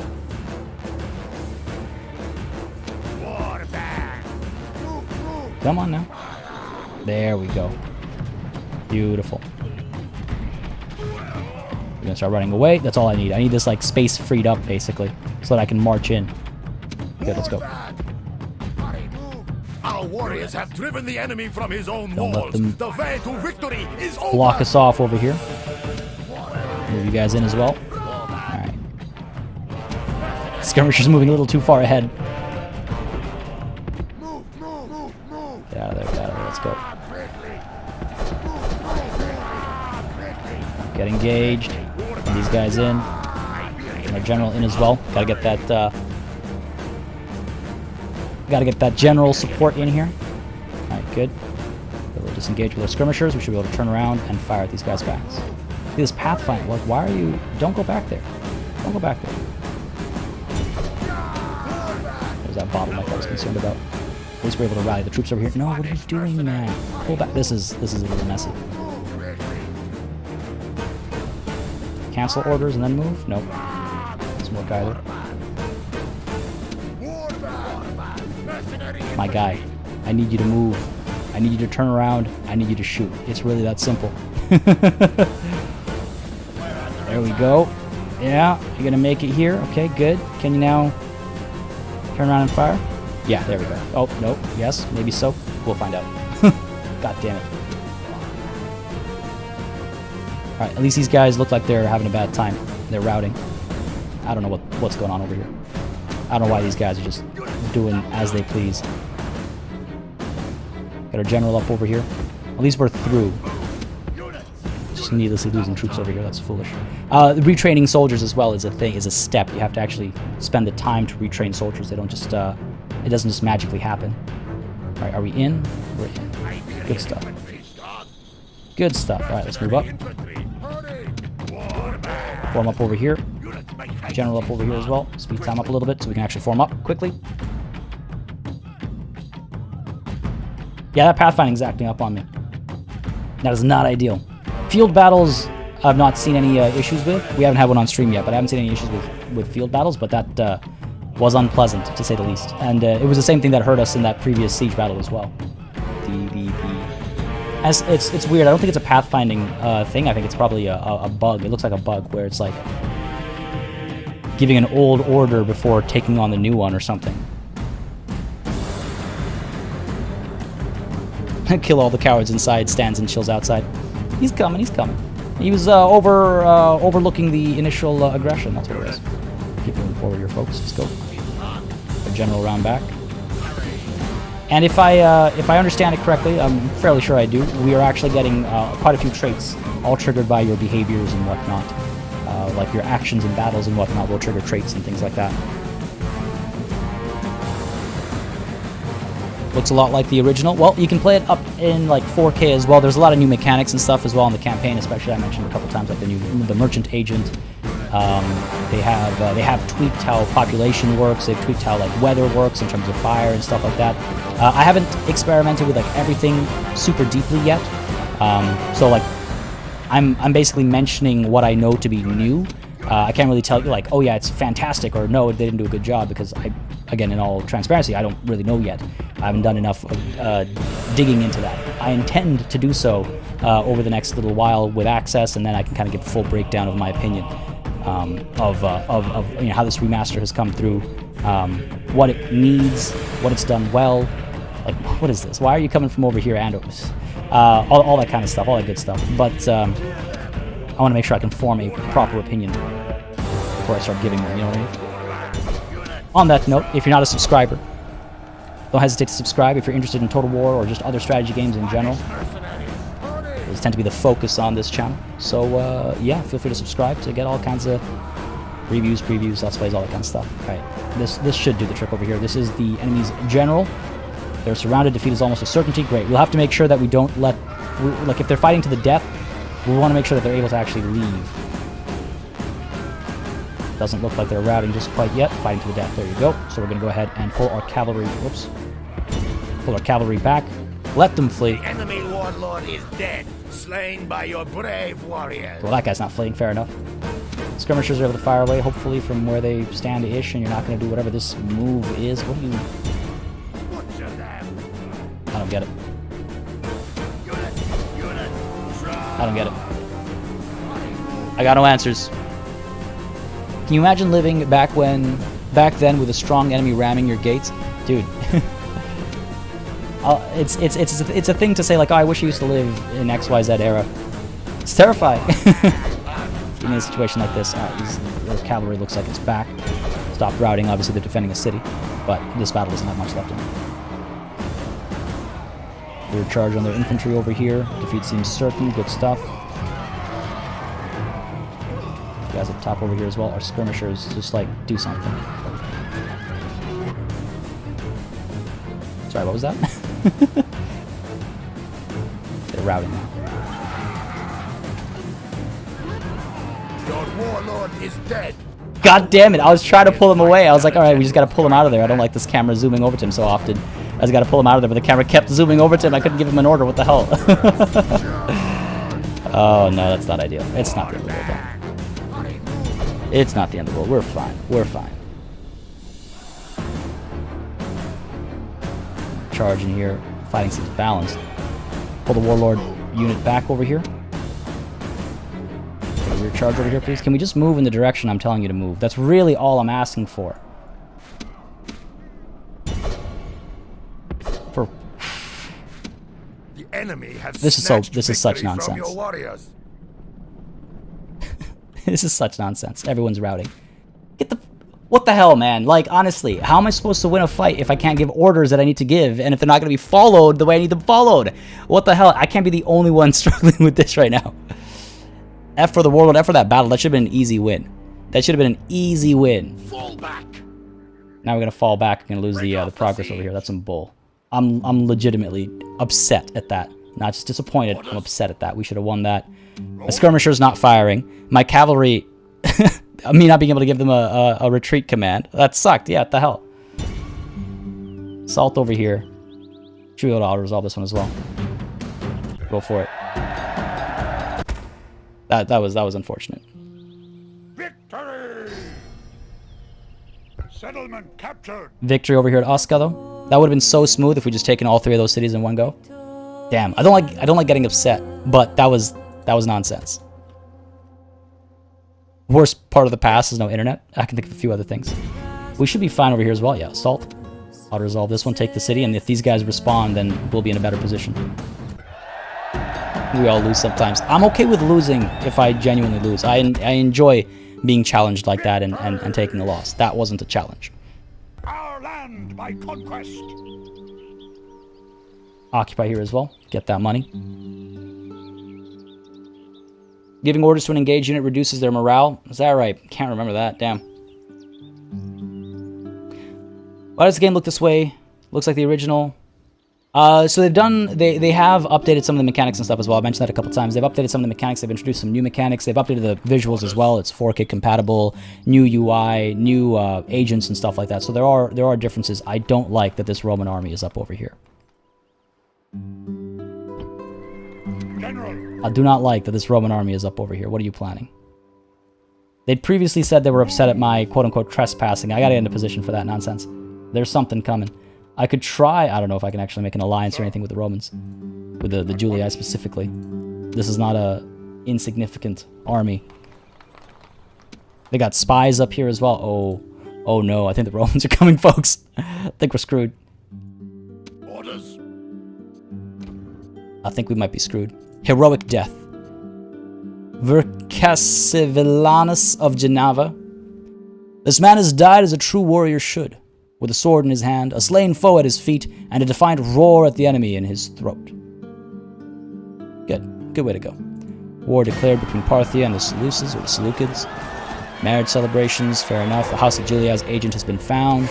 Come on now. There we go. Beautiful. We're gonna start running away. That's all I need. I need this like space freed up basically, so that I can march in. Okay, let's go. Our warriors have driven the enemy from his own Don't let walls. them The way to victory is open. block us off over here. Move you guys in as well. Alright. Skirmisher's moving a little too far ahead. Get out of there, let's go. Get engaged. Get these guys in. Get our general in as well. Gotta get that general support in here. Alright, good. We'll disengage with our skirmishers. We should be able to turn around and fire at these guys' backs. See this pathfinder. Like, why are you... Don't go back there. Don't go back there. There's that bottleneck I was concerned about. At least we're able to rally the troops over here. No, what are you doing, man? Pull back. This is a little messy. Cancel orders and then move? Nope. Doesn't work either. My guy, I need you to move. I need you to turn around. I need you to shoot. It's really that simple. There we go. Yeah, you're gonna make it here. Okay, good. Can you now turn around and fire? Yeah, there we go. Oh, no. Yes, maybe so. We'll find out. God damn it. Alright, at least these guys look like they're having a bad time. They're routing. I don't know what's going on over here. I don't know why these guys are just doing as they please. Got our general up over here. At least we're through. Just needlessly losing troops over here. That's foolish. Retraining soldiers as well is a thing, is a step. You have to actually spend the time to retrain soldiers. They don't just, it doesn't just magically happen. Alright, are we in? We're in. Good stuff. Good stuff. Alright, let's move up. Form up over here. General up over here as well. Speed time up a little bit so we can actually form up quickly. Yeah, that pathfinding's acting up on me. That is not ideal. Field battles, I've not seen any issues with. We haven't had one on stream yet, but I haven't seen any issues with field battles, but that was unpleasant, to say the least. And it was the same thing that hurt us in that previous siege battle as well. It's weird. I don't think it's a pathfinding thing. I think it's probably a bug. It looks like a bug where it's like giving an old order before taking on the new one or something. Kill all the cowards inside, stands and chills outside. He's coming, he's coming. He was overlooking the initial aggression. That's what it is. Keep moving forward here, folks. Let's go. A general round back. And if I understand it correctly, I'm fairly sure I do, we are actually getting quite a few traits, all triggered by your behaviors and whatnot. Like your actions and battles and whatnot will trigger traits and things like that. Looks a lot like the original. Well, you can play it up in like 4K as well. There's a lot of new mechanics and stuff as well in the campaign, especially I mentioned a couple times, like the merchant agent. They have tweaked how population works. They've tweaked how like weather works in terms of fire and stuff like that. I haven't experimented with like everything super deeply yet. So like I'm basically mentioning what I know to be new. I can't really tell you like, oh yeah, it's fantastic, or no, they didn't do a good job, because again, in all transparency, I don't really know yet. I haven't done enough digging into that. I intend to do so over the next little while with access, and then I can kind of give a full breakdown of my opinion of how this remaster has come through, what it needs, what it's done well. Like, what is this? Why are you coming from over here, Andos? All that kind of stuff, all that good stuff. But I want to make sure I can form a proper opinion before I start giving them, you know what I mean? On that note, if you're not a subscriber, don't hesitate to subscribe if you're interested in Total War or just other strategy games in general. Those tend to be the focus on this channel. So, yeah, feel free to subscribe to get all kinds of reviews, previews, let's plays, all that kind of stuff. All right, this should do the trick over here. This is the enemy's general. They're surrounded. Defeat is almost a certainty. Great. We'll have to make sure that we don't let... like, if they're fighting to the death, we want to make sure that they're able to actually leave. Doesn't look like they're routing just quite yet. Fighting to the death. There you go. So we're going to go ahead and pull our cavalry... Whoops. Pull our cavalry back. Let them flee. The enemy warlord is dead, slain by your brave warriors. Well, that guy's not fleeing. Fair enough. Skirmishers are able to fire away, hopefully, from where they stand-ish, and you're not going to do whatever this move is. What do you... I don't get it. I don't get it. I got no answers. Can you imagine living back then with a strong enemy ramming your gates? Dude. It's a thing to say like, oh, I wish I used to live in XYZ era. It's terrifying. In a situation like this, the cavalry looks like it's back. Stop routing. Obviously, they're defending a city, but this battle doesn't have much left in it. Rear charge on their infantry over here. Defeat seems certain. Good stuff. Guys up top over here as well. Our skirmishers just like do something. Sorry, what was that? They're routing now. Your warlord is dead. God damn it! I was trying to pull him away. I was like, all right, we just gotta pull him out of there. I don't like this camera zooming over to him so often. I just gotta pull him out of there, but the camera kept zooming over to him. I couldn't give him an order. What the hell? Oh no, that's not ideal. It's not the end of the world, though. It's not the end of the world. We're fine. We're fine. Charge in here. Fighting seems balanced. Pull the warlord unit back over here. Rear charge over here, please. Can we just move in the direction I'm telling you to move? That's really all I'm asking for. The enemy has this is such nonsense. Your warriors. This is such nonsense. Everyone's routing. What the hell, man? Like, honestly, how am I supposed to win a fight if I can't give orders that I need to give, and if they're not going to be followed the way I need them followed? What the hell? I can't be the only one struggling with this right now. F for the warlord, F for that battle. That should have been an easy win. That should have been an easy win. Fall back. Now we're going to fall back. We're going to lose the progress over here. That's some bull. I'm legitimately upset at that. Not just disappointed, I'm upset at that. We should have won that. The skirmisher's not firing. My cavalry... me not being able to give them a retreat command. That sucked. Yeah, what the hell? Salt over here. Should be able to auto-resolve this one as well. Go for it. That was unfortunate. Victory! Settlement captured. Victory over here at Osca, though. That would have been so smooth if we just taken all 3 of those cities in one go. Damn, I don't like getting upset, but that was nonsense. Worst part of the past is no internet. I can think of a few other things. We should be fine over here as well. Yeah, assault. Auto-resolve this one, take the city, and if these guys respond, then we'll be in a better position. We all lose sometimes. I'm okay with losing if I genuinely lose. I enjoy being challenged like that and taking a loss. That wasn't a challenge. Our land by conquest. Occupy here as well. Get that money. Giving orders to an engaged unit reduces their morale. Is that right? Can't remember that. Damn. Why does the game look this way? Looks like the original. So they have updated some of the mechanics and stuff as well. I mentioned that a couple times. They've updated some of the mechanics. They've introduced some new mechanics. They've updated the visuals as well. It's 4K compatible, new UI, new agents and stuff like that. So there are differences. I don't like that this Roman army is up over here. General. I do not like that this Roman army is up over here. What are you planning? They'd previously said they were upset at my quote-unquote trespassing. I gotta get into position for that nonsense. There's something coming. I could try, I don't know if I can actually make an alliance or anything with the Romans. With the Julii specifically. This is not a insignificant army. They got spies up here as well. Oh no, I think the Romans are coming, folks. I think we're screwed. Orders. I think we might be screwed. Heroic death. Vercassivilanus of Genava. This man has died as a true warrior should. With a sword in his hand, a slain foe at his feet, and a defiant roar at the enemy in his throat. Good way to go. War declared between Parthia and the Seleucids, or the Seleucids. Marriage celebrations, fair enough. The House of Julia's agent has been found.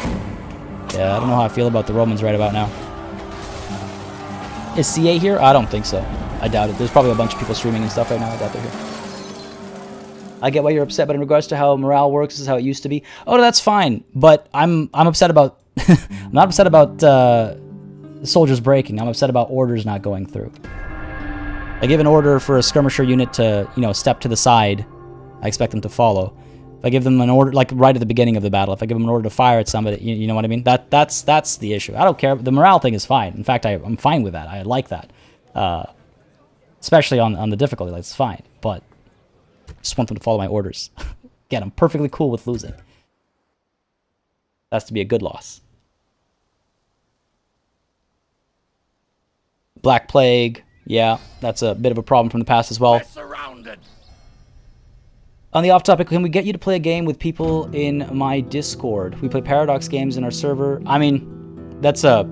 Yeah, I don't know how I feel about the Romans right about now. Is CA here? I don't think so. I doubt it. There's probably a bunch of people streaming and stuff right now. I doubt they're here. I get why you're upset, but in regards to how morale works, this is how it used to be. Oh, no, that's fine. But I'm upset about... I'm not upset about soldiers breaking. I'm upset about orders not going through. I give an order for a skirmisher unit to, step to the side. I expect them to follow. If I give them an order, like right at the beginning of the battle, if I give them an order to fire at somebody, you know what I mean? That's the issue. I don't care. The morale thing is fine. In fact, I'm fine with that. I like that. Especially on the difficulty, like, it's fine. But I just want them to follow my orders. Again, I'm perfectly cool with losing. That's to be a good loss. Black Plague. Yeah, that's a bit of a problem from the past as well. We're surrounded. On the off topic, can we get you to play a game with people in my Discord? We play Paradox games in our server. I mean, that's a...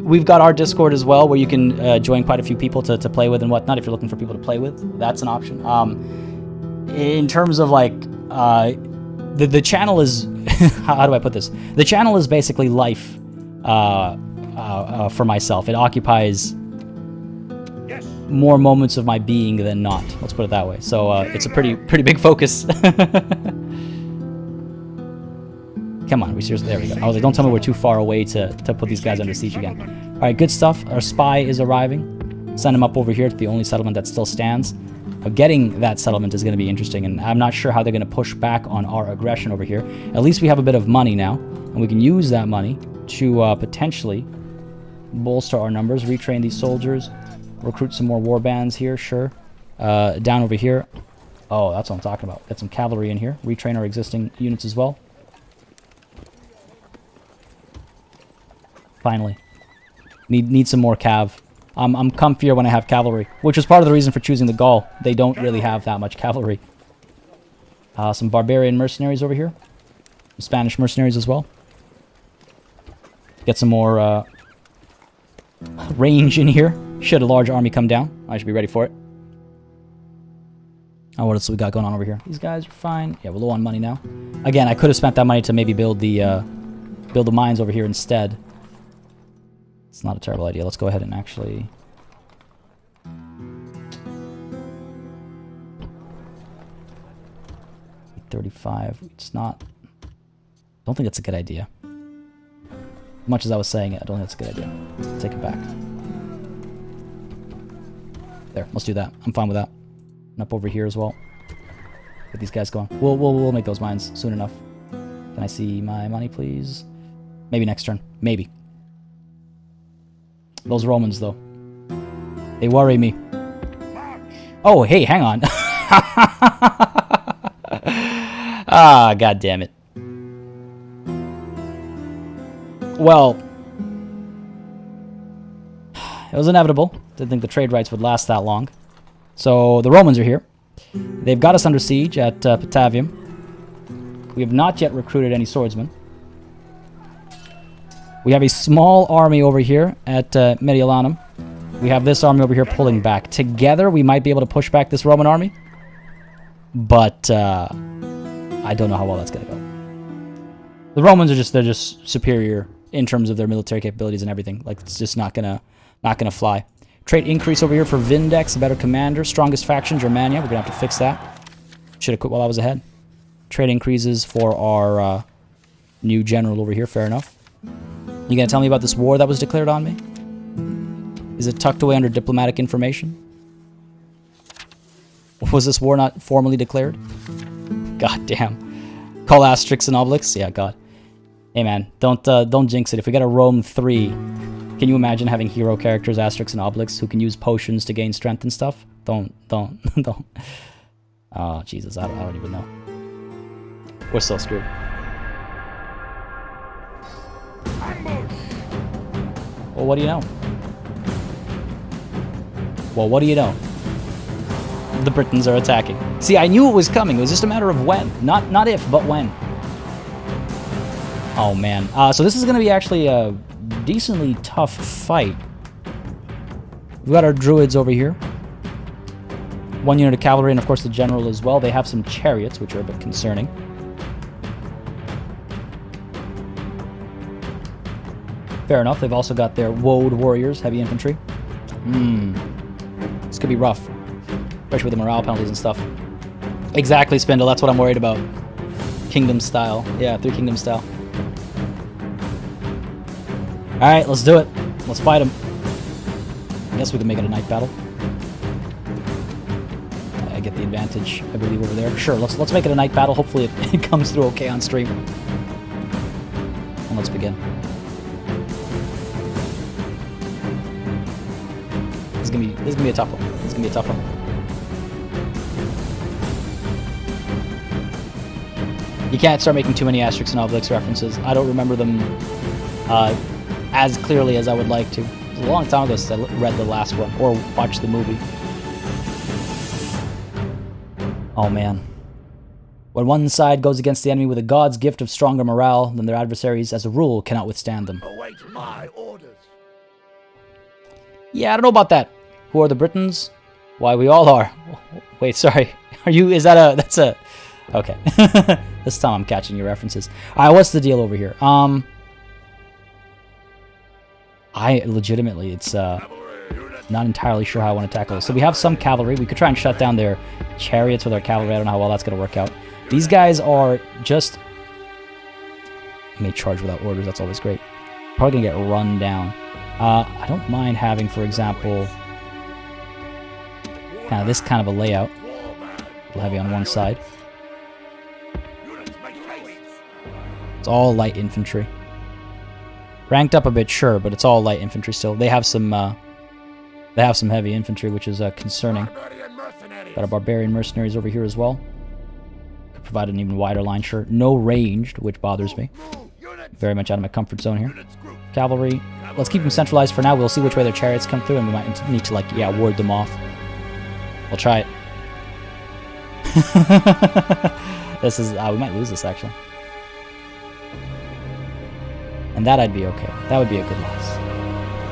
we've got our Discord as well, where you can join quite a few people to play with and whatnot, if you're looking for people to play with. That's an option. In terms of, like, the channel is... how do I put this? The channel is basically life for myself. It occupies more moments of my being than not. Let's put it that way. So it's a pretty big focus. Come on, we seriously, there we go. I was like, don't tell me we're too far away to put these guys under siege again. All right, good stuff. Our spy is arriving. Send him up over here to the only settlement that still stands. Now, getting that settlement is going to be interesting, and I'm not sure how they're going to push back on our aggression over here. At least we have a bit of money now, and we can use that money to potentially bolster our numbers, retrain these soldiers, recruit some more war bands here, sure. Down over here. Oh, that's what I'm talking about. Get some cavalry in here. Retrain our existing units as well. Finally. Need some more cav. I'm comfier when I have cavalry, which is part of the reason for choosing the Gaul. They don't really have that much cavalry. Some barbarian mercenaries over here. Some Spanish mercenaries as well. Get some more range in here. Should a large army come down, I should be ready for it. Oh, what else we got going on over here? These guys are fine. Yeah, we're low on money now. Again, I could have spent that money to maybe build the mines over here instead. It's not a terrible idea. Let's go ahead and actually... $35. It's not... I don't think that's a good idea. As much as I was saying it, I don't think that's a good idea. Take it back. There, let's do that. I'm fine with that. And up over here as well. Get these guys going. We'll make those mines soon enough. Can I see my money, please? Maybe next turn. Maybe. Those Romans, though. They worry me. Oh, hey, hang on. Ah, god damn it. Well, it was inevitable. Didn't think the trade rights would last that long. So the Romans are here. They've got us under siege at Patavium. We have not yet recruited any swordsmen. We have a small army over here at Mediolanum. We have this army over here pulling back. Together, we might be able to push back this Roman army. But I don't know how well that's going to go. The Romans are they're just superior in terms of their military capabilities and everything. Like, it's just not gonna fly. Trait increase over here for Vindex, a better commander. Strongest faction, Germania. We're gonna have to fix that. Should have quit while I was ahead. Trait increases for our new general over here. Fair enough. You gonna tell me about this war that was declared on me? Is it tucked away under diplomatic information? Was this war not formally declared? God damn. Call Asterix and Obelix? Yeah, God. Hey man, don't jinx it. If we get a Rome 3, can you imagine having hero characters, Asterix and Obelix, who can use potions to gain strength and stuff? Don't. Oh, Jesus, I don't even know. We're so screwed. Well, what do you know? Well, what do you know? The Britons are attacking. See, I knew it was coming. It was just a matter of when. Not if, but when. Oh, man. So this is going to be actually a decently tough fight. We've got our druids over here. 1 unit of cavalry, and of course the general as well. They have some chariots, which are a bit concerning. Fair enough. They've also got their woad warriors, heavy infantry. This could be rough. Especially with the morale penalties and stuff. Exactly, Spindle. That's what I'm worried about. Kingdom style. Yeah, 3 kingdom style. Alright, let's do it. Let's fight him. I guess we can make it a night battle. I get the advantage, I believe, over there. Sure, let's make it a night battle. Hopefully it comes through okay on stream. And let's begin. This is gonna be a tough one. This is gonna be a tough one. You can't start making too many Asterix and Obelix references. I don't remember them as clearly as I would like to. It was a long time ago since I read the last one or watched the movie. Oh man. When one side goes against the enemy with a god's gift of stronger morale than their adversaries, as a rule, cannot withstand them. Await my orders. Yeah, I don't know about that. Who are the Britons? Why, we all are. Wait, sorry. Are you, that's a... Okay. This time I'm catching your references. Alright, what's the deal over here? I legitimately, it's not entirely sure how I want to tackle this. So we have some cavalry. We could try and shut down their chariots with our cavalry. I don't know how well that's going to work out. These guys are just... may charge without orders. That's always great. Probably going to get run down. I don't mind having, for example, kind of this kind of a layout. A little heavy on one side. It's all light infantry. Ranked up a bit, sure, but it's all light infantry still. They have some heavy infantry, which is concerning. Got our barbarian mercenaries over here as well. Could provide an even wider line, sure. No ranged, which bothers me. Very much out of my comfort zone here. Cavalry. Let's keep them centralized for now. We'll see which way their chariots come through, and we might need to, like, yeah, ward them off. We'll try it. This is... we might lose this, actually. And that I'd be okay. That would be a good loss.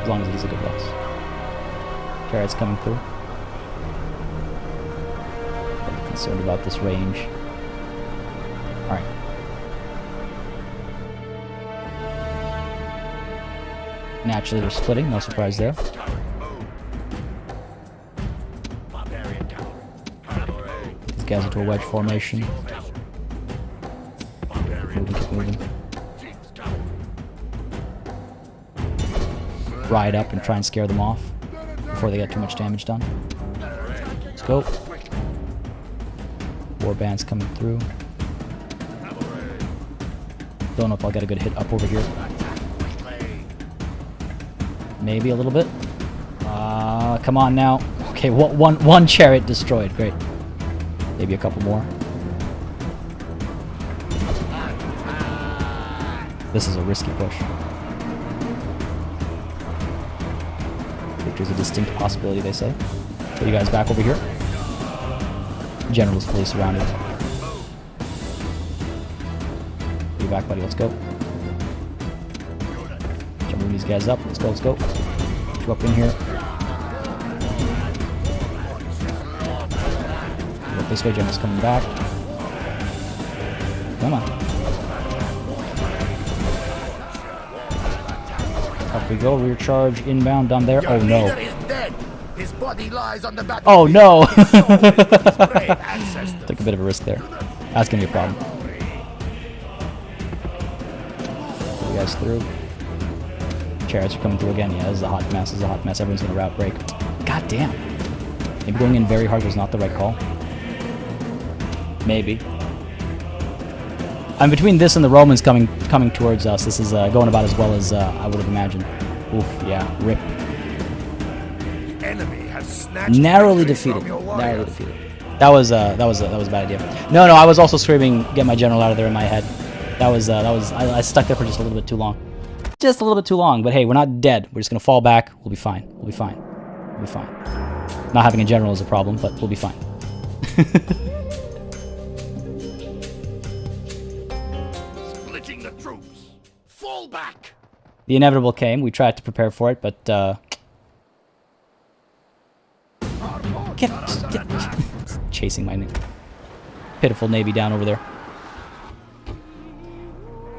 As long as it is a good loss. Chariots coming through. I'm concerned about this range. Alright. Naturally, they're splitting. No surprise there. These guys into a wedge formation. Moving, keep moving. Ride up and try and scare them off before they get too much damage done. Let's go. War bands coming through. Don't know if I'll get a good hit up over here. Maybe a little bit. Come on now. Okay, one chariot destroyed. Great. Maybe a couple more. This is a risky push. Victory is a distinct possibility, they say. Put you guys back over here. General is fully surrounded. Put you back, buddy. Let's go. Jumping these guys up. Let's go, let's go. Put you up in here. Look this way, General's coming back. Come on. Up we go, rear charge, inbound, down there. Oh no. His body lies on the back. Oh no! Took a bit of a risk there. That's gonna be a problem. Put you guys through. Chariots are coming through again. Yeah, this is a hot mess. This is a hot mess. Everyone's gonna route break. God damn. Maybe going in very hard was not the right call. Maybe. I'm between this and the Romans coming towards us. This is going about as well as I would have imagined. Oof, yeah, rip. The enemy has snatched Narrowly victory defeated. from your Narrowly warriors. defeated. That was a bad idea. No, I was also screaming, "Get my general out of there!" in my head. I stuck there for just a little bit too long. Just a little bit too long. But hey, we're not dead. We're just gonna fall back. We'll be fine. We'll be fine. We'll be fine. Not having a general is a problem, but we'll be fine. Splitting the troops. Fall back. The inevitable came. We tried to prepare for it, but get chasing my pitiful navy down over there.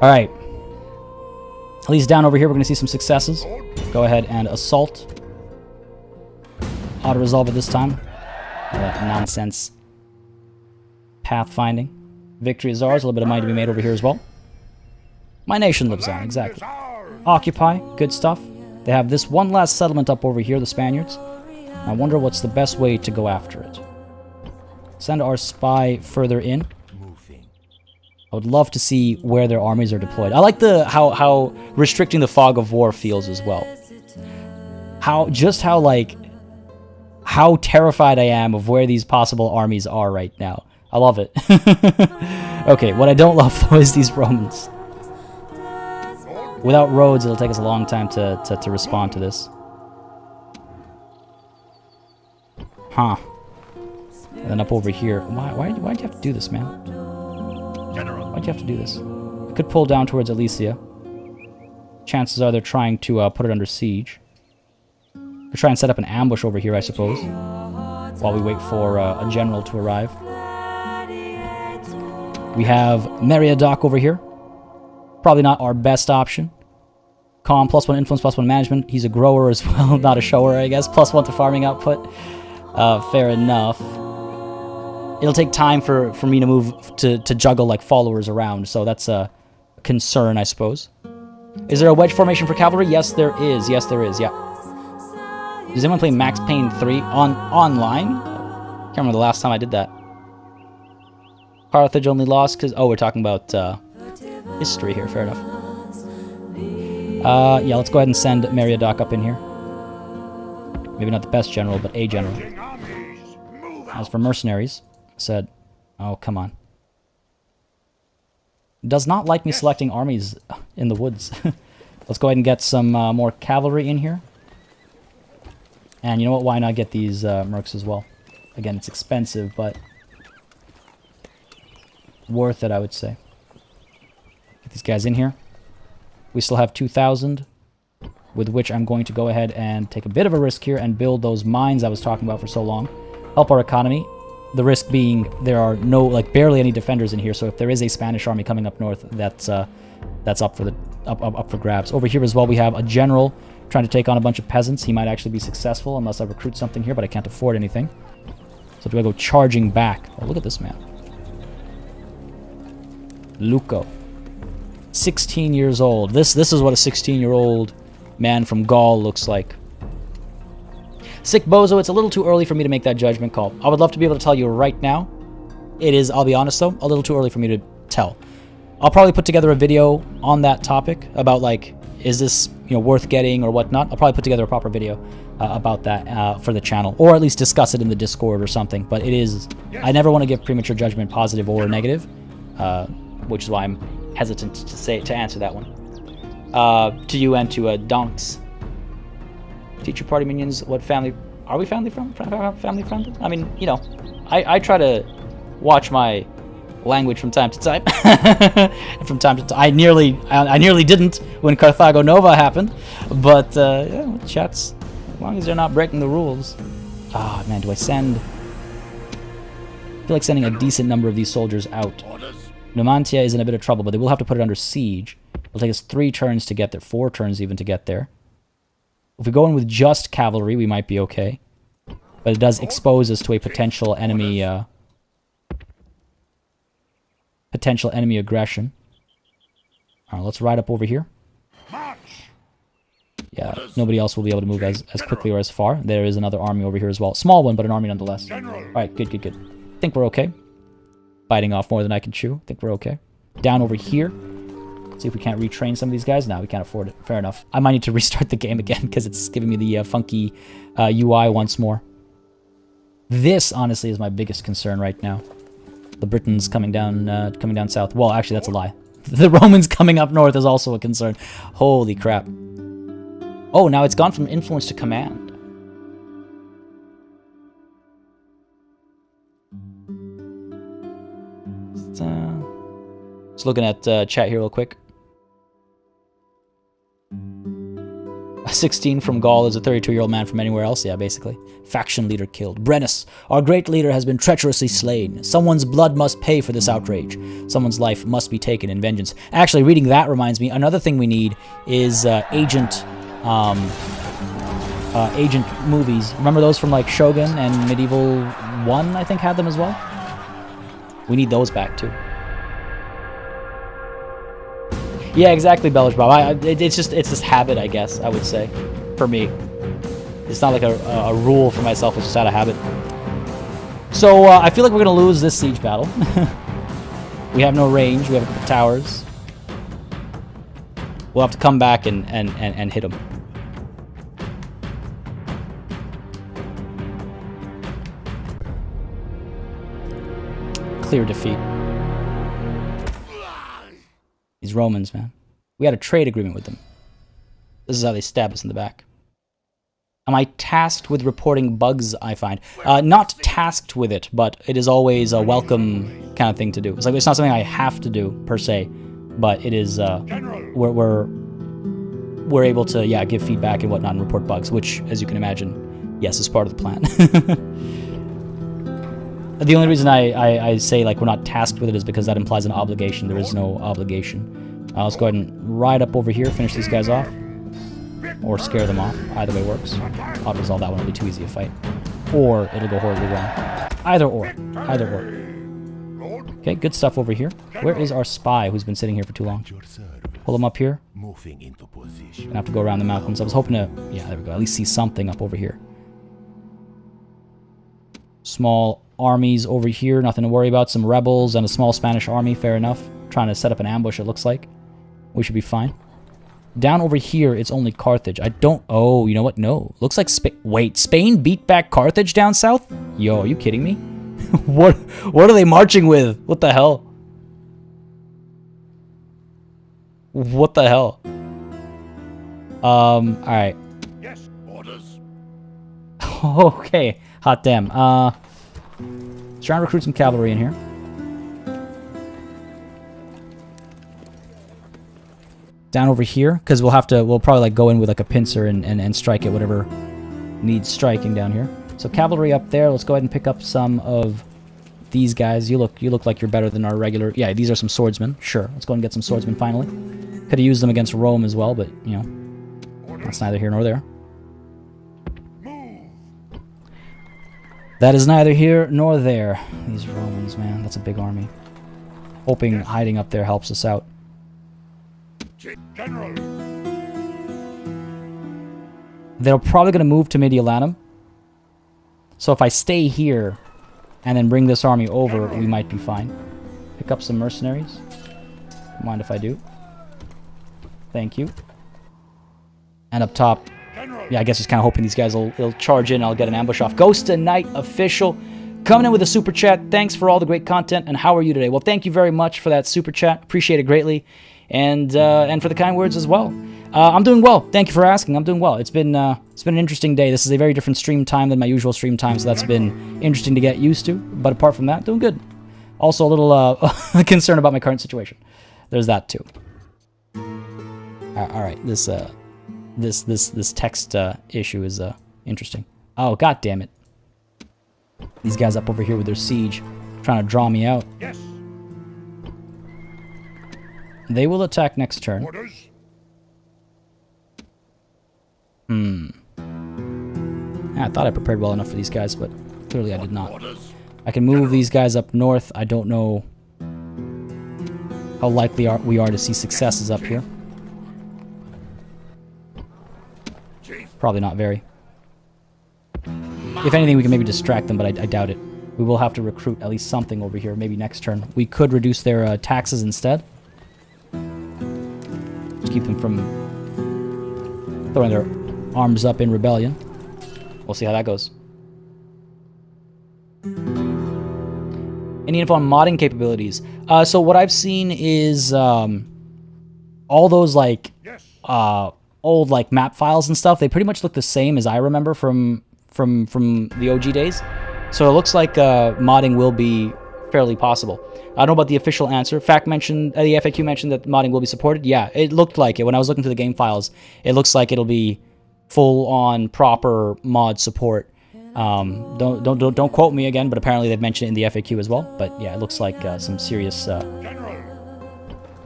All right. At least down over here, we're going to see some successes. Go ahead and assault. Auto-resolve it this time. Nonsense. Pathfinding. Victory is ours. A little bit of money to be made over here as well. My nation lives on, exactly. Occupy, good stuff. They have this one last settlement up over here, the Spaniards. I wonder what's the best way to go after it. Send our spy further in. I would love to see where their armies are deployed. I like how restricting the fog of war feels as well. How terrified I am of where these possible armies are right now. I love it. Okay, what I don't love though is these Romans. Without roads, it'll take us a long time to respond to this. Huh. And then up over here. Why'd you have to do this, man? Why'd you have to do this? I could pull down towards Alesia. Chances are they're trying to put it under siege. Could try and set up an ambush over here, I suppose, while we wait for a general to arrive. We have Meriadoc over here. Probably not our best option. Calm, +1 influence, +1 management. He's a grower as well, not a shower, I guess. +1 to farming output. Fair enough. It'll take time for me to move to juggle like followers around, so that's a concern, I suppose. Is there a wedge formation for cavalry? Yes, there is. Yes, there is. Yeah. Does anyone play Max Payne 3 online? Can't remember the last time I did that. Carthage only lost because... Oh, we're talking about history here. Fair enough. Yeah, let's go ahead and send Meriadoc up in here. Maybe not the best general, but a general. As for mercenaries, said... Oh, come on. Does not like me selecting armies in the woods. Let's go ahead and get some more cavalry in here. And you know what? Why not get these mercs as well? Again, it's expensive, but worth it, I would say. Get these guys in here. We still have 2,000, with which I'm going to go ahead and take a bit of a risk here and build those mines I was talking about for so long. Help our economy. The risk being there are no, like, barely any defenders in here. So if there is a Spanish army coming up north, that's up for grabs. Over here as well, we have a general trying to take on a bunch of peasants. He might actually be successful unless I recruit something here, but I can't afford anything. So do I go charging back? Oh, look at this man. Luco. 16 years old. This is what a 16-year-old man from Gaul looks like. Sick Bozo, it's a little too early for me to make that judgment call. I would love to be able to tell you right now. It is, I'll be honest though, a little too early for me to tell. I'll probably put together a video on that topic about, like, is this, you know, worth getting or whatnot. I'll probably put together a proper video about that for the channel, or at least discuss it in the Discord or something. But it is, I never want to give premature judgment, positive or negative, which is why I'm hesitant to answer that one. To you and to Donks. Teach your party minions what family... Are we family friendly? I mean, you know, I try to watch my language from time to time. And from time to time, I nearly didn't when Carthago Nova happened. But, yeah, chats, as long as they're not breaking the rules. Ah, man, do I send... I feel like sending a decent number of these soldiers out. Numantia is in a bit of trouble, but they will have to put it under siege. It'll take us 3 turns to get there, 4 turns even to get there. If we go in with just cavalry, we might be okay. But it does expose us to a potential enemy aggression. Alright, let's ride up over here. Yeah, nobody else will be able to move as quickly or as far. There is another army over here as well. Small one, but an army nonetheless. Alright, good. I think we're okay. Biting off more than I can chew. I think we're okay. Down over here. See if we can't retrain some of these guys. No, we can't afford it. Fair enough. I might need to restart the game again because it's giving me the funky UI once more. This, honestly, is my biggest concern right now. The Britons coming down south. Well, actually, that's a lie. The Romans coming up north is also a concern. Holy crap. Oh, now it's gone from influence to command. Just looking at chat here real quick. A 16 from Gaul is a 32-year-old man from anywhere else. Yeah, basically. Faction leader killed. Brennus, our great leader, has been treacherously slain. Someone's blood must pay for this outrage. Someone's life must be taken in vengeance. Actually, reading that reminds me, another thing we need is agent movies. Remember those from like Shogun and Medieval 1, I think, had them as well? We need those back too. Yeah, exactly, Bellish Bob. It's just habit, I guess, I would say, for me. It's not like a rule for myself, it's just out of habit. So, I feel like we're going to lose this siege battle. We have no range, we have a couple towers. We'll have to come back and hit them. Clear defeat. These Romans, man. We had a trade agreement with them. This is how they stab us in the back. Am I tasked with reporting bugs I find? Not tasked with it, but it is always a welcome kind of thing to do. It's like it's not something I have to do, per se, but it is, we're able to, yeah, give feedback and whatnot and report bugs, which, as you can imagine, yes, is part of the plan. The only reason I say like we're not tasked with it is because that implies an obligation. There is no obligation. Let's go ahead and ride up over here, finish these guys off. Or scare them off. Either way works. I'll resolve that one, it'll be too easy a fight. Or it'll go horribly wrong. Either or. Either or. Okay, good stuff over here. Where is our spy who's been sitting here for too long? Pull him up here. Gonna have to go around the mountains. I was hoping to, yeah, there we go, at least see something up over here. Small armies over here, nothing to worry about. Some rebels and a small Spanish army, fair enough. Trying to set up an ambush, it looks like. We should be fine. Down over here, it's only Carthage. I don't... Oh, you know what? No. Looks like Wait, Spain beat back Carthage down south? Yo, are you kidding me? What are they marching with? What the hell? What the hell? Alright. Yes, orders. Okay. Hot damn. Let's try and recruit some cavalry in here. Down over here, because we'll probably like go in with like a pincer and strike at whatever needs striking down here. So cavalry up there. Let's go ahead and pick up some of these guys. You look like you're better than our regular. Yeah, these are some swordsmen. Sure, let's go and get some swordsmen finally. Could have used them against Rome as well, but you know, that's neither here nor there. That is neither here nor there. These Romans, man, that's a big army. Hoping hiding up there helps us out. General. They're probably going to move to Mediolanum. So if I stay here and then bring this army over, we might be fine. Pick up some mercenaries. Don't mind if I do. Thank you. And up top, yeah, I guess just kind of hoping these guys will charge in. I'll get an ambush off. Ghost and Knight Official coming in with a super chat. Thanks for all the great content. And how are you today? Well, thank you very much for that super chat. Appreciate it greatly. And for the kind words as well. I'm doing well. Thank you for asking. I'm doing well. It's been an interesting day. This is a very different stream time than my usual stream time, so that's been interesting to get used to. But apart from that, doing good. Also a little concerned about my current situation. There's that too. All right, this text issue is interesting. Oh, god damn it! These guys up over here with their siege, trying to draw me out. Yes. They will attack next turn. Orders. I thought I prepared well enough for these guys, but clearly I did not. Orders. I can move these guys up north. I don't know how likely we are to see successes up here. Probably not very. If anything, we can maybe distract them, but I doubt it. We will have to recruit at least something over here, maybe next turn. We could reduce their taxes instead. Just keep them from throwing their arms up in rebellion. We'll see how that goes. Any info on modding capabilities? So what I've seen is all those like old like map files and stuff. They pretty much look the same as I remember from the OG days. So it looks like modding will be fairly possible. I don't know about the official answer. The FAQ mentioned that modding will be supported. Yeah, it looked like it when I was looking through the game files. It looks like it'll be full on proper mod support. Don't quote me again, but apparently they've mentioned it in the FAQ as well. But yeah, it looks like some serious.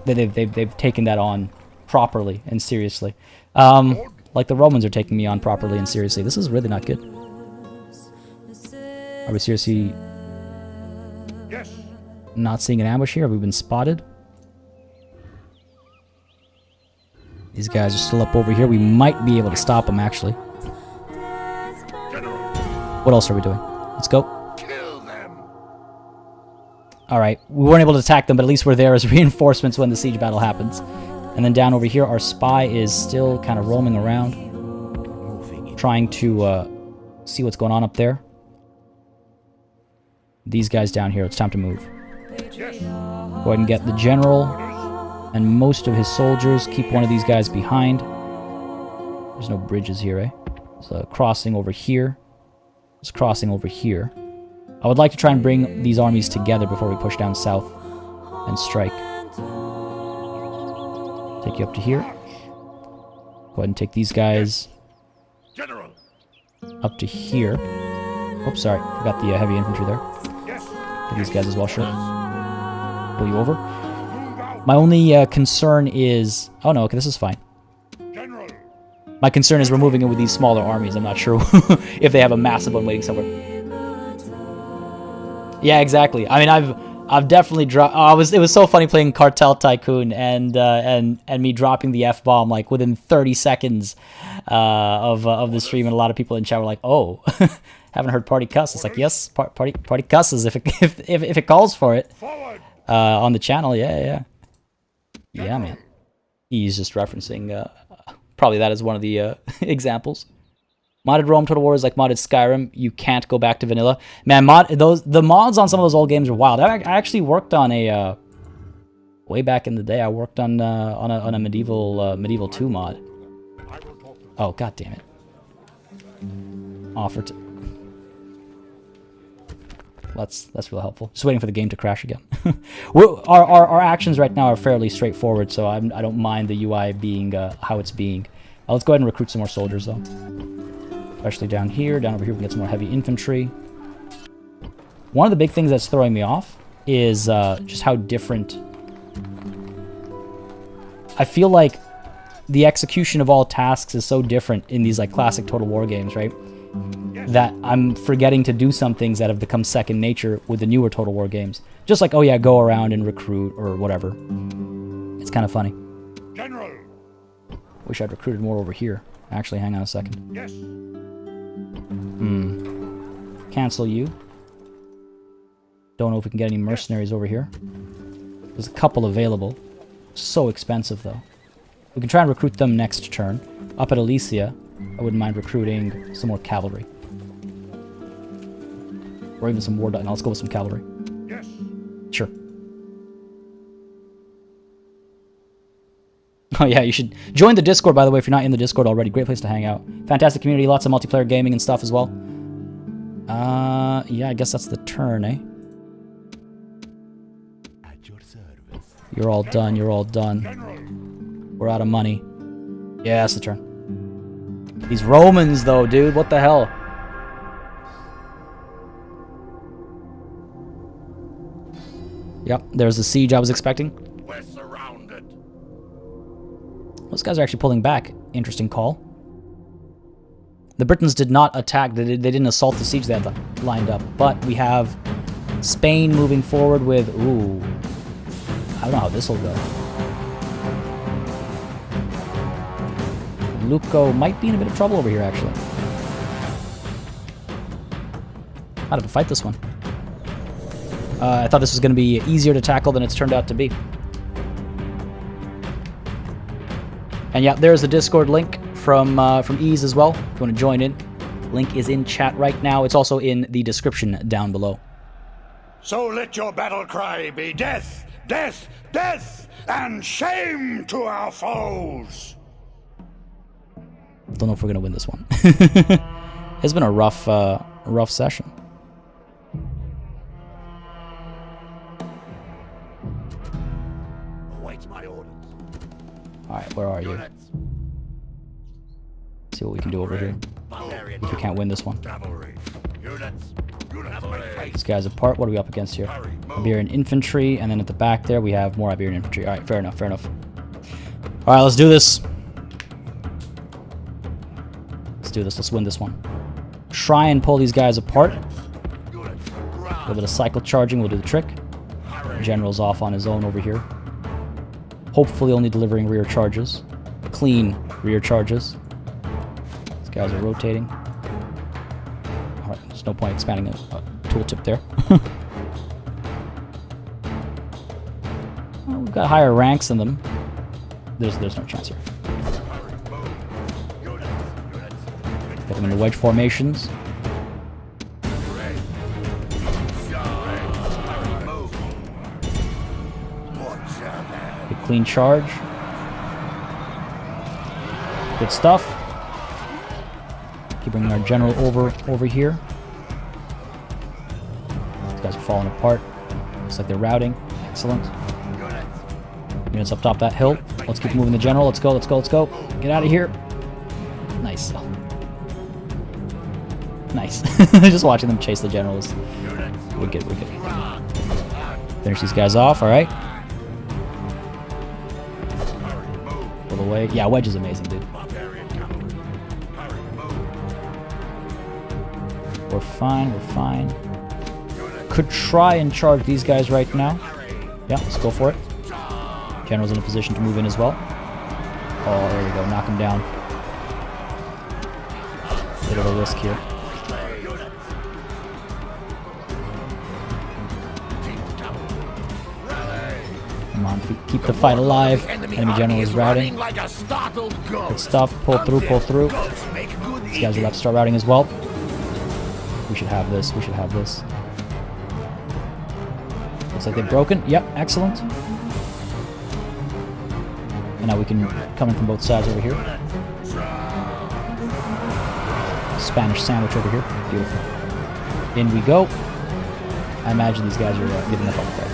They've taken that on properly and seriously, like the Romans are taking me on properly and seriously. This is really not good. Are we seriously not seeing an ambush here? Have we been spotted? These guys are still up over here. We might be able to stop them actually. What else are we doing? Let's go. Kill them. All right, we weren't able to attack them, but at least we're there as reinforcements when the siege battle happens. And then down over here, our spy is still kind of roaming around, trying to see what's going on up there. These guys down here, it's time to move. Go ahead and get the general and most of his soldiers. Keep one of these guys behind. There's no bridges here, eh? So crossing over here. It's crossing over here. I would like to try and bring these armies together before we push down south and strike. Take you up to here. Go ahead and take these guys up to here. Oops, sorry. Forgot the heavy infantry there. Get these guys as well, sure. Pull you over. My only concern is... Oh no, okay, this is fine. My concern is we're moving in with these smaller armies. I'm not sure if they have a massive one waiting somewhere. Yeah, exactly. I mean, I've definitely dropped. It was so funny playing Cartel Tycoon and me dropping the F-bomb like within 30 seconds of the stream, and a lot of people in chat were like, "Oh, haven't heard party cuss." It's like, yes, party cusses if it calls for it on the channel. Yeah, man. He's just referencing. Probably that is one of the examples. Modded Rome Total War is like modded Skyrim. You can't go back to vanilla. Man, the mods on some of those old games are wild. I actually worked on a way back in the day. I worked on a medieval 2 mod. Oh god damn it! Offer to. That's real helpful. Just waiting for the game to crash again. Our actions right now are fairly straightforward, so I don't mind the UI being how it's being. Let's go ahead and recruit some more soldiers, though. Especially down here. Down over here we can get some more heavy infantry. One of the big things that's throwing me off is just how different... I feel like the execution of all tasks is so different in these like classic Total War games, right? That I'm forgetting to do some things that have become second nature with the newer Total War games. Just like, oh yeah, go around and recruit or whatever. It's kind of funny. General. Wish I'd recruited more over here. Actually, hang on a second. Yes. Cancel you. Don't know if we can get any mercenaries over here. There's a couple available. So expensive, though. We can try and recruit them next turn. Up at Elysia, I wouldn't mind recruiting some more cavalry. Or even some war... No, let's go with some cavalry. Yes. Sure. Oh yeah, you should join the Discord, by the way, if you're not in the Discord already. Great place to hang out. Fantastic community, lots of multiplayer gaming and stuff as well. Yeah, I guess that's the turn, eh? At your service. You're all done, you're all done. We're out of money. Yeah, that's the turn. These Romans, though, dude, what the hell? Yep, there's the siege I was expecting. We're surrounded. Those guys are actually pulling back. Interesting call. The Britons did not attack. They didn't assault the siege they had lined up. But we have Spain moving forward with... Ooh. I don't know how this will go. Luco might be in a bit of trouble over here, actually. How to fight this one. I thought this was going to be easier to tackle than it's turned out to be. And yeah, there's the Discord link from Ease as well, if you want to join in. Link is in chat right now. It's also in the description down below. So let your battle cry be death, death, death, and shame to our foes! Don't know if we're going to win this one. It's been a rough session. Await my orders. Alright, where are you? Units. See what we can do over here. Barbarian. If we can't win this one. Cavalry. Units. Cavalry. These guys apart. What are we up against here? Iberian infantry, and then at the back there we have more Iberian infantry. Alright, fair enough, fair enough. Alright, let's do this. Let's do this. Let's win this one. Try and pull these guys apart. A little bit of cycle charging will do the trick. General's off on his own over here. Hopefully only delivering rear charges. Clean rear charges. These guys are rotating. Alright, there's no point expanding a tooltip there. Well, we've got higher ranks than them. There's no chance here. Get them into wedge formations. Big clean charge. Good stuff. Keep bringing our general over here. These guys are falling apart. Looks like they're routing. Excellent. Units up top that hill. Let's keep moving the general. Let's go, let's go, let's go. Get out of here. Nice. Nice. Just watching them chase the generals. We're good, we're good. Finish these guys off, alright. Pull away. Yeah, wedge is amazing, dude. We're fine, we're fine. Could try and charge these guys right now. Yeah, let's go for it. General's in a position to move in as well. Oh, there we go. Knock him down. Bit of a risk here. Come on, keep the fight alive. Enemy general is routing. Good stuff. Pull through, pull through. These guys are about to start routing as well. We should have this. We should have this. Looks like they've broken. Yep, excellent. And now we can come in from both sides over here. Spanish sandwich over here. Beautiful. In we go. I imagine these guys are giving up on the fight.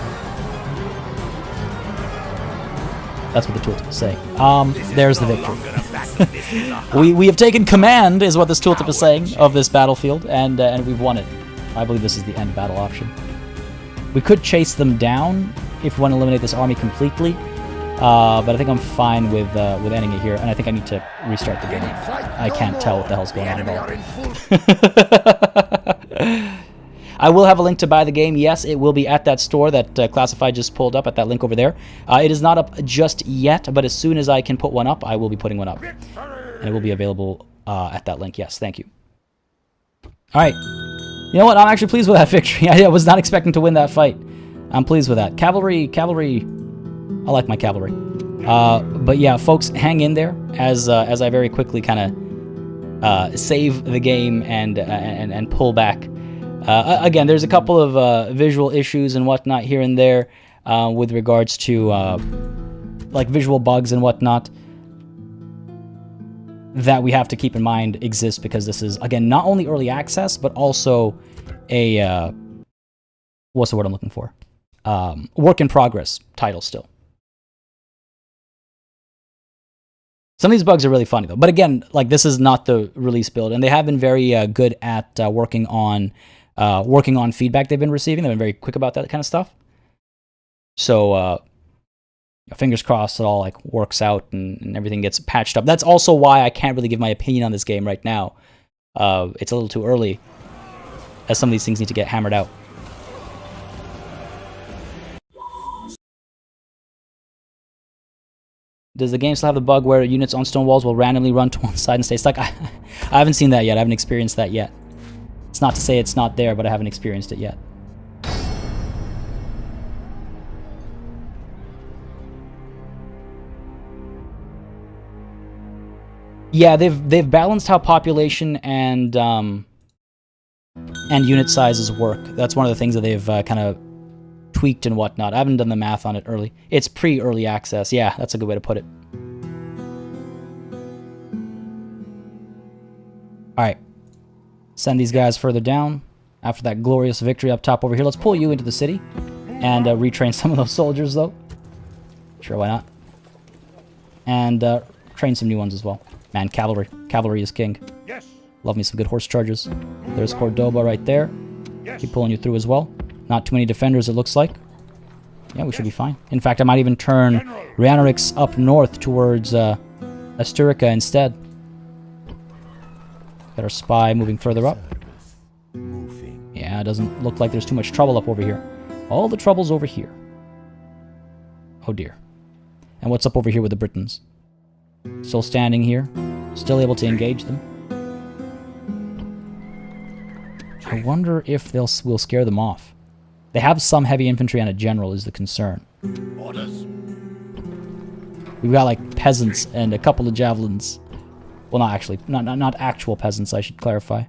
That's what the tooltip is saying. There's the victory. we have taken command, is what this tooltip is saying, of this battlefield, and we've won it. I believe this is the end battle option. We could chase them down if we want to eliminate this army completely, but I think I'm fine with ending it here, and I think I need to restart the game. I can't tell what the hell's going on at all. I will have a link to buy the game. Yes, it will be at that store that Classified just pulled up, at that link over there. It is not up just yet, but as soon as I can put one up, I will be putting one up. And it will be available at that link. Yes, thank you. All right. You know what? I'm actually pleased with that victory. I was not expecting to win that fight. I'm pleased with that. Cavalry. I like my cavalry. But yeah, folks, hang in there as I very quickly kind of save the game and pull back. Again, there's a couple of visual issues and whatnot here and there with regards to like visual bugs and whatnot that we have to keep in mind exist, because this is, again, not only early access, but also a, what's the word I'm looking for? Work in progress title still. Some of these bugs are really funny though. But again, like, this is not the release build, and they have been very good at working on feedback they've been receiving. They've been very quick about that kind of stuff. So fingers crossed it all like works out and everything gets patched up. That's also why I can't really give my opinion on this game right now. It's a little too early, as some of these things need to get hammered out. Does the game still have the bug where units on stone walls will randomly run to one side and stay stuck? I haven't seen that yet. I haven't experienced that yet. It's not to say it's not there, but I haven't experienced it yet. Yeah, they've balanced how population and unit sizes work. That's one of the things that they've kind of tweaked and whatnot. I haven't done the math on it early. It's pre-early access. Yeah, that's a good way to put it. Alright. Send these guys further down. After that glorious victory up top over here, let's pull you into the city and retrain some of those soldiers, though. Sure, why not? And train some new ones as well. Man, cavalry. Cavalry is king. Yes. Love me some good horse charges. There's Cordoba right there. Yes. Keep pulling you through as well. Not too many defenders, it looks like. Yeah, we should be fine. In fact, I might even turn Rhaenyra's up north towards Asturica instead. Got our spy moving further up. Yeah, it doesn't look like there's too much trouble up over here. All the trouble's over here. Oh dear. And what's up over here with the Britons? Still standing here. Still able to engage them. I wonder if we'll scare them off. They have some heavy infantry and a general is the concern. Orders. We've got like peasants and a couple of javelins. Well, not actually. Not actual peasants, I should clarify.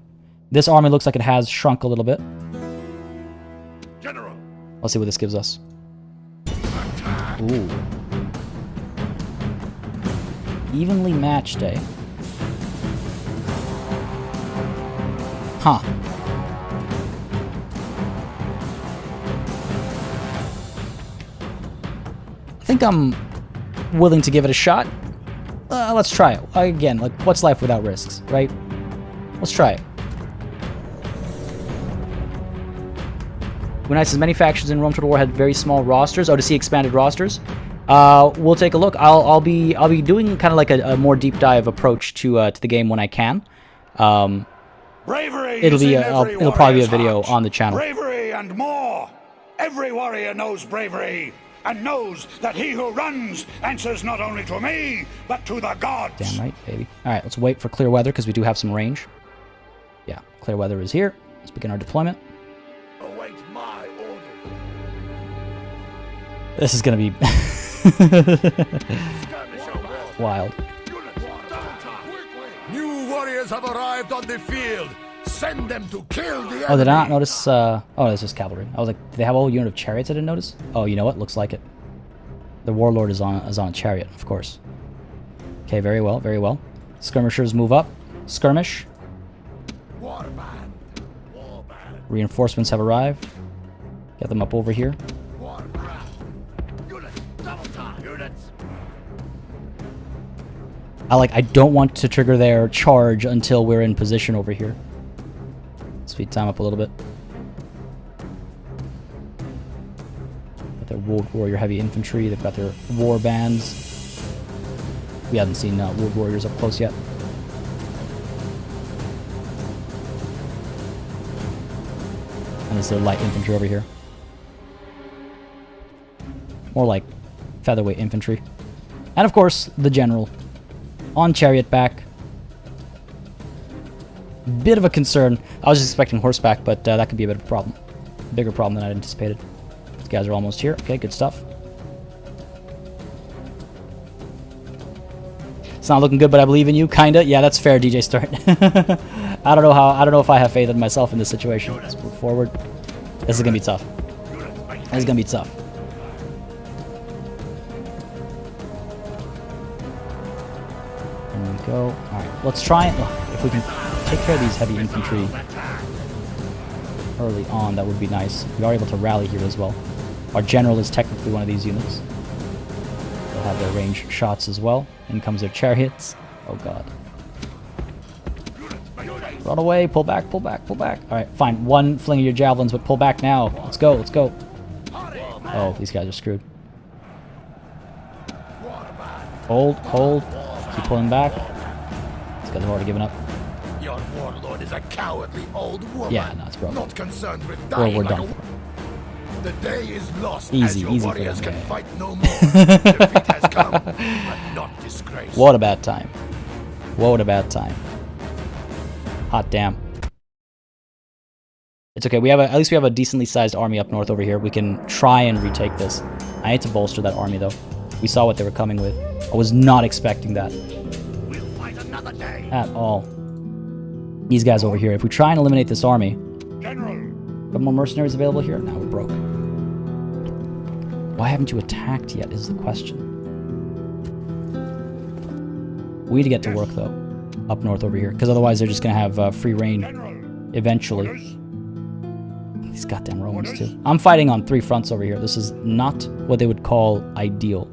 This army looks like it has shrunk a little bit. General. Let's see what this gives us. Ooh. Evenly matched, eh? Huh. I think I'm willing to give it a shot. Let's try it. Again, like, what's life without risks, right? Let's try it. When I says many factions in Rome Total War had very small rosters. Oh, to see expanded rosters. We'll take a look. I'll be doing kind of like a more deep dive approach to the game when I can. Bravery It'll probably be a video on the channel. Bravery and more. Every warrior knows bravery and knows that he who runs answers not only to me, but to the gods. Damn right, baby. All right, let's wait for clear weather because we do have some range. Yeah, clear weather is here. Let's begin our deployment. Await my orders. This is gonna be wild. New warriors have arrived on the field. Send them to kill the enemy. Oh, did I not notice? Oh, it's just cavalry. I was like, do they have a whole unit of chariots I didn't notice? Oh, you know what? Looks like it. The warlord is on a chariot, of course. Okay, very well, very well. Skirmishers move up. Skirmish. Warband. Warband. Reinforcements have arrived. Get them up over here. Warband. Units. Double time. Units. I don't want to trigger their charge until we're in position over here. Speed time up a little bit. Got their Wood Warrior heavy infantry. They've got their war bands. We haven't seen Wood Warriors up close yet. And there's their light infantry over here. More like featherweight infantry. And of course, the general. On chariot back. Bit of a concern. I was just expecting horseback, but that could be a bit of a problem. Bigger problem than I'd anticipated. These guys are almost here. Okay, good stuff. It's not looking good, but I believe in you, kinda. Yeah, that's fair, DJ Start. I don't know if I have faith in myself in this situation. Let's move forward. This is gonna be tough. This is gonna be tough. go. Alright, let's try and... if we can take care of these heavy infantry early on, that would be nice. We are able to rally here as well. Our general is technically one of these units. They'll have their ranged shots as well. In comes their chariots. Oh god. Run away, pull back, pull back, pull back. Alright, fine. One fling of your javelins, but pull back now. Let's go, let's go. Oh, these guys are screwed. Hold, hold. Keep pulling back. These guys have already given up. Your warlord is a cowardly old woman. Yeah, no, it's broken. Not concerned with Well, dying we're like done. The day is lost Easy, as your easy for warriors them, can yeah. fight no more. Defeat has come, but not disgrace. What a bad time. What a bad time. Hot damn. It's okay. We have at least we have a decently sized army up north over here. We can try and retake this. I need to bolster that army though. We saw what they were coming with. I was not expecting that We'll fight another day. at all. These guys over here. If we try and eliminate this army, General, got more mercenaries available here. Now we're broke. Why haven't you attacked yet? Is the question. We need to get to work though, up north over here, because otherwise they're just gonna have free reign General. eventually. Orders. These goddamn Romans too. I'm fighting on 3 fronts over here. This is not what they would call ideal.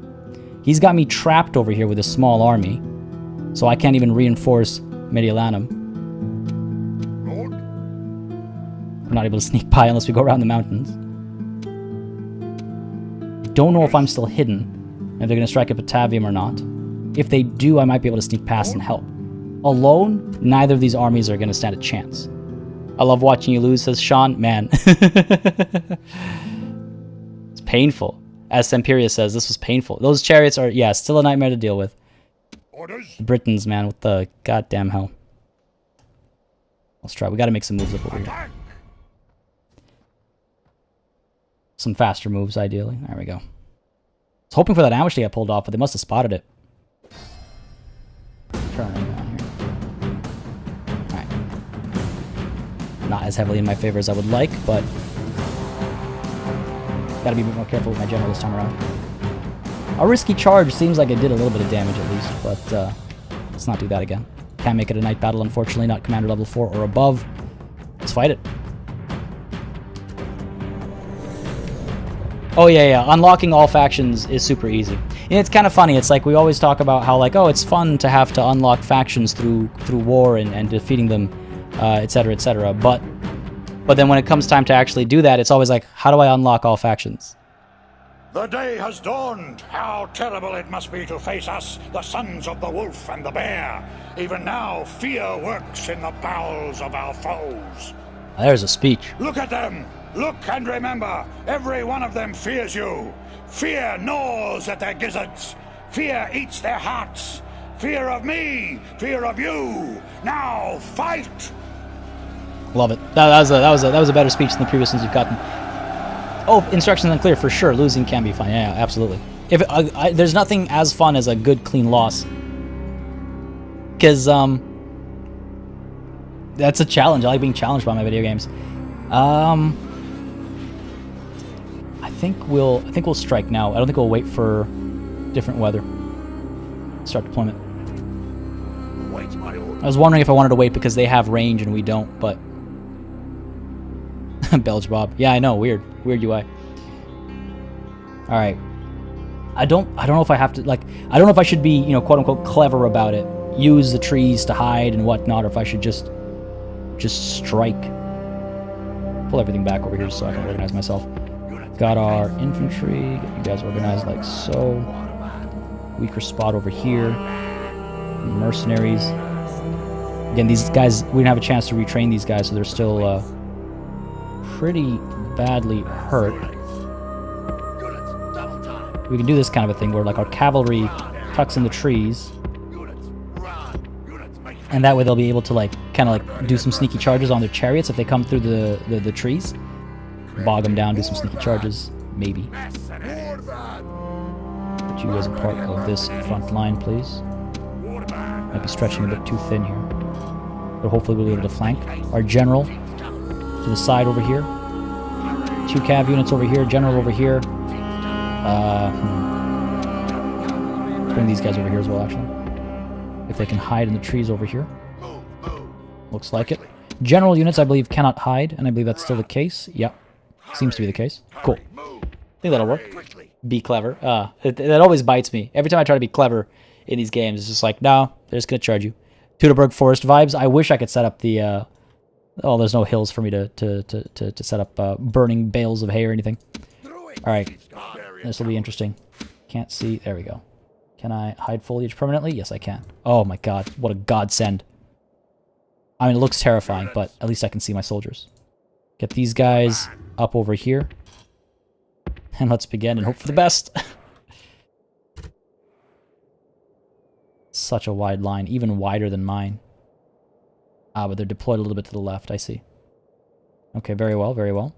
He's got me trapped over here with a small army, so I can't even reinforce Mediolanum. Lord. We're not able to sneak by unless we go around the mountains. Don't know if I'm still hidden, if they're going to strike at Batavium or not. If they do, I might be able to sneak past and help. Alone, neither of these armies are going to stand a chance. I love watching you lose, says Sean. Man. It's painful. As Semperia says, this was painful. Those chariots are, yeah, still a nightmare to deal with. Orders. The Britons, man, what the goddamn hell. Let's try. We got to make some moves up over here. Attack. Some faster moves, ideally. There we go. I was hoping for that ambush to get pulled off, but they must have spotted it. Turn around here. Alright. Not as heavily in my favor as I would like, but gotta be a bit more careful with my general this time around. A risky charge seems like it did a little bit of damage at least, but let's not do that again. Can't make it a night battle, unfortunately, not commander level 4 or above. Let's fight it. Oh yeah, unlocking all factions is super easy. And it's kind of funny, it's like we always talk about how like, oh, it's fun to have to unlock factions through war and defeating them, etc, etc. But then when it comes time to actually do that, it's always like, how do I unlock all factions? The day has dawned. How terrible it must be to face us, the sons of the wolf and the bear. Even now, fear works in the bowels of our foes. There's a speech. Look at them. Look and remember, every one of them fears you. Fear gnaws at their gizzards. Fear eats their hearts. Fear of me. Fear of you. Now fight. Love it. That was a better speech than the previous ones you've gotten. Oh, instructions unclear for sure. Losing can be fun. Yeah, absolutely. If there's nothing as fun as a good clean loss, because that's a challenge. I like being challenged by my video games. I think we'll strike now. I don't think we'll wait for different weather. Start deployment. Wait, my order. I was wondering if I wanted to wait because they have range and we don't, but Belge Bob. Yeah, I know. Weird UI. All right. I don't know if I have to I don't know if I should be, quote unquote clever about it. Use the trees to hide and whatnot, or if I should just strike. Pull everything back over here so I can organize myself. Got our infantry. Get you guys organized like so. Weaker spot over here. Mercenaries. Again, these guys, we didn't have a chance to retrain these guys, so they're still pretty badly hurt. We can do this kind of a thing where like our cavalry tucks in the trees, and that way they'll be able to kind of do some sneaky charges on their chariots if they come through the trees. Bog them down, do some sneaky charges, maybe. Put you as a part of this front line, please. Might be stretching a bit too thin here, but hopefully we'll be able to flank. Our general to the side over here. 2 cav units over here, general over here. Let's bring these guys over here as well, actually. If they can hide in the trees over here. Looks like it. General units, I believe, cannot hide, and I believe that's still the case. Yep. Seems to be the case. Cool. I think that'll work. Be clever. That always bites me. Every time I try to be clever in these games, it's just like, no, they're just going to charge you. Teutoburg Forest vibes. I wish I could set up the... oh, there's no hills for me to set up burning bales of hay or anything. Alright. This will be interesting. Can't see. There we go. Can I hide foliage permanently? Yes, I can. Oh my god. What a godsend. I mean, it looks terrifying, but at least I can see my soldiers. Get these guys up over here. And let's begin and hope for the best. Such a wide line. Even wider than mine. Ah, but they're deployed a little bit to the left. I see. Okay, very well, very well.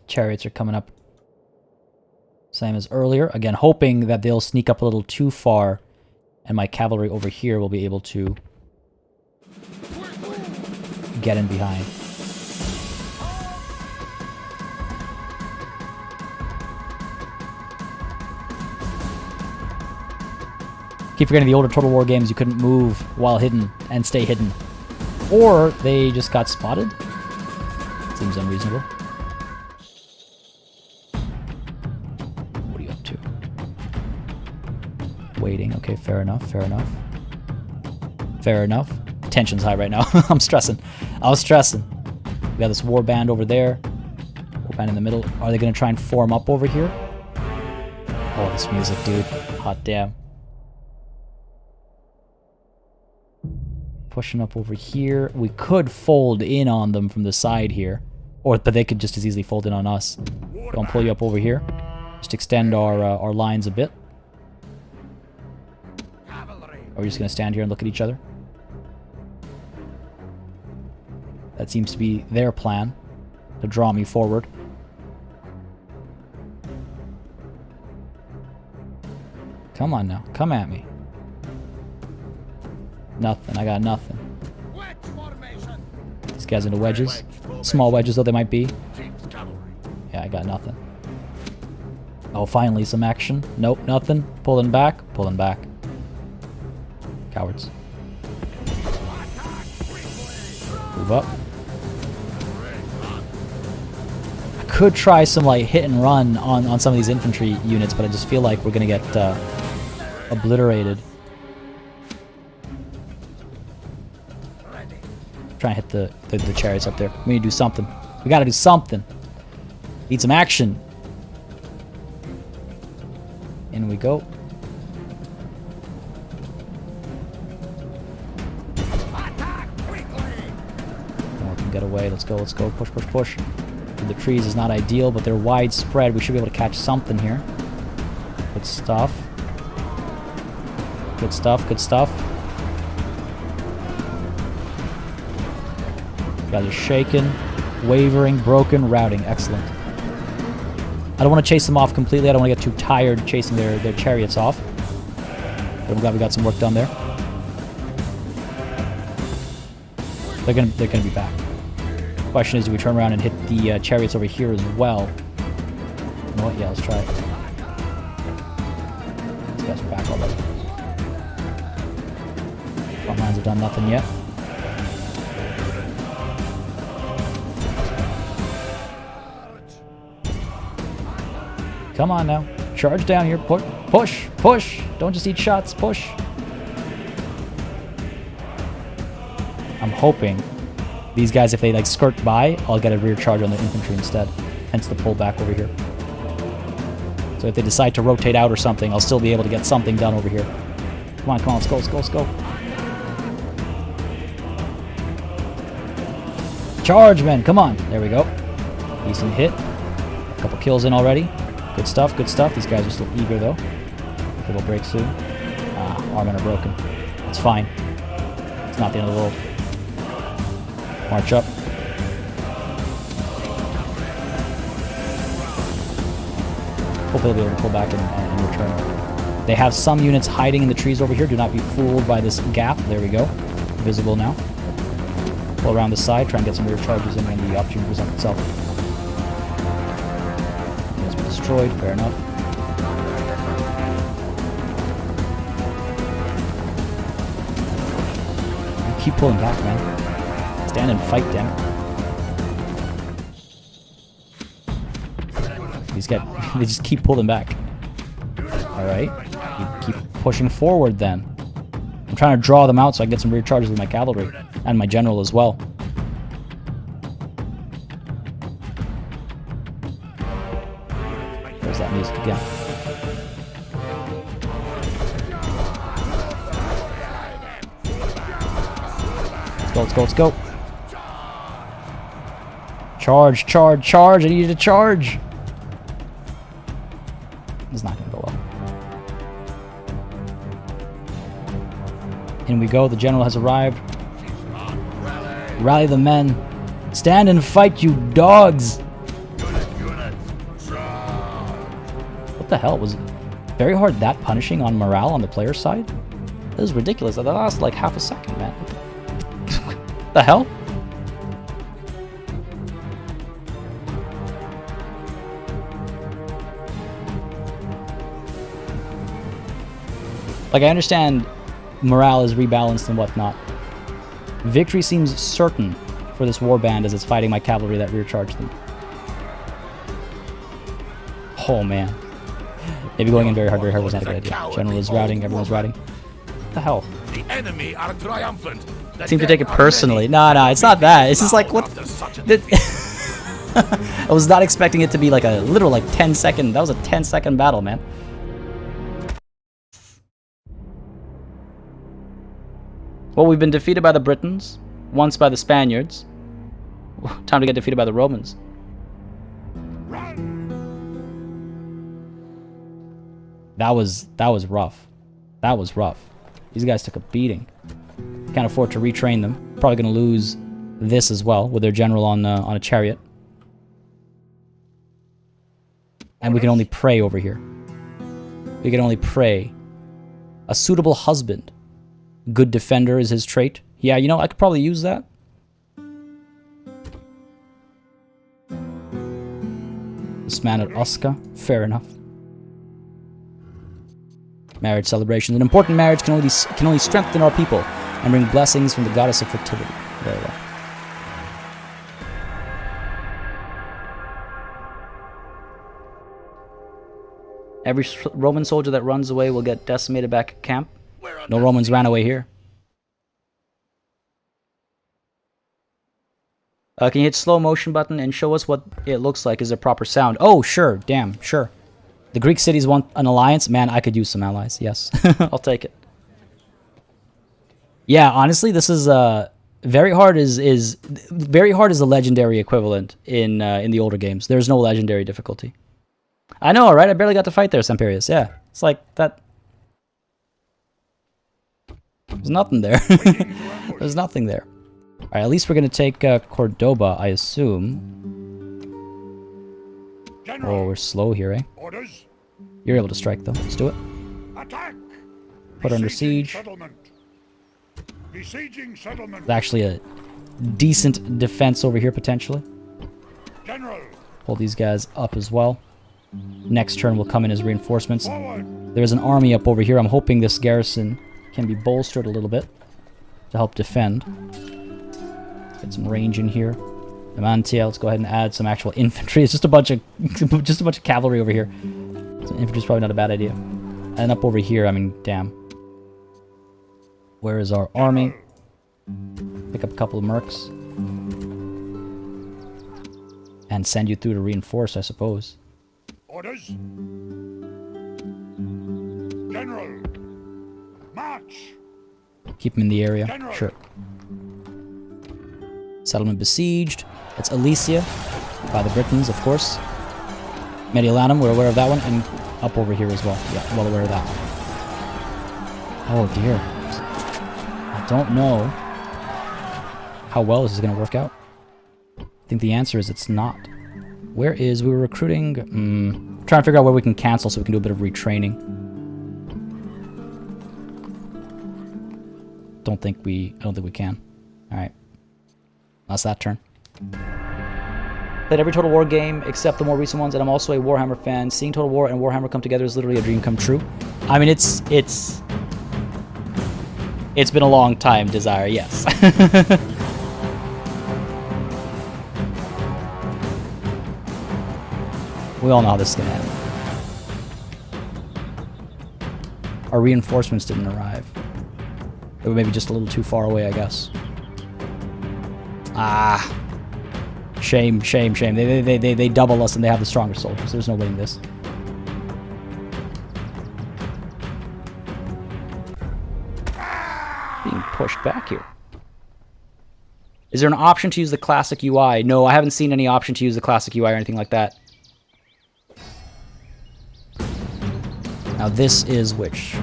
Chariots are coming up. Same as earlier. Again, hoping that they'll sneak up a little too far. And my cavalry over here will be able to get in behind. Keep forgetting the older Total War games, you couldn't move while hidden and stay hidden. Or they just got spotted. Seems unreasonable. What are you up to? Waiting. Okay, fair enough, fair enough. Fair enough. Tension's high right now. I'm stressing. I was stressing. We got this warband over there. Warband in the middle. Are they going to try and form up over here? Oh, this music, dude. Hot damn. Pushing up over here. We could fold in on them from the side here. But they could just as easily fold in on us. Don't pull you up over here. Just extend our lines a bit. Are we just going to stand here and look at each other? That seems to be their plan. To draw me forward. Come on now. Come at me. Nothing. I got nothing. These guys into wedges. Small wedges though they might be. Yeah, I got nothing. Oh, finally some action. Nope, nothing. Pulling back. Pulling back. Cowards. Move up. I could try some like hit and run on some of these infantry units, but I just feel like we're gonna get obliterated. Try and hit the chariots up there. We need to do something. We gotta do something. Need some action. In we go. No one can get away. Let's go, let's go. Push, push, push. The trees is not ideal, but they're widespread. We should be able to catch something here. Good stuff. Good stuff, good stuff. Guys are shaken, wavering, broken, routing. Excellent. I don't want to chase them off completely. I don't want to get too tired chasing their chariots off. But I'm glad we got some work done there. They're gonna be back. Question is, do we turn around and hit the chariots over here as well? You know what? Yeah, let's try it. These guys are back already. Front lines have done nothing yet. Come on now. Charge down here. Push, push, push. Don't just eat shots. Push. I'm hoping these guys, if they like skirt by, I'll get a rear charge on the infantry instead. Hence the pullback over here. So if they decide to rotate out or something, I'll still be able to get something done over here. Come on, come on. Let's go, let's go, let's go. Charge, men. Come on. There we go. Decent hit. A couple kills in already. Good stuff, good stuff. These guys are still eager, though. Hopefully they'll break soon. Our men are broken. It's fine. It's not the end of the world. March up. Hopefully they'll be able to pull back and return. They have some units hiding in the trees over here. Do not be fooled by this gap. There we go. Visible now. Pull around the side. Try and get some rear charges in when the opportunity presents itself. Destroyed, fair enough. keep pulling back, man. Stand and fight, damn it. They just keep pulling back. Alright. Keep pushing forward then. I'm trying to draw them out so I can get some rear charges with my cavalry. And my general as well. There's that music again. Let's go, let's go, let's go. Charge, charge, charge. I need you to charge. It's not going to go well. In we go. The general has arrived. Rally the men. Stand and fight, you dogs. What the hell? Was it very hard that punishing on morale on the player side? That was ridiculous. That lasted like half a second, man. What the hell? Like, I understand morale is rebalanced and whatnot. Victory seems certain for this warband as it's fighting my cavalry that rear charged them. Oh, man. Maybe going in very hard was not a good idea. General is routing, everyone's routing. What the hell? The enemy are triumphant. Seem to take it personally. No, it's not that. It's just like, what? I was not expecting it to be like a literal, like 10-second. That was a 10-second battle, man. Well, we've been defeated by the Britons, once by the Spaniards. Time to get defeated by the Romans. That was rough. That was rough. These guys took a beating. Can't afford to retrain them. Probably going to lose this as well with their general on a chariot. And we can only pray over here. We can only pray. A suitable husband. Good defender is his trait. Yeah, you know, I could probably use that. This man at Osca. Fair enough. Marriage celebrations. An important marriage can only strengthen our people and bring blessings from the goddess of fertility. Very well. Every Roman soldier that runs away will get decimated back at camp. No Romans ran away here. Can you hit slow motion button and show us what it looks like? Is a proper sound? Oh, sure. Damn, sure. The Greek cities want an alliance. Man, I could use some allies. Yes, I'll take it. Yeah, honestly, this is very hard. Is very hard is the legendary equivalent in the older games. There's no legendary difficulty. I know, right? I barely got to fight there, Semperius. Yeah, it's like that. There's nothing there. There's nothing there. All right, at least we're gonna take Cordoba, I assume. Oh, we're slow here, eh? Orders. You're able to strike, though. Let's do it. Attack. Put under siege. Besieging settlement. There's actually a decent defense over here, potentially. General. Pull these guys up as well. Next turn will come in as reinforcements. Forward. There's an army up over here. I'm hoping this garrison can be bolstered a little bit to help defend. Get some range in here. Amantia, let's go ahead and add some actual infantry. It's just a bunch of cavalry over here. So infantry's probably not a bad idea. And up over here, I mean, damn. Where is our army? Pick up a couple of mercs. And send you through to reinforce, I suppose. Orders. General. March. Keep them in the area. General. Sure. Settlement besieged. It's Alesia by the Britons, of course. Mediolanum, we're aware of that one. And up over here as well. Yeah, well aware of that. Oh dear. I don't know how well this is going to work out. I think the answer is it's not. Where is... We were recruiting... trying to figure out where we can cancel so we can do a bit of retraining. I don't think we can. Alright. That's that turn. Played every Total War game except the more recent ones, and I'm also a Warhammer fan. Seeing Total War and Warhammer come together is literally a dream come true. I mean, it's It's been a long time, Desire, yes. We all know how this is gonna end. Our reinforcements didn't arrive. They were maybe just a little too far away, I guess. Ah. Shame, shame, shame. They double us and they have the stronger soldiers. There's no winning this. Being pushed back here. Is there an option to use the classic UI? No, I haven't seen any option to use the classic UI or anything like that. Now this is which?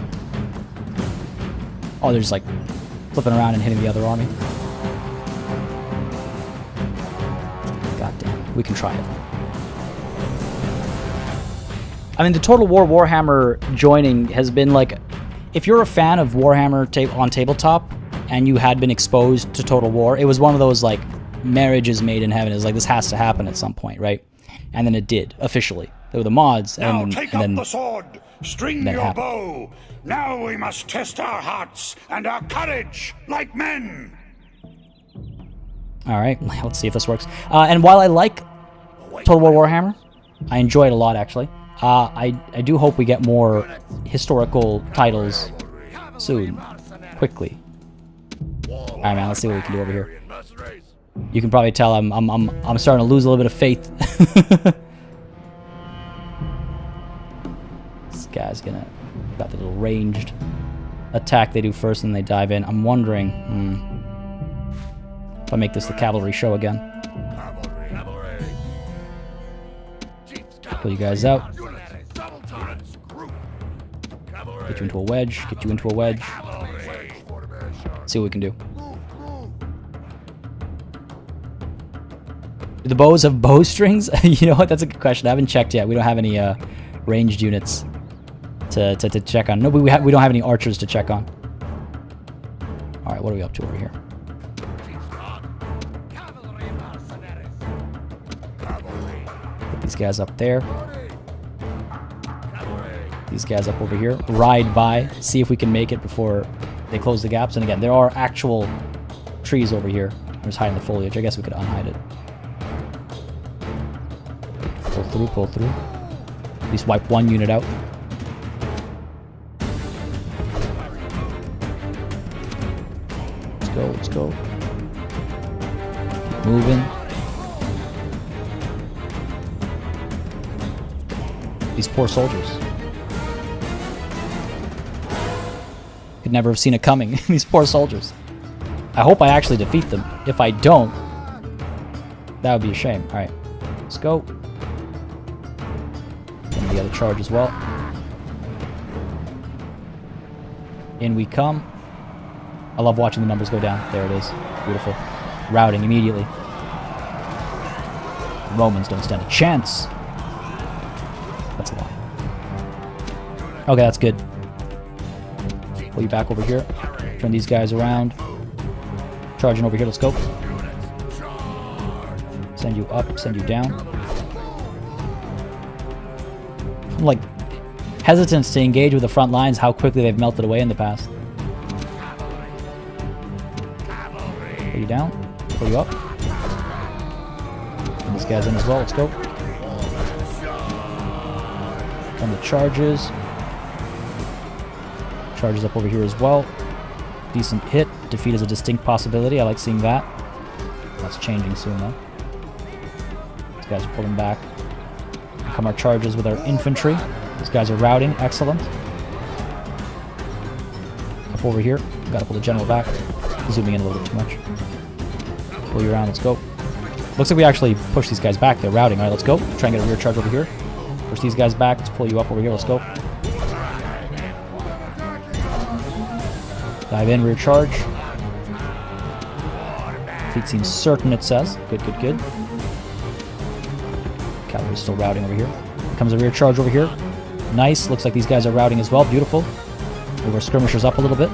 Oh, they're just like flipping around and hitting the other army. God damn, we can try it. I mean, the Total War Warhammer joining has been like, if you're a fan of Warhammer on tabletop and you had been exposed to Total War, it was one of those like marriages made in heaven. It's like, this has to happen at some point, right? And then it did, officially. There were the mods, now and take then up the sword, string your bow. Now we must test our hearts and our courage like men. All right, let's see if this works. And while I like Total War Warhammer, I enjoy it a lot, actually. I do hope we get more historical titles soon, quickly. All right, man. Let's see what we can do over here. You can probably tell I'm starting to lose a little bit of faith. This guy's gonna got the little ranged attack they do first, and they dive in. I'm wondering if I make this the cavalry show again. Pull you guys out. Get you into a wedge. Get you into a wedge. See what we can do. Do the bows have bowstrings? You know what? That's a good question. I haven't checked yet. We don't have any ranged units to check on. No, we don't have any archers to check on. All right, what are we up to over here? Put these guys up there. These guys up over here. Ride by. See if we can make it before they close the gaps. And again, there are actual trees over here. I'm just hiding the foliage. I guess we could unhide it. Pull through, pull through. At least wipe one unit out. Let's go, let's go. Keep moving. These poor soldiers. Could never have seen it coming. These poor soldiers. I hope I actually defeat them. If I don't, that would be a shame. Alright, let's go. And the other charge as well. In we come. I love watching the numbers go down. There it is. Beautiful. Routing immediately. The Romans don't stand a chance. That's a lie. Okay, that's good. Pull you back over here. Turn these guys around. Charging over here. Let's go. Send you up. Send you down. I'm like hesitant to engage with the front lines. How quickly they've melted away in the past. Pull you down. Pull you up. And this guy's in as well. Let's go. And the charges. Charges up over here as well. Decent hit. Defeat is a distinct possibility. I like seeing that. That's changing soon, though. These guys are pulling back. Come our charges with our infantry. These guys are routing. Excellent. Up over here. Gotta pull the general back. Zooming in a little bit too much. Pull you around. Let's go. Looks like we actually push these guys back. They're routing. Alright, let's go. Try and get a rear charge over here. Push these guys back. Let's pull you up over here. Let's go. Dive in, rear charge. Defeat seems certain, it says. Good, good, good. Cavalry's still routing over here. Here comes a rear charge over here. Nice. Looks like these guys are routing as well. Beautiful. Move our skirmishers up a little bit.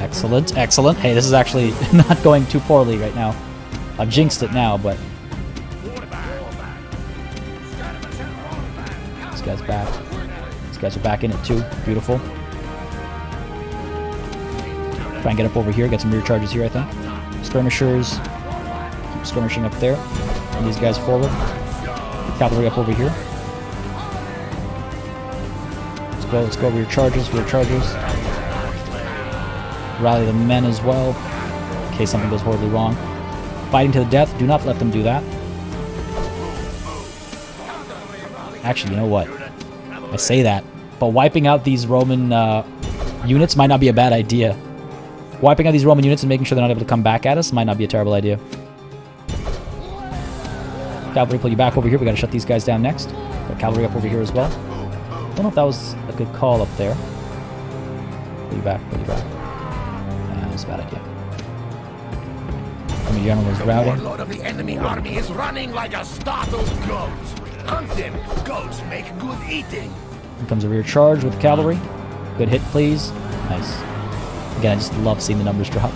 Excellent, excellent. Hey, this is actually not going too poorly right now. I've jinxed it now, but... This guy's back. These guys are back in it too. Beautiful. Try and get up over here, get some rear charges here, I think. Skirmishers. Keep skirmishing up there. And these guys forward. Cavalry up over here. Let's go, rear charges, rear charges. Rally the men as well, in case something goes horribly wrong. Fighting to the death, do not let them do that. Actually, you know what? I say that, but wiping out these Roman units might not be a bad idea. Wiping out these Roman units and making sure they're not able to come back at us might not be a terrible idea. Cavalry, pull you back over here. We gotta shut these guys down next. Got cavalry up over here as well. Don't know if that was a good call up there. Pull you back, pull you back. That's a bad idea. Enemy general is routing. The warlord of the enemy army is running like a startled goat. Hunt him. Goats make good eating. Here comes a rear charge with cavalry. Good hit, please. Nice. Again, I just love seeing the numbers drop.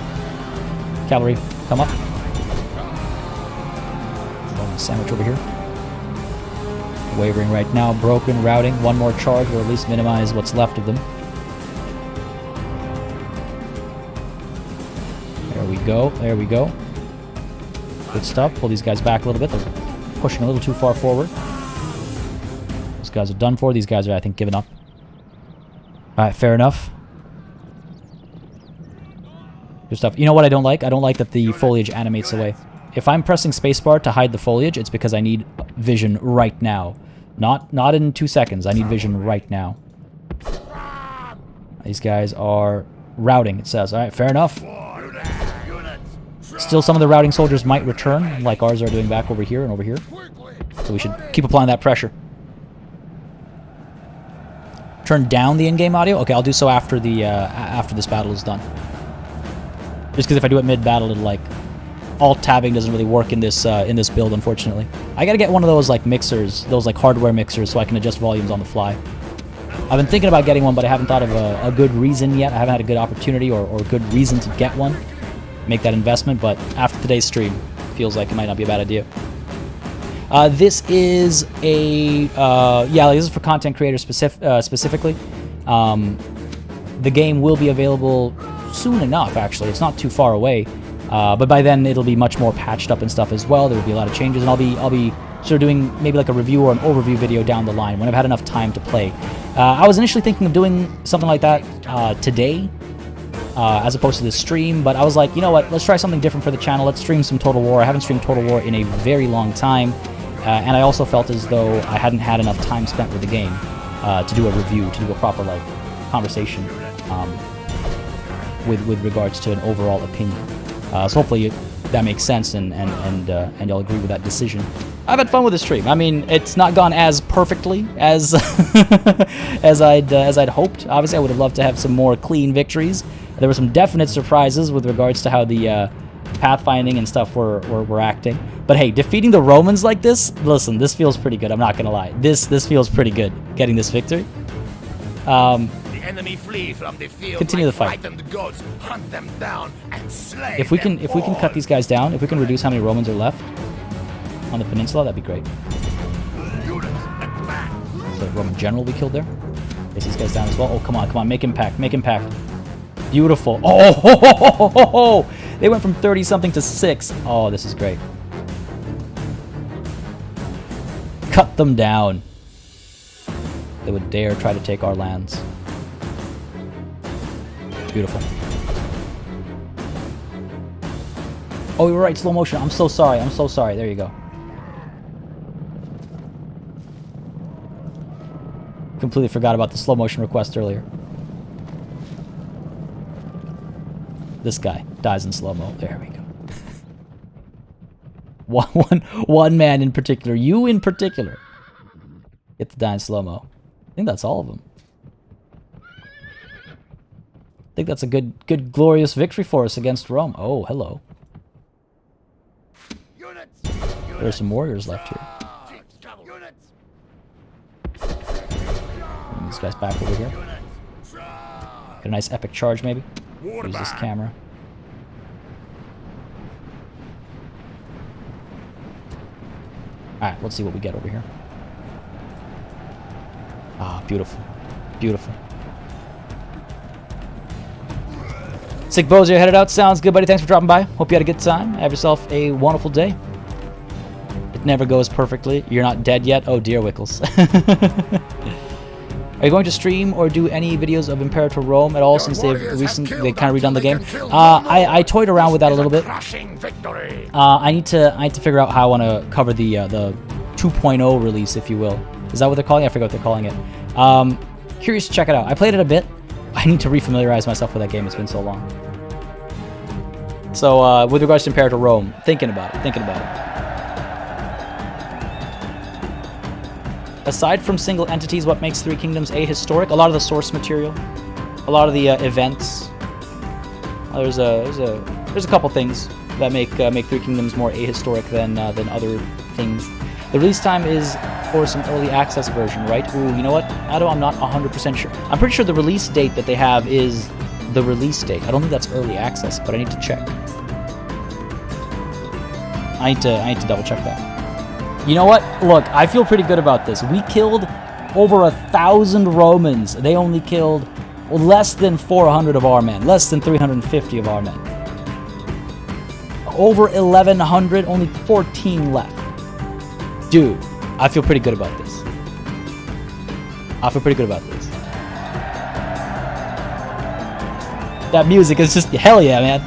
Cavalry, come up. Sandwich over here. Wavering right now, broken, routing. One more charge, or at least minimize what's left of them. There we go, there we go. Good stuff. Pull these guys back a little bit. They're pushing a little too far forward. These guys are done for. These guys are, I think, giving up. Alright, fair enough. Good stuff. You know what I don't like? I don't like that the foliage animates away. If I'm pressing spacebar to hide the foliage, it's because I need vision right now. Not in 2 seconds. I need vision right now. These guys are routing, it says. Alright, fair enough. Still, some of the routing soldiers might return, like ours are doing back over here and over here. So we should keep applying that pressure. Turn down the in-game audio? Okay, I'll do so after the after this battle is done. Just because if I do it mid-battle, it'll like... Alt-tabbing doesn't really work in this build, unfortunately. I gotta get one of those like mixers, those like hardware mixers, so I can adjust volumes on the fly. I've been thinking about getting one, but I haven't thought of a good reason yet. I haven't had a good opportunity or a good reason to get one, make that investment, but after today's stream, feels like it might not be a bad idea. This is a, yeah, like this is for content creators specifically. The game will be available soon enough, actually. It's not too far away. But by then it'll be much more patched up and stuff as well. There will be a lot of changes, and I'll be sort of doing maybe like a review or an overview video down the line when I've had enough time to play. I was initially thinking of doing something like that today, as opposed to this stream, but I was like, you know what, let's try something different for the channel. Let's stream some Total War. I haven't streamed Total War in a very long time, and I also felt as though I hadn't had enough time spent with the game to do a review, to do a proper like conversation with regards to an overall opinion. So hopefully that makes sense, and y'all agree with that decision. I've had fun with the stream. I mean, it's not gone as perfectly as as I'd hoped. Obviously, I would have loved to have some more clean victories. There were some definite surprises with regards to how the pathfinding and stuff were acting. But hey, defeating the Romans like this, listen, this feels pretty good. I'm not gonna lie. This feels pretty good. Getting this victory. Enemy flee from the field. Continue the fight. Frightened goats, hunt them down and slay If we can them cut these guys down, if we can reduce how many Romans are left on the peninsula, that'd be great. The Roman general we killed there. Place these guys down as well. Oh, come on, make impact, make impact. Beautiful. Oh, ho, ho, ho, ho, ho. They went from 30 something to 6. Oh, this is great. Cut them down. They would dare try to take our lands. Beautiful. Oh, you were right, slow motion. I'm so sorry. I'm so sorry. There you go. Completely forgot about the slow motion request earlier. This guy dies in slow-mo. There we go. One man in particular. You in particular. Get to die in slow-mo. I think that's all of them. I think that's a good, glorious victory for us against Rome. Oh, hello. There are some warriors left here. Bring these guys back over here. Get a nice epic charge, maybe. Use this camera. Alright, let's see what we get over here. Ah, beautiful. Beautiful. Sick Bozo, you're headed out. Sounds good, buddy. Thanks for dropping by. Hope you had a good time. Have yourself a wonderful day. It never goes perfectly. You're not dead yet? Oh, dear, Wickles. Are you going to stream or do any videos of Imperator Rome at all since they kind of redone the game? I toyed around with that a little bit. I need to figure out how I want to cover the 2.0 release, if you will. Is that what they're calling it? I forget what they're calling it. Curious to check it out. I played it a bit. I need to refamiliarize myself with that game. It's been so long. So with regards to Imperator Rome, thinking about it. Aside from single entities, what makes Three Kingdoms ahistoric? A lot of the source material, a lot of the events. There's a couple things that make Three Kingdoms more ahistoric than other things. The release time is for some early access version, right? Ooh, you know what? I'm not 100% sure. I'm pretty sure the release date that they have is the release date. I don't think that's early access, but I need to check. I need to double check that. You know what? Look, I feel pretty good about this. We killed over 1,000 Romans. They only killed less than 400 of our men. Less than 350 of our men. Over 1,100, only 14 left. Dude, I feel pretty good about this. That music is just, hell yeah, man.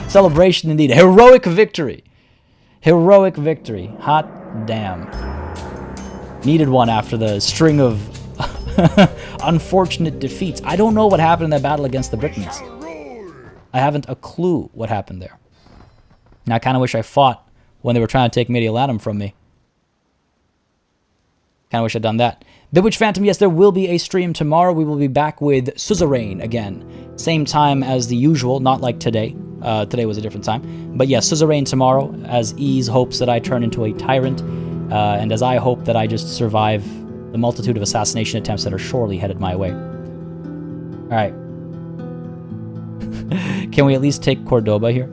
Celebration indeed. Heroic victory. Heroic victory. Hot damn. Needed one after the string of unfortunate defeats. I don't know what happened in that battle against the Britons. I haven't a clue what happened there. And I kind of wish I fought when they were trying to take Mediolanum from me. Kind of wish I'd done that. Bitwitch Phantom, yes, there will be a stream tomorrow. We will be back with Suzerain again. Same time as the usual, not like today. Today was a different time. But yes, Suzerain tomorrow, as Ease hopes that I turn into a tyrant, and as I hope that I just survive the multitude of assassination attempts that are surely headed my way. Alright. Can we at least take Cordoba here?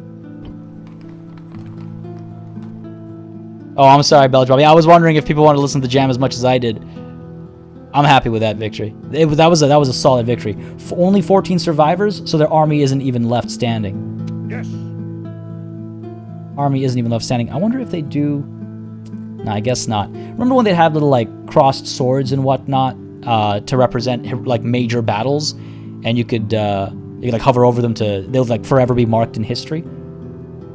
Oh, I'm sorry, Belladrop. I was wondering if people want to listen to the jam as much as I did. I'm happy with that victory. That was a solid victory. Only 14 survivors, so their army isn't even left standing. Yes. Army isn't even left standing. I wonder if they do... No, I guess not. Remember when they had little, like, crossed swords and whatnot to represent, like, major battles? And you could like, hover over them to... They'll, like, forever be marked in history?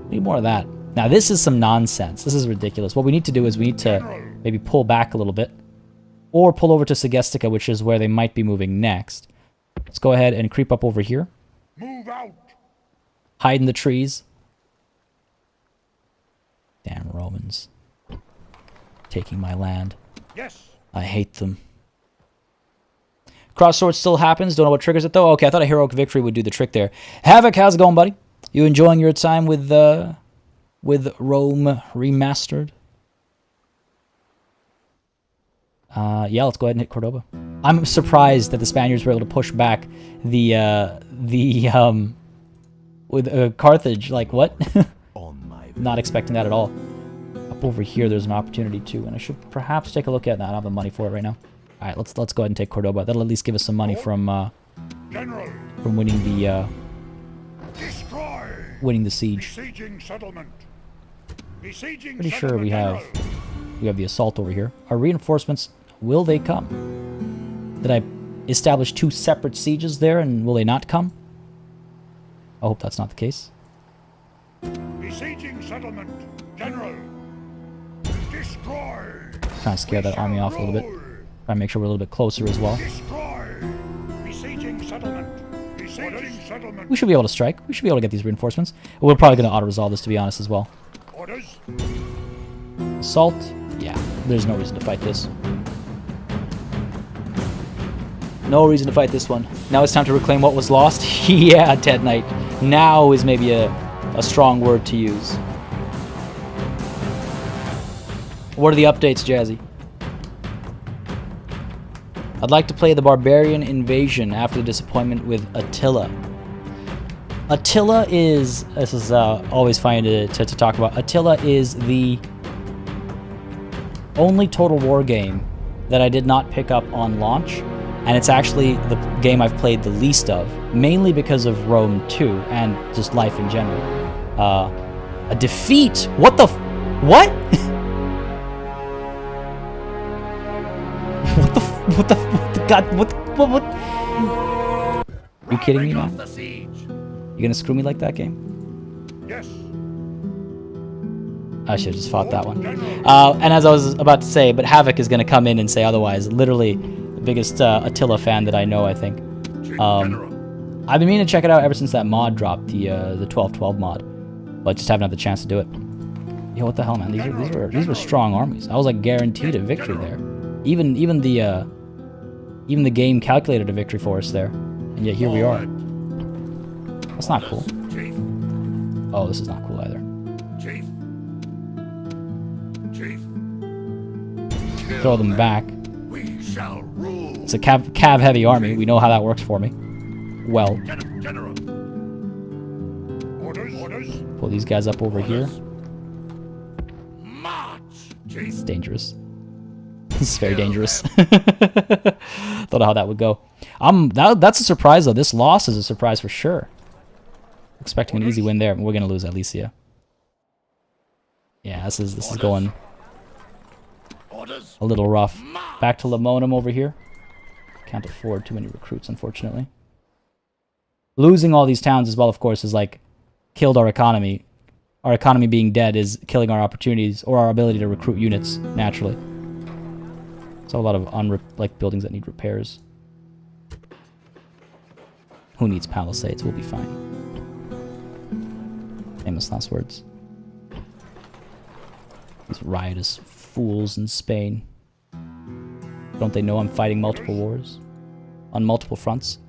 Need more of that. Now, this is some nonsense. This is ridiculous. What we need to do is we need to maybe pull back a little bit. Or pull over to Segestica, which is where they might be moving next. Let's go ahead and creep up over here. Move out. Hide in the trees. Damn Romans. Taking my land. Yes. I hate them. Crossword still happens. Don't know what triggers it, though. Okay, I thought a heroic victory would do the trick there. Havoc, how's it going, buddy? You enjoying your time with Rome Remastered? Yeah, let's go ahead and hit Cordoba. I'm surprised that the Spaniards were able to push back with Carthage. Like, what? Not expecting that at all. Up over here, there's an opportunity too, and I should perhaps take a look at that. I don't have the money for it right now. All right, let's go ahead and take Cordoba. That'll at least give us some money from winning the siege. Pretty sure we have the assault over here. Our reinforcements, will they come? Did I establish 2 separate sieges there, and will they not come? I hope that's not the case. Besieging settlement, General. Destroy. Trying to scare that army off a little bit. Trying to make sure we're a little bit closer as well. Destroy. Besieging settlement. Besieging settlement. We should be able to strike. We should be able to get these reinforcements. We're probably going to auto-resolve this, to be honest, as well. Orders. Assault. Yeah, there's no reason to fight this. No reason to fight this one. Now it's time to reclaim what was lost. Yeah, Ted Knight. Now is maybe a strong word to use. What are the updates, Jazzy? I'd like to play the Barbarian Invasion after the disappointment with Attila. Attila is... This is always funny to talk about. Attila is the only Total War game that I did not pick up on launch. and it's actually the game I've played the least of, mainly because of Rome 2 and just life in general. A defeat? What the what? what the god, what? Are you kidding me now? You gonna screw me like that, game? Yes. I should have just fought that one. And as I was about to say, but Havoc is gonna come in and say otherwise. Literally, the biggest Attila fan that I know, I think. I've been meaning to check it out ever since that mod dropped, the 1212 mod, but just haven't had the chance to do it. Yo, what the hell, man? These were strong armies. I was like guaranteed a victory there. Even the game calculated a victory for us there, and yet here we are. That's not cool. Oh, this is not cool either. Throw them back. It's a cav heavy army. We know how that works for me. Well. Pull these guys up over here. It's dangerous. This is very dangerous. Don't know how that would go. That's a surprise though. This loss is a surprise for sure. Expecting an easy win there, but we're gonna lose Alicia. Yeah, this is going a little rough. Back to Lemonum over here. Can't afford too many recruits, unfortunately. Losing all these towns as well, of course, is like killed our economy. Our economy being dead is killing our opportunities or our ability to recruit units naturally. So a lot of buildings that need repairs. Who needs palisades? We'll be fine. Famous last words. These riotous fools in Spain. Don't they know I'm fighting multiple wars? On multiple fronts.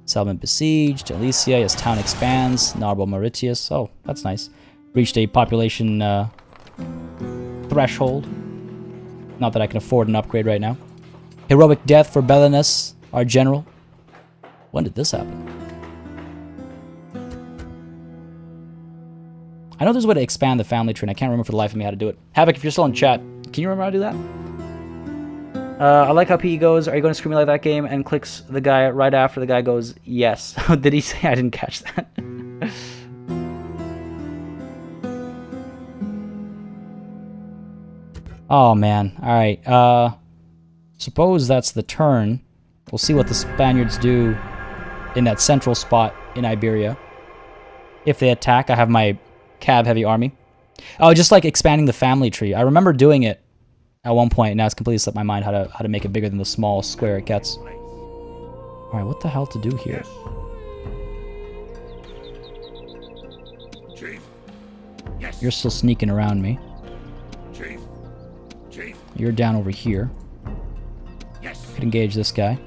Settlement besieged. Alicia, yes, town expands. Narbo Mauritius. Oh, that's nice. Reached a population threshold. Not that I can afford an upgrade right now. Heroic death for Belenus, our general. When did this happen? I know there's a way to expand the family tree, and I can't remember for the life of me how to do it. Havoc, if you're still in chat, can you remember how to do that? I like how PE goes, are you going to screw me like that game? And clicks the guy right after the guy goes, yes. Did he say? I didn't catch that. Oh, man. Alright. Suppose that's the turn. We'll see what the Spaniards do in that central spot in Iberia. If they attack, I have my cav heavy army. Oh, just like expanding the family tree. I remember doing it at one point. Now it's completely slipped my mind how to make it bigger than the small square it gets. Alright, what the hell to do here? You're still sneaking around me. You're down over here. Could engage this guy.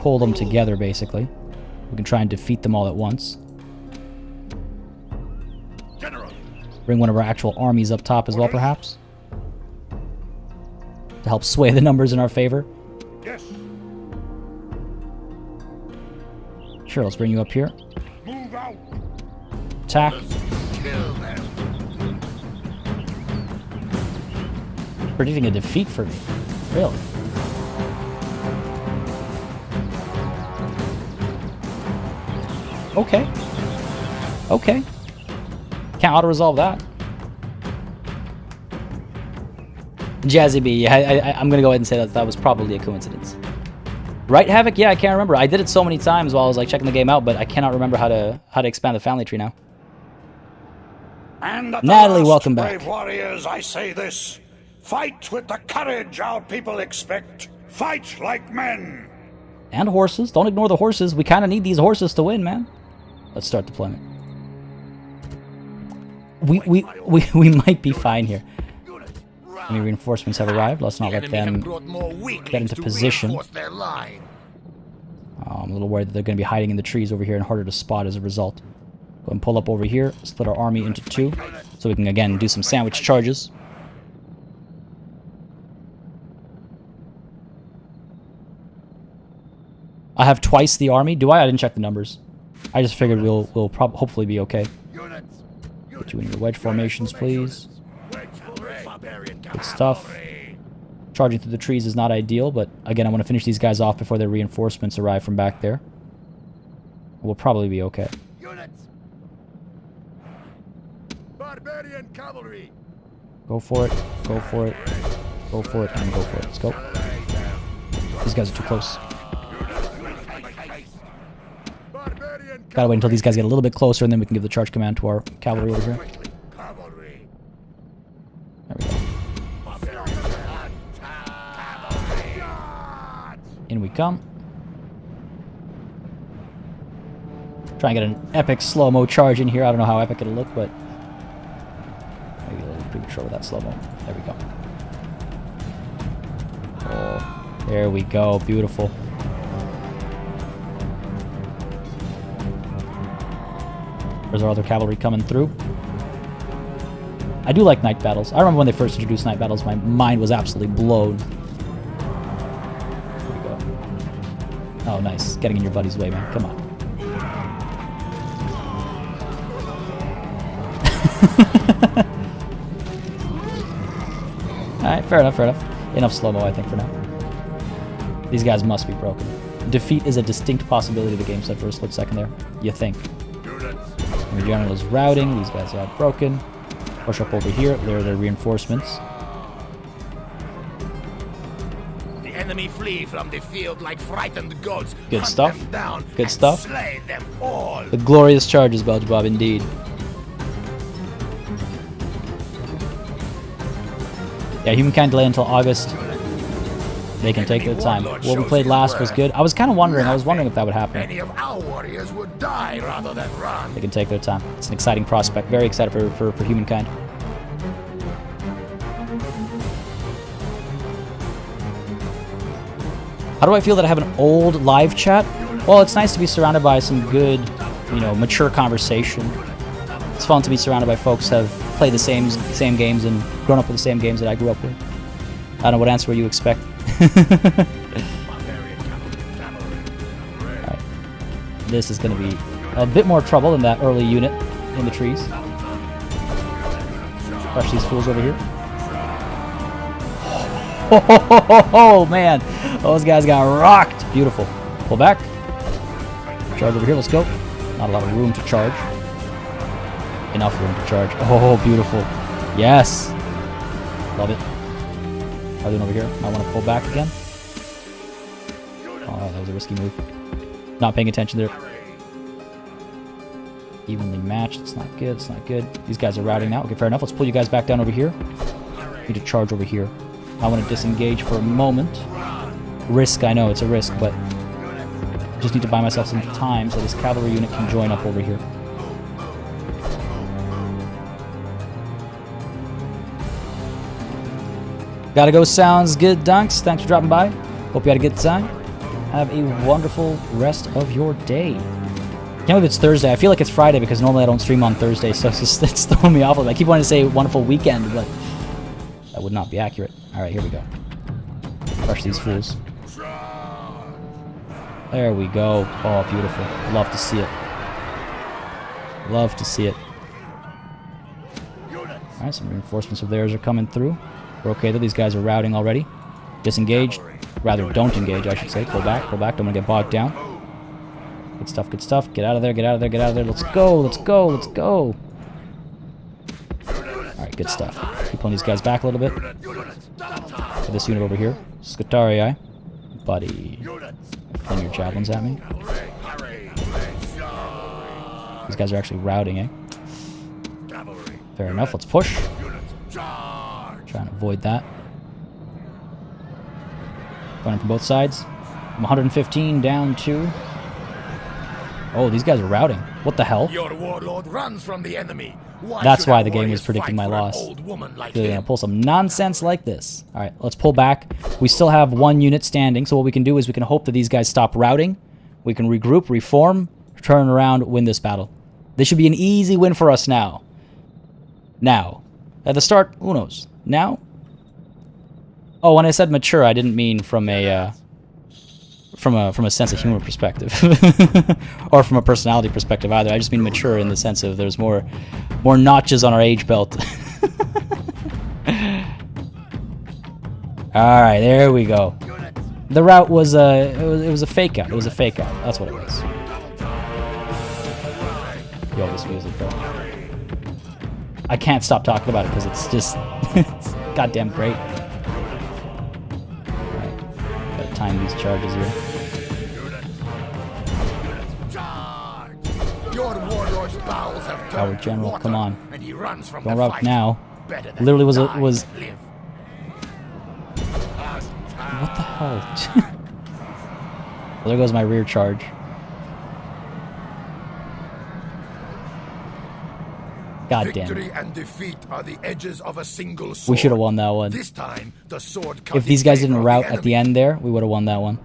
Pull them together, basically. We can try and defeat them all at once. Bring one of our actual armies up top as well, perhaps. To help sway the numbers in our favor. Sure, let's bring you up here. Attack. Predicting a defeat for me. Really? Okay. Okay. Can't auto-resolve that. Jazzy B, I'm gonna go ahead and say that was probably a coincidence. Right, Havoc? Yeah, I can't remember. I did it so many times while I was like checking the game out, but I cannot remember how to expand the family tree now. And Natalie, welcome back. Brave warriors, I say this. Fight with the courage our people expect. Fight like men. And horses. Don't ignore the horses. We kind of need these horses to win, man. Let's start deployment. We might be fine here. Any reinforcements have arrived. Let's not let them get into position. I'm a little worried that they're going to be hiding in the trees over here and harder to spot as a result. Go and pull up over here. Split our army into two. So we can, again, do some sandwich charges. I have twice the army. Do I? I didn't check the numbers. I just figured we'll hopefully be okay. Get you in your wedge formations, please. Good stuff. Charging through the trees is not ideal, but again, I want to finish these guys off before their reinforcements arrive from back there. We'll probably be okay. Units! Barbarian cavalry! Go for it. Go for it. Go for it. And go for it. Let's go. These guys are too close. Gotta wait until these guys get a little bit closer, and then we can give the charge command to our cavalry over here. There we go. In we come. Try and get an epic slow-mo charge in here. I don't know how epic it'll look, but maybe a little premature with that slow-mo. There we go. Oh, there we go. Beautiful. There's our other cavalry coming through. I do like night battles. I remember when they first introduced night battles, my mind was absolutely blown. Here we go. Oh, nice. Getting in your buddy's way, man. Come on. Alright, fair enough, fair enough. Enough slow-mo, I think, for now. These guys must be broken. Defeat is a distinct possibility, the game said for a split second there. You think. And the general is routing. These guys are broken. Push up over here. There are their reinforcements. The enemy flee from the field like frightened goats. Good stuff. Down Good stuff. Slay them all. The glorious charges, Belge Bob, indeed. Yeah, humankind delay until August. They can take their time. What we played last was good. I was kind of wondering. I was wondering if that would happen. Many of our warriors would die rather than run. They can take their time. It's an exciting prospect. Very excited for humankind. How do I feel that I have an old live chat? Well, it's nice to be surrounded by some good, mature conversation. It's fun to be surrounded by folks who have played the same games and grown up with the same games that I grew up with. I don't know what answer would you expect. Alright. This is going to be a bit more trouble than that early unit in the trees. Crush these fools over here. Oh, man. Those guys got rocked. Beautiful. Pull back. Charge over here. Let's go. Not a lot of room to charge. Enough room to charge. Oh, beautiful. Yes. Love it. How are they doing over here? I want to pull back again. Oh, that was a risky move. Not paying attention there. Evenly matched. It's not good. It's not good. These guys are routing now. Okay, fair enough. Let's pull you guys back down over here. Need to charge over here. I want to disengage for a moment. Risk, I know. It's a risk, but I just need to buy myself some time so this cavalry unit can join up over here. Gotta go. Sounds good, Dunks. Thanks for dropping by. Hope you had a good time. Have a wonderful rest of your day. Can't believe it's Thursday. I feel like it's Friday because normally I don't stream on Thursday, so it's throwing me off. I keep wanting to say wonderful weekend, but that would not be accurate. Alright, here we go. Crush these fools. There we go. Oh, beautiful. Love to see it. Love to see it. Alright, some reinforcements of theirs are coming through. We're okay though, these guys are routing already. Disengage. Rather, don't engage, I should say. Pull back, pull back. Don't want to get bogged down. Good stuff, good stuff. Get out of there, get out of there, get out of there. Let's go, let's go, let's go. Alright, good stuff. Keep pulling these guys back a little bit. For this unit over here. Scutarii. Buddy. Fling your javelins at me. These guys are actually routing, eh? Fair enough, let's push. Trying to avoid that. Going from both sides. I'm 115 down 2. Oh, these guys are routing. What the hell? Your warlord runs from the enemy. That's why the game was predicting my loss. They're gonna pull some nonsense like this. Alright, let's pull back. We still have one unit standing, so what we can do is we can hope that these guys stop routing. We can regroup, reform, turn around, win this battle. This should be an easy win for us now. Now. At the start, who knows? Now? Oh, when I said mature, I didn't mean from a sense of humor perspective, or from a personality perspective either. I just mean mature in the sense of there's more notches on our age belt. All right, there we go. The route was it was a fake out. It was a fake out. That's what it was. Yo, this music though. I can't stop talking about it because it's just it's goddamn great. All right, gotta time these charges here. Your warlord's bowels have turned Our general, water, come on. and he runs from Don't the route fight. now. Better than Literally die was. and live. What the hell? Well, there goes my rear charge. God damn Victory it. and defeat are the edges of a single sword. We should have won that one. This time, the sword cut If these guys in favor didn't of route at the enemy. end there, we would have won that one.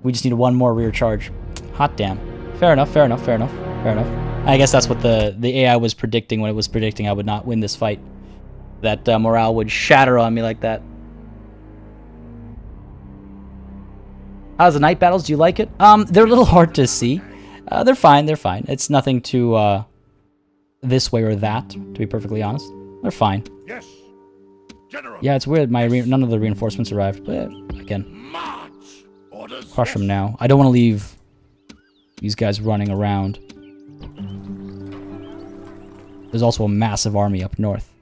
We just need one more rear charge. Hot damn. Fair enough, fair enough, fair enough, fair enough. I guess that's what the AI was predicting when it was predicting I would not win this fight. That morale would shatter on me like that. How's the night battles? Do you like it? They're a little hard to see. They're fine, they're fine. It's nothing to, this way or that, to be perfectly honest. They're fine. Yes, General. Yeah, it's weird. None of the reinforcements arrived. But again, March. Orders. crush them now. I don't want to leave these guys running around. There's also a massive army up north.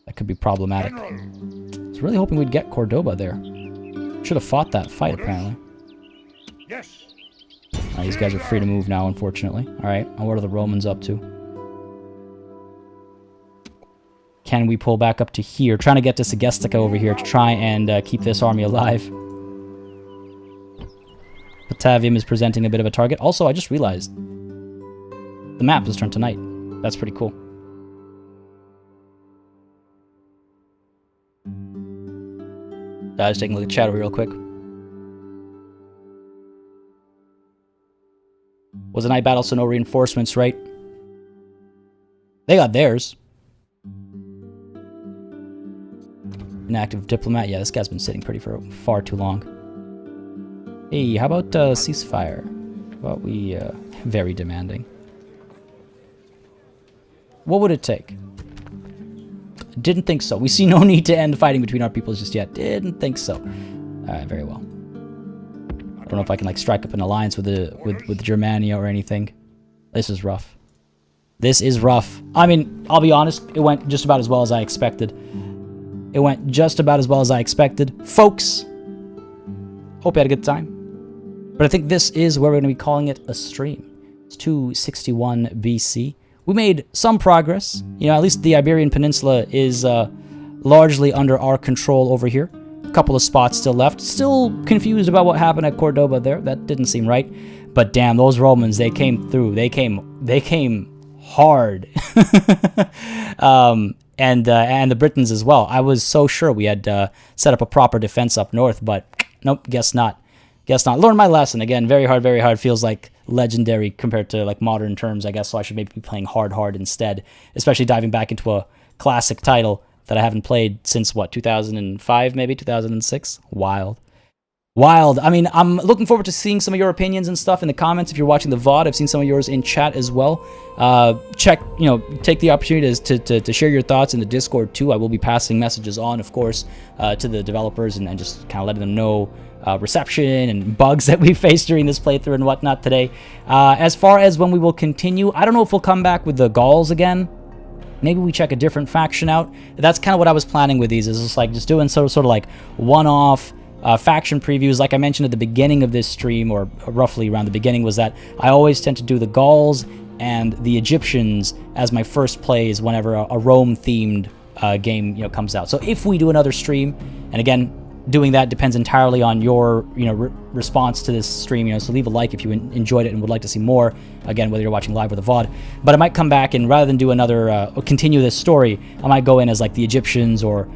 That could be problematic. General. I was really hoping we'd get Cordoba there. Should have fought that fight, apparently. Yes. These guys are free to move now, unfortunately. Alright, and what are the Romans up to? Can we pull back up to here? Trying to get to Segestica over here to try and keep this army alive. Batavium is presenting a bit of a target. Also, I just realized the map has turned to night. That's pretty cool. I was taking a look at chat over real quick. Was a night battle, so no reinforcements, right? They got theirs. Inactive diplomat. Yeah, this guy's been sitting pretty for far too long. Hey, how about ceasefire? How about we very demanding. What would it take? Didn't think so. We see no need to end fighting between our peoples just yet. Didn't think so. Alright, very well. I don't know if I can like strike up an alliance with Germania or anything. This is rough. This is rough. I mean, I'll be honest, it went just about as well as I expected. It went just about as well as I expected. Folks, hope you had a good time. But I think this is where we're going to be calling it a stream. It's 261 BC. We made some progress. You know, at least the Iberian Peninsula is largely under our control over here. A couple of spots still left. Still confused about what happened at Cordoba there. That didn't seem right. But damn, those Romans, they came through. They came hard. And the Britons as well. I was so sure we had set up a proper defense up north, but nope, guess not. Guess not. Learned my lesson. Again, very hard, very hard. Feels like legendary compared to like modern terms, I guess, so I should maybe be playing hard instead, especially diving back into a classic title that I haven't played since, what, 2005, maybe 2006? Wild. Wild. I mean, I'm looking forward to seeing some of your opinions and stuff in the comments. If you're watching the VOD, I've seen some of yours in chat as well. Take the opportunity to share your thoughts in the Discord too. I will be passing messages on, of course, to the developers and just kind of letting them know reception and bugs that we faced during this playthrough and whatnot today. As far as when we will continue, I don't know if we'll come back with the Gauls again. Maybe we check a different faction out. That's kind of what I was planning with these, is just doing sort of like one-off faction previews. Like I mentioned at the beginning of this stream, or roughly around the beginning, was that I always tend to do the Gauls and the Egyptians as my first plays whenever a Rome-themed game comes out. So if we do another stream, and again, doing that depends entirely on your response to this stream. So leave a like if you enjoyed it and would like to see more. Again, whether you're watching live or the VOD. But I might come back and rather than do another or continue this story, I might go in as like the Egyptians or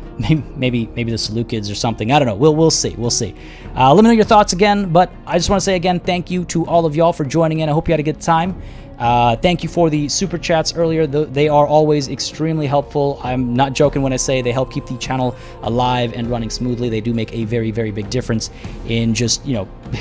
maybe the Seleucids or something. I don't know. We'll see. We'll see. Let me know your thoughts again. But I just want to say again, thank you to all of y'all for joining in. I hope you had a good time. Thank you for the super chats earlier. They are always extremely helpful. I'm not joking when I say they help keep the channel alive and running smoothly. They do make a very, very big difference in just,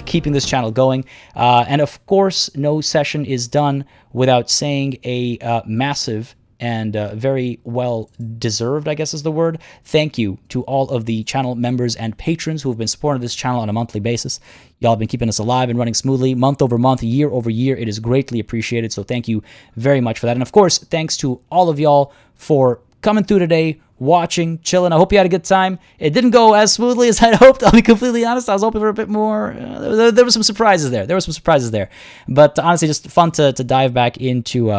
keeping this channel going. And of course, no session is done without saying a massive and very well deserved, I guess is the word. Thank you to all of the channel members and patrons who have been supporting this channel on a monthly basis. Y'all have been keeping us alive and running smoothly, month over month, year over year. It is greatly appreciated, so thank you very much for that. And of course, thanks to all of y'all for coming through today, watching, chilling. I hope you had a good time. It didn't go as smoothly as I'd hoped. I'll be completely honest. I was hoping for a bit more. There were some surprises there. But honestly, just fun to dive back into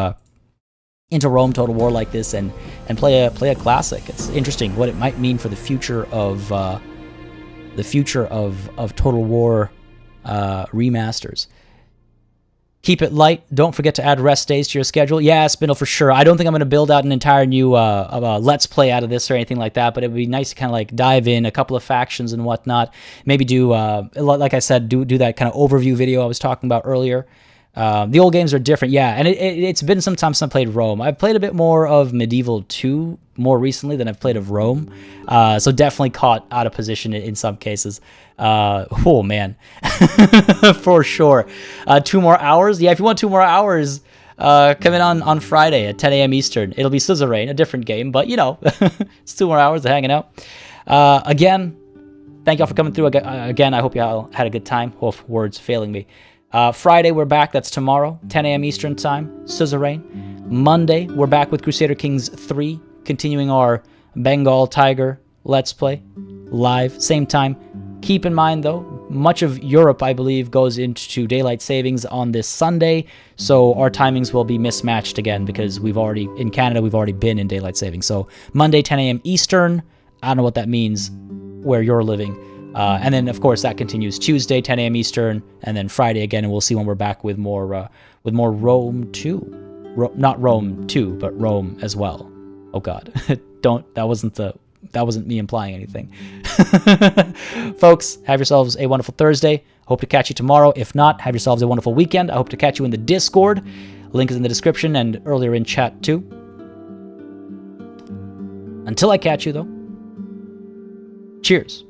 Rome Total War like this and play a classic. It's interesting what it might mean for the future of Total War remasters. Keep it light. Don't forget to add rest days to your schedule. Yeah, Spindle, for sure. I don't think I'm going to build out an entire new Let's Play out of this or anything like that, but it would be nice to kind of like dive in a couple of factions and whatnot. Maybe do, like I said, do that kind of overview video I was talking about earlier. The old games are different, yeah, and it's been some time since I played Rome. I've played a bit more of Medieval 2 more recently than I've played of Rome, so definitely caught out of position in some cases. Oh, man. For sure. 2 more hours? Yeah, if you want 2 more hours, come in on Friday at 10 a.m. Eastern. It'll be Suzerain, a different game, but, you know, it's 2 more hours of hanging out. Again, thank y'all for coming through. Again, I hope y'all had a good time. Words failing me. Friday, we're back. That's tomorrow, 10 a.m. Eastern Time, Suzerain. Monday, we're back with Crusader Kings 3, continuing our Bengal Tiger Let's Play, live, same time. Keep in mind, though, much of Europe, I believe, goes into daylight savings on this Sunday, so our timings will be mismatched again, because in Canada, we've already been in daylight savings. So Monday, 10 a.m. Eastern, I don't know what that means where you're living. And then, of course, that continues Tuesday, 10 a.m. Eastern, and then Friday again, and we'll see when we're back with more Rome 2. Not Rome 2, but Rome as well. Oh, God. That wasn't me implying anything. Folks, have yourselves a wonderful Thursday. Hope to catch you tomorrow. If not, have yourselves a wonderful weekend. I hope to catch you in the Discord. Link is in the description and earlier in chat, too. Until I catch you, though, cheers.